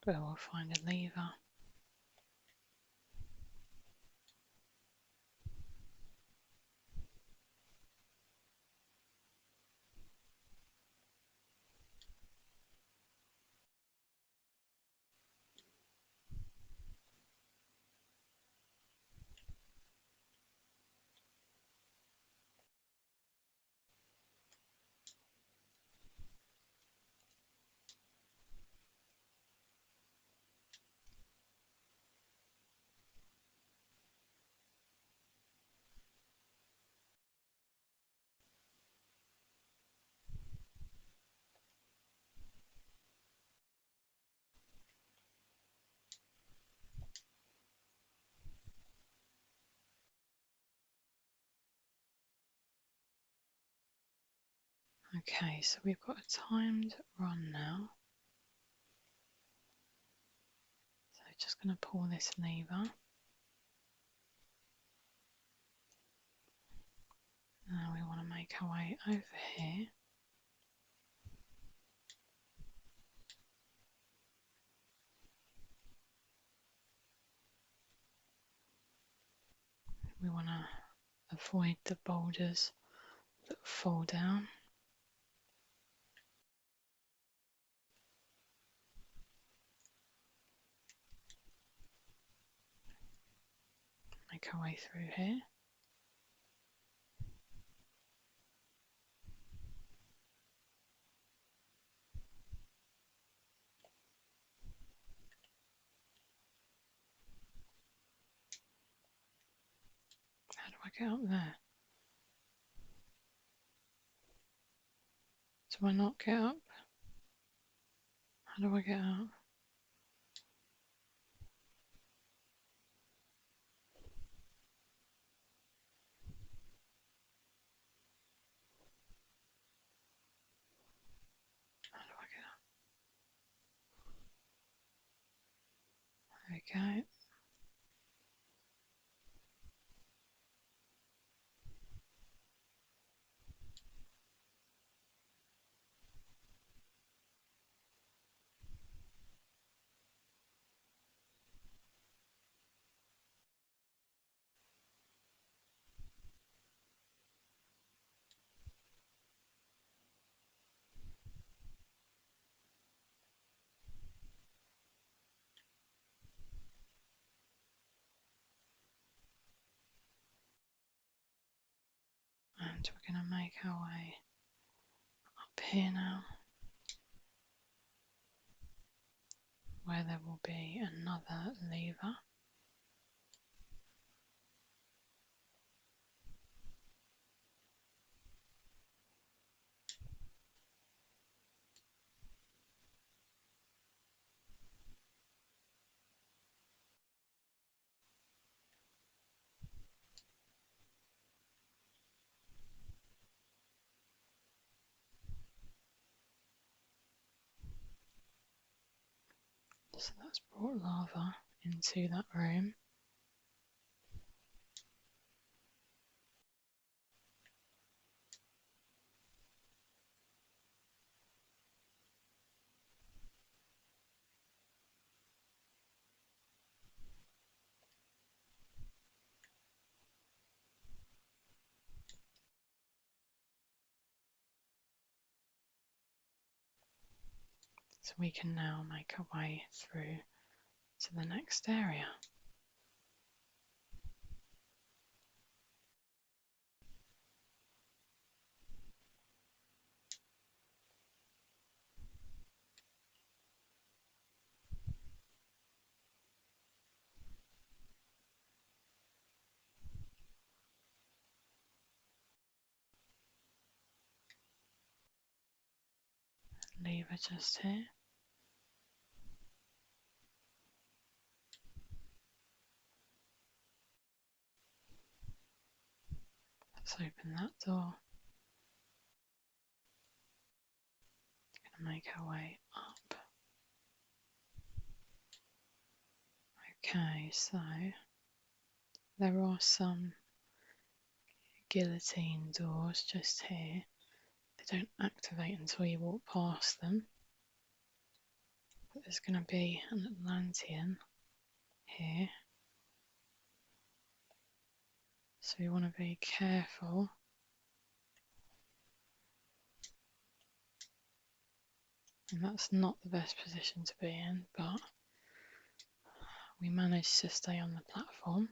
But we'll find a lever. Okay, so we've got a timed run now. So just going to pull this lever. Now we want to make our way over here. We want to avoid the boulders that fall down. Make our way through here. How do I get up there? Do I not get up? How do I get up? How do I get up? There we go. And we're going to make our way up here now, where there will be another lever. So that's brought lava into that room. So we can now make our way through to the next area. Lever just here. Let's open that door. Gonna make our way up. Okay, so there are some guillotine doors just here. They don't activate until you walk past them. But there's going to be an Atlantean here. So you want to be careful. And that's not the best position to be in, but we managed to stay on the platform,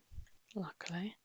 luckily.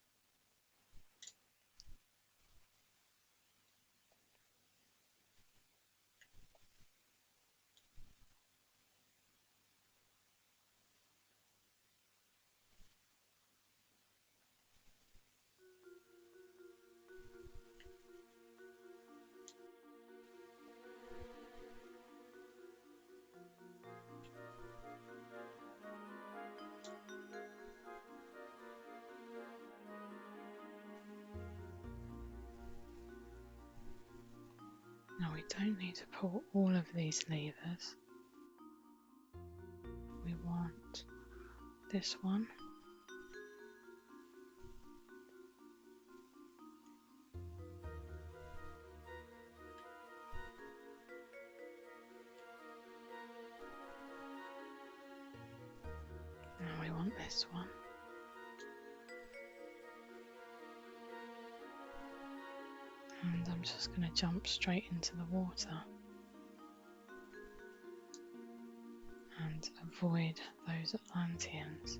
Now we don't need to pull all of these levers. We want this one. Now we want this one. And I'm just going to jump straight into the water and avoid those Atlanteans.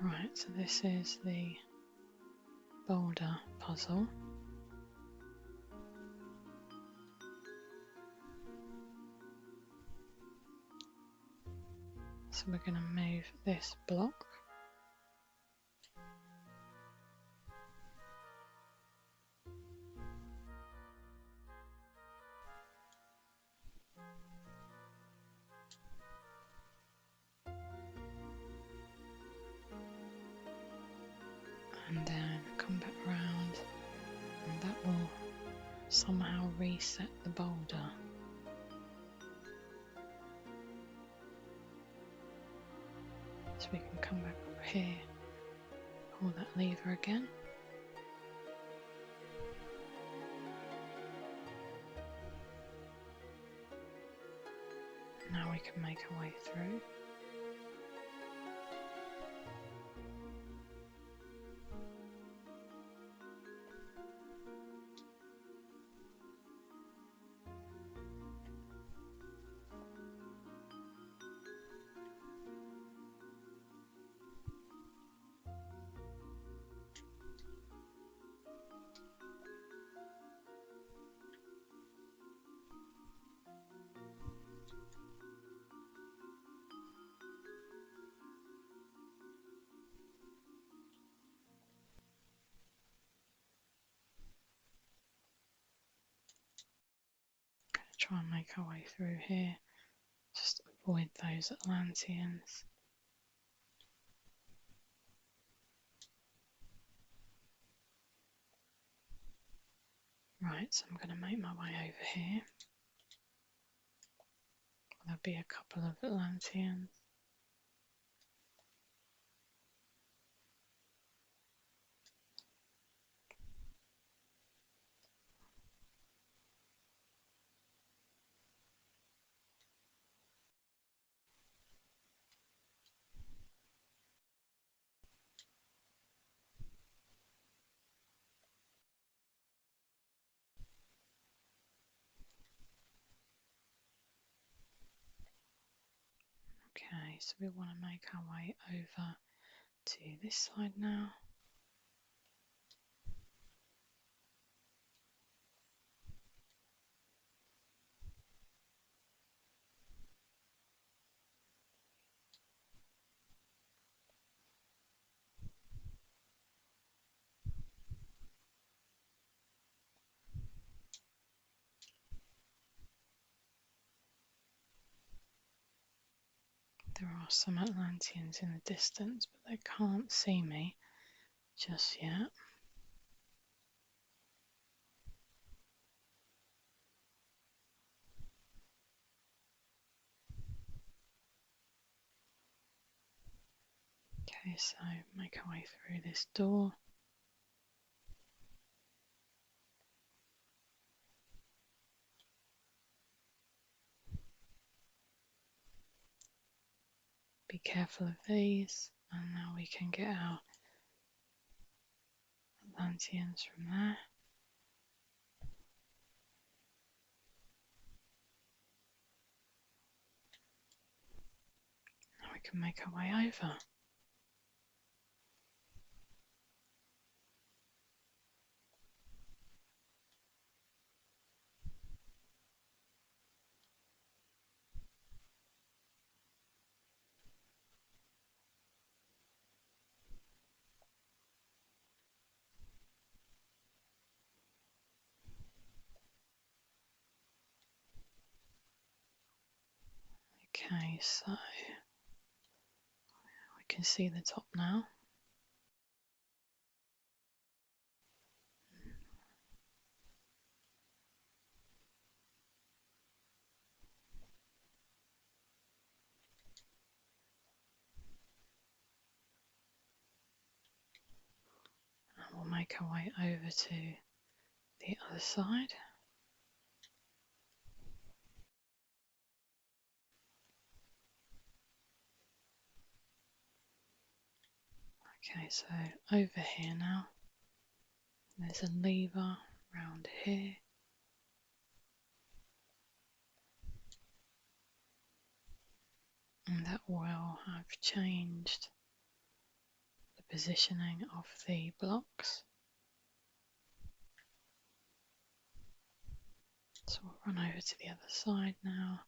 Right, so this is the boulder puzzle. So we're going to move this block. And then come back round, and that will somehow reset the boulder. So we can come back up here, pull that lever again. Now we can make our way through. try and make our way through here. Just avoid those Atlanteans. Right, so I'm going to make my way over here. There'll be a couple of Atlanteans. Okay, so we want to make our way over to this side now. There are some Atlanteans in the distance, but they can't see me just yet. Okay, so make our way through this door. Be careful of these, and now we can get our Atlanteans from there. Now we can make our way over. Okay, so we can see the top now. And we'll make our way over to the other side. Okay, so over here now, there's a lever round here. And that will have changed the positioning of the blocks. So we'll run over to the other side now.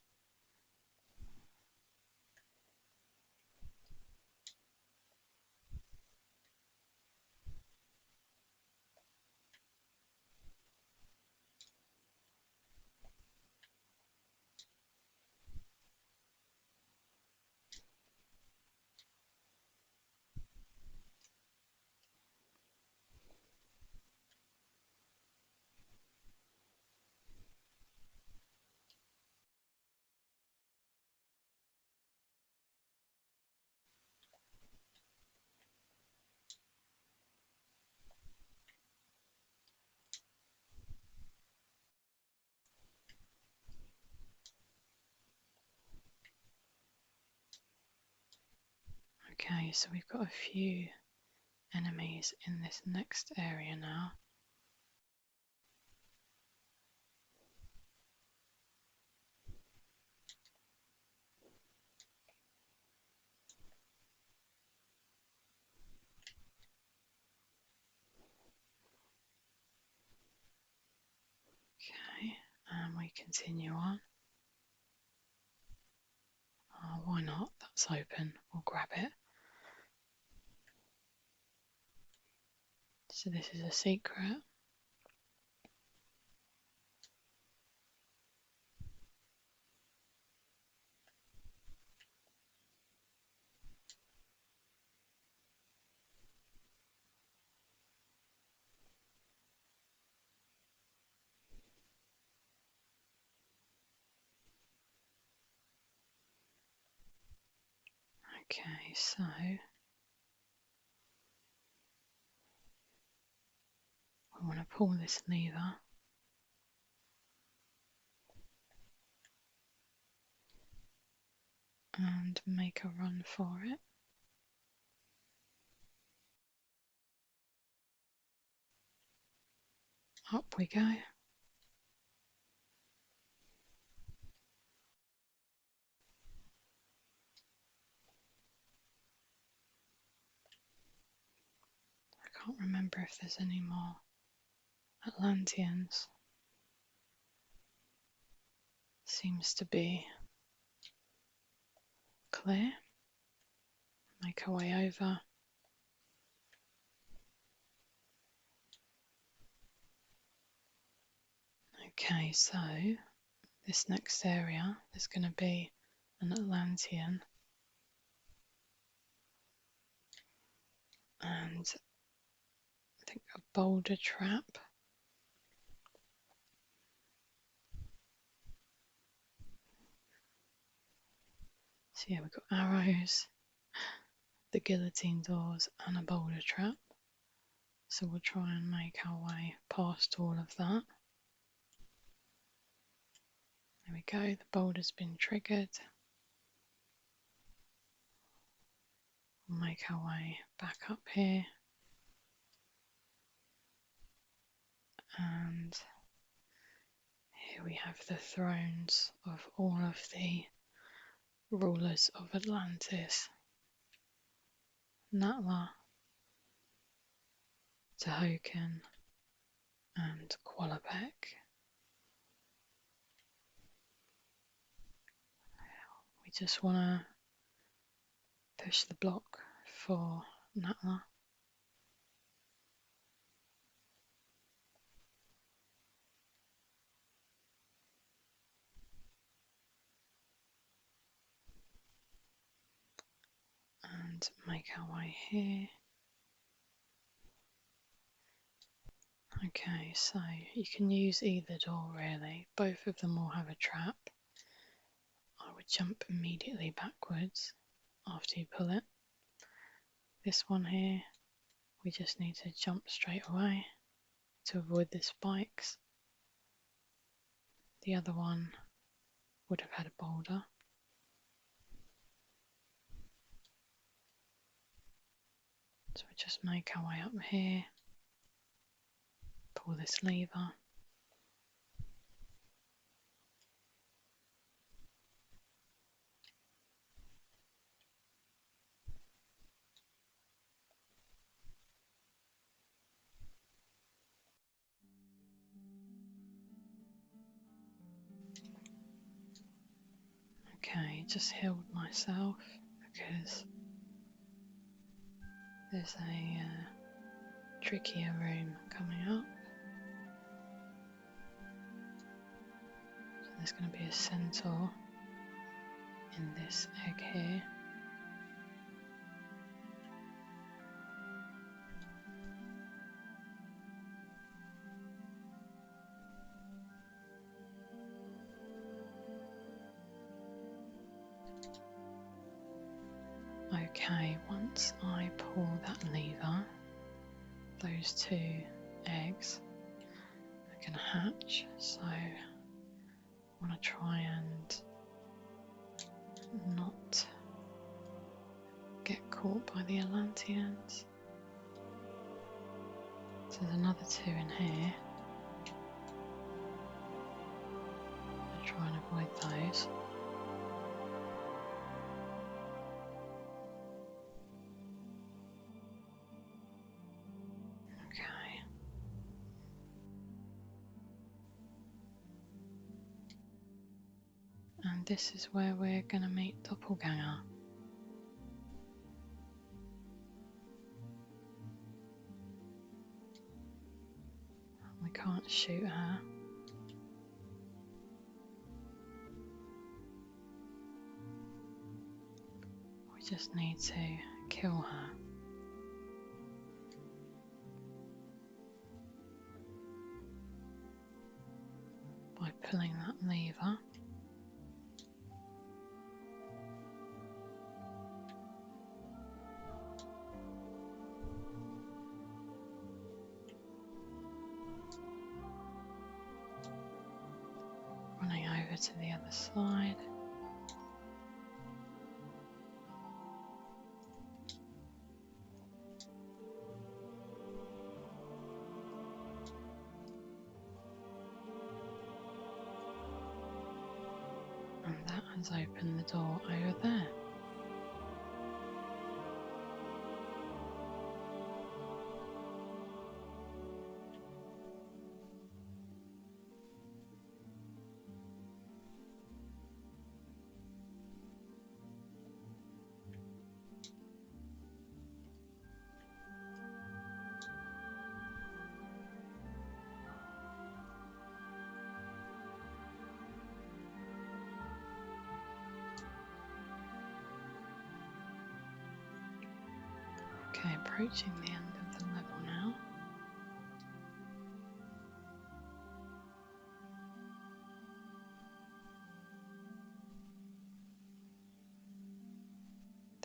Okay, so we've got a few enemies in this next area now. Okay, and we continue on. Oh, why not? That's open. We'll grab it. So this is a secret. Okay, so we want to pull this lever and make a run for it. Up we go. I can't remember if there's any more Atlanteans. Seems to be clear. Make our way over. Okay, so this next area, there's going to be an Atlantean. And I think a boulder trap. So yeah, we've got arrows, the guillotine doors and a boulder trap. So we'll try and make our way past all of that. There we go, the boulder's been triggered. We'll make our way back up here. And here we have the thrones of all of the rulers of Atlantis. Natla, Tahokan and Qualabek. We just want to push the block for Natla. And make our way here. Okay, so you can use either door really. Both of them will have a trap. I would jump immediately backwards after you pull it. This one here, we just need to jump straight away to avoid the spikes. The other one would have had a boulder. So we just make our way up here, pull this lever. Okay, just healed myself because there's a trickier room coming up. So there's going to be a centaur in this egg here. Okay, once I pull that lever, those two eggs are going to hatch, so I want to try and not get caught by the Atlanteans. So there's another two in here. I'll try and avoid those. Okay. And this is where we're going to meet Doppelganger. We can't shoot her. We just need to kill her. By pulling that lever. over to the other side. And that has opened the door over there. Okay, approaching the end of the level now.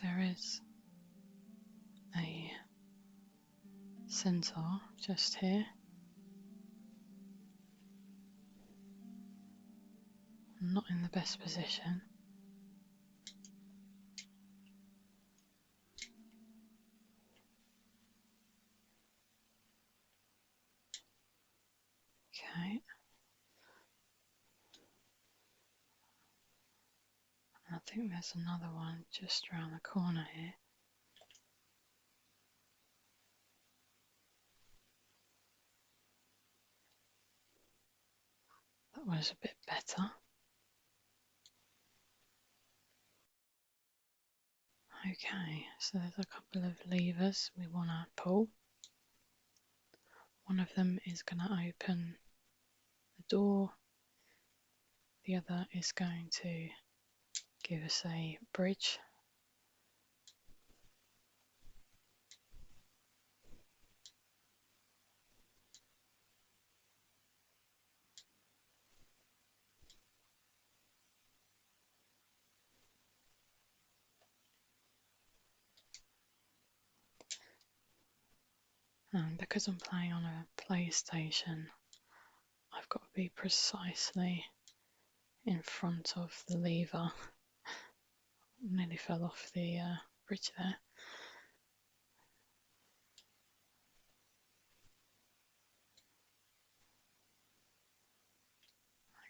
There is a centaur just here. I'm not in the best position. Okay. I think there's another one just around the corner here. That was a bit better. Okay, so there's a couple of levers we want to pull. One of them is going to open the door. The other is going to give us a bridge. And because I'm playing on a PlayStation, I've got to be precisely in front of the lever. Nearly fell off the bridge there.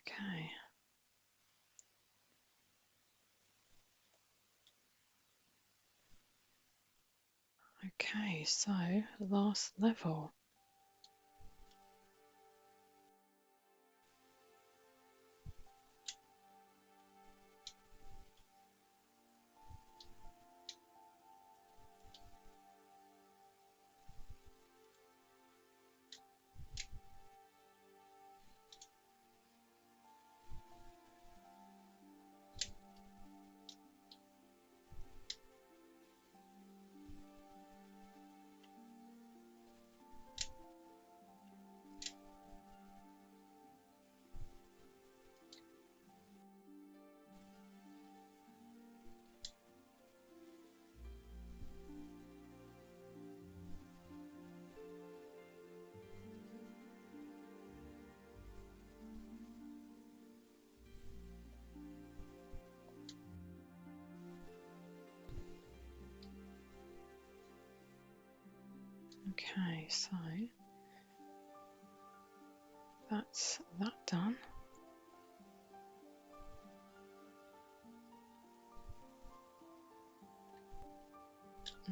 Okay. Okay, so last level. Okay, so that's that done.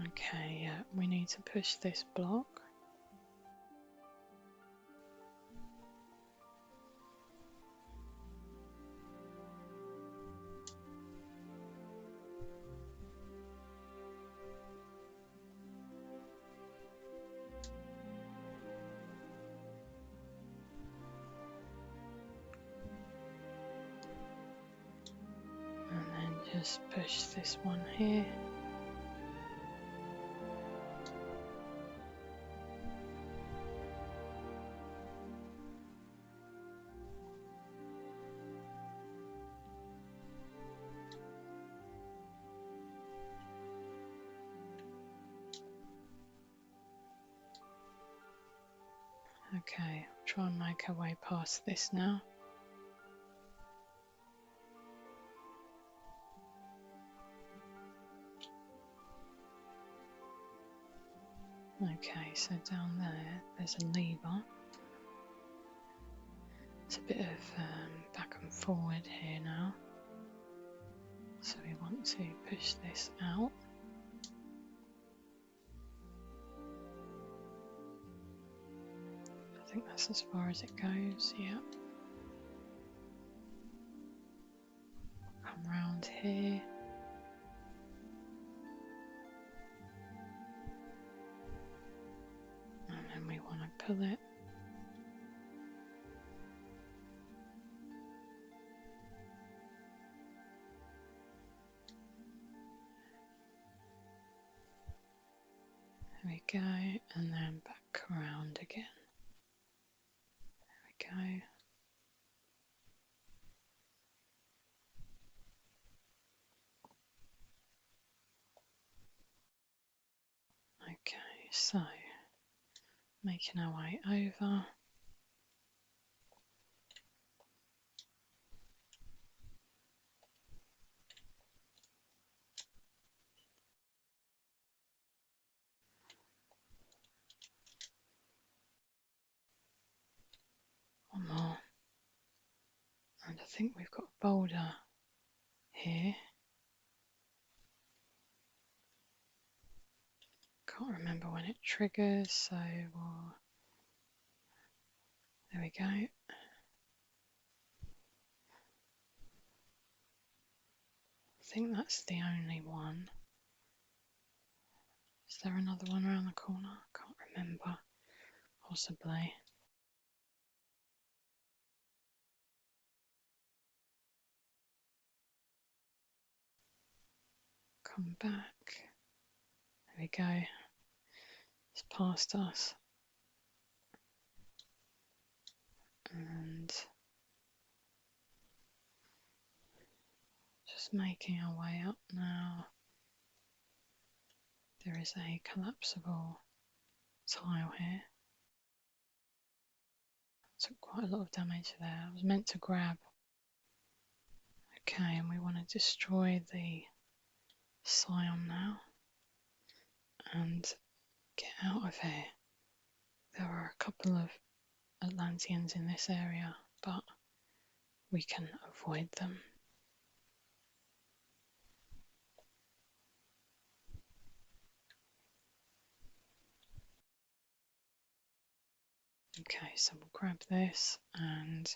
Okay, yeah, we need to push this block. And then just push this one here. Okay, try and make our way past this now. Okay, so down there, there's a lever. It's a bit of back and forward here now. So we want to push this out. I think that's as far as it goes, yeah. Come round here. And then we want to pull it. There we go, and then back around again. There we go. Okay, so making our way over. One more. And I think we've got a boulder here. Can't remember when it triggers, so there we go. I think that's the only one. Is there another one around the corner? I can't remember. Possibly. Come back. There we go. It's past us. And just making our way up now. There is a collapsible tile here. Took quite a lot of damage there. I was meant to grab. Okay, and we want to destroy the scion now and get out of here. There are a couple of Atlanteans in this area, but we can avoid them. Okay, so we'll grab this, and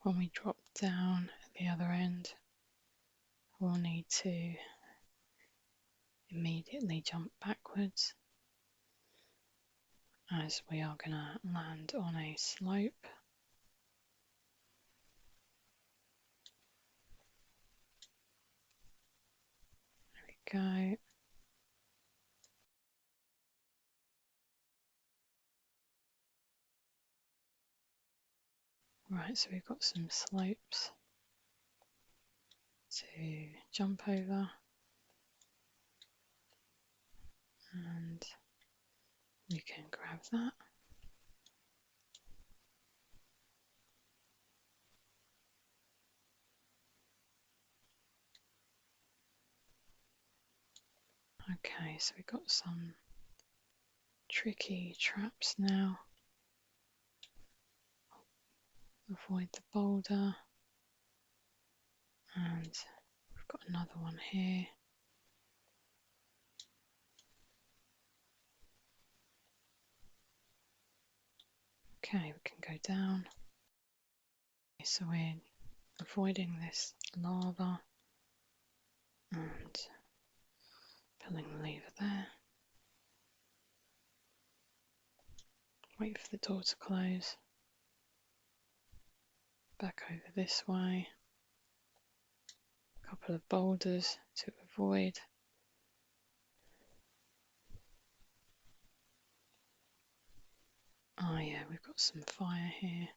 when we drop down at the other end, we'll need to immediately jump backwards as we are going to land on a slope. There we go. Right, so we've got some slopes to jump over, and we can grab that. Okay, so we've got some tricky traps now. Avoid the boulder, and we've got another one here. Okay, we can go down. Okay, so we're avoiding this lava and pulling the lever there. Wait for the door to close. Back over this way. A couple of boulders to avoid. Oh yeah, we've got some fire here.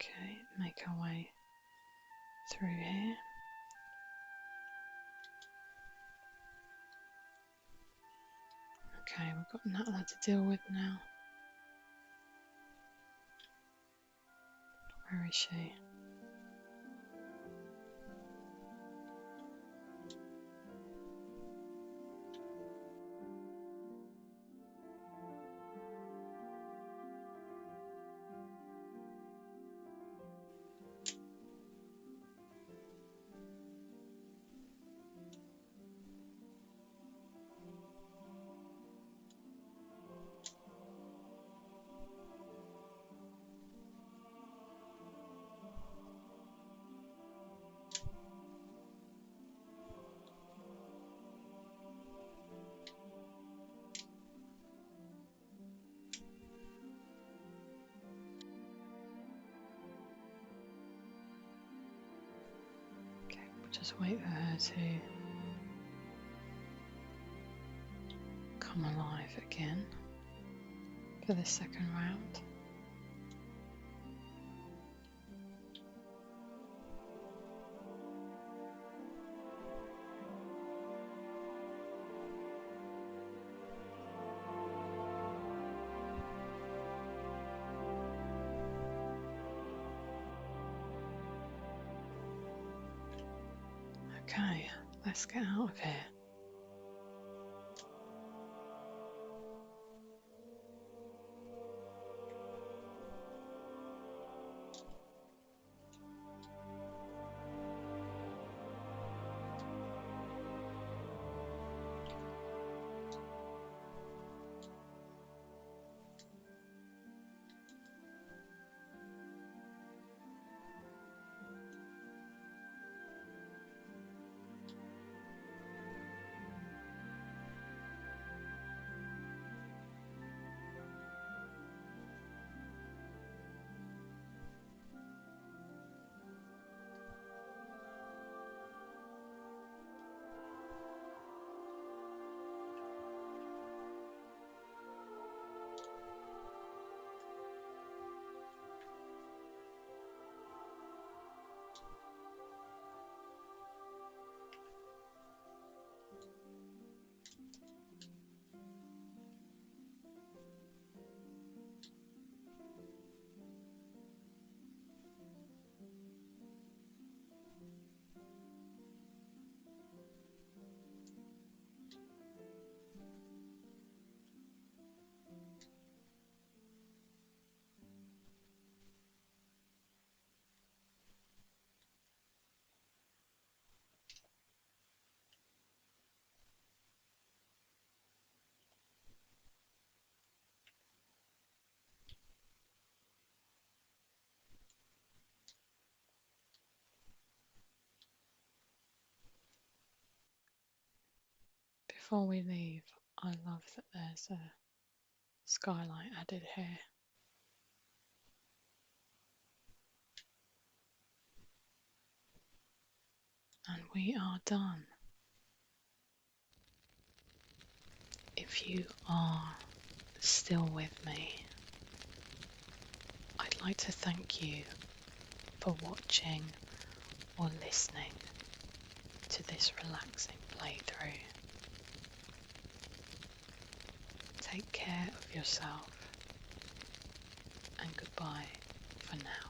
Okay, make our way through here. Okay, we've got Natalie to deal with now. Where is she? Okay, we'll just wait for her to come alive again for the second round. Okay, let's get out of here. Before we leave, I love that there's a skylight added here. And we are done. If you are still with me, I'd like to thank you for watching or listening to this relaxing playthrough. Take care of yourself, and goodbye for now.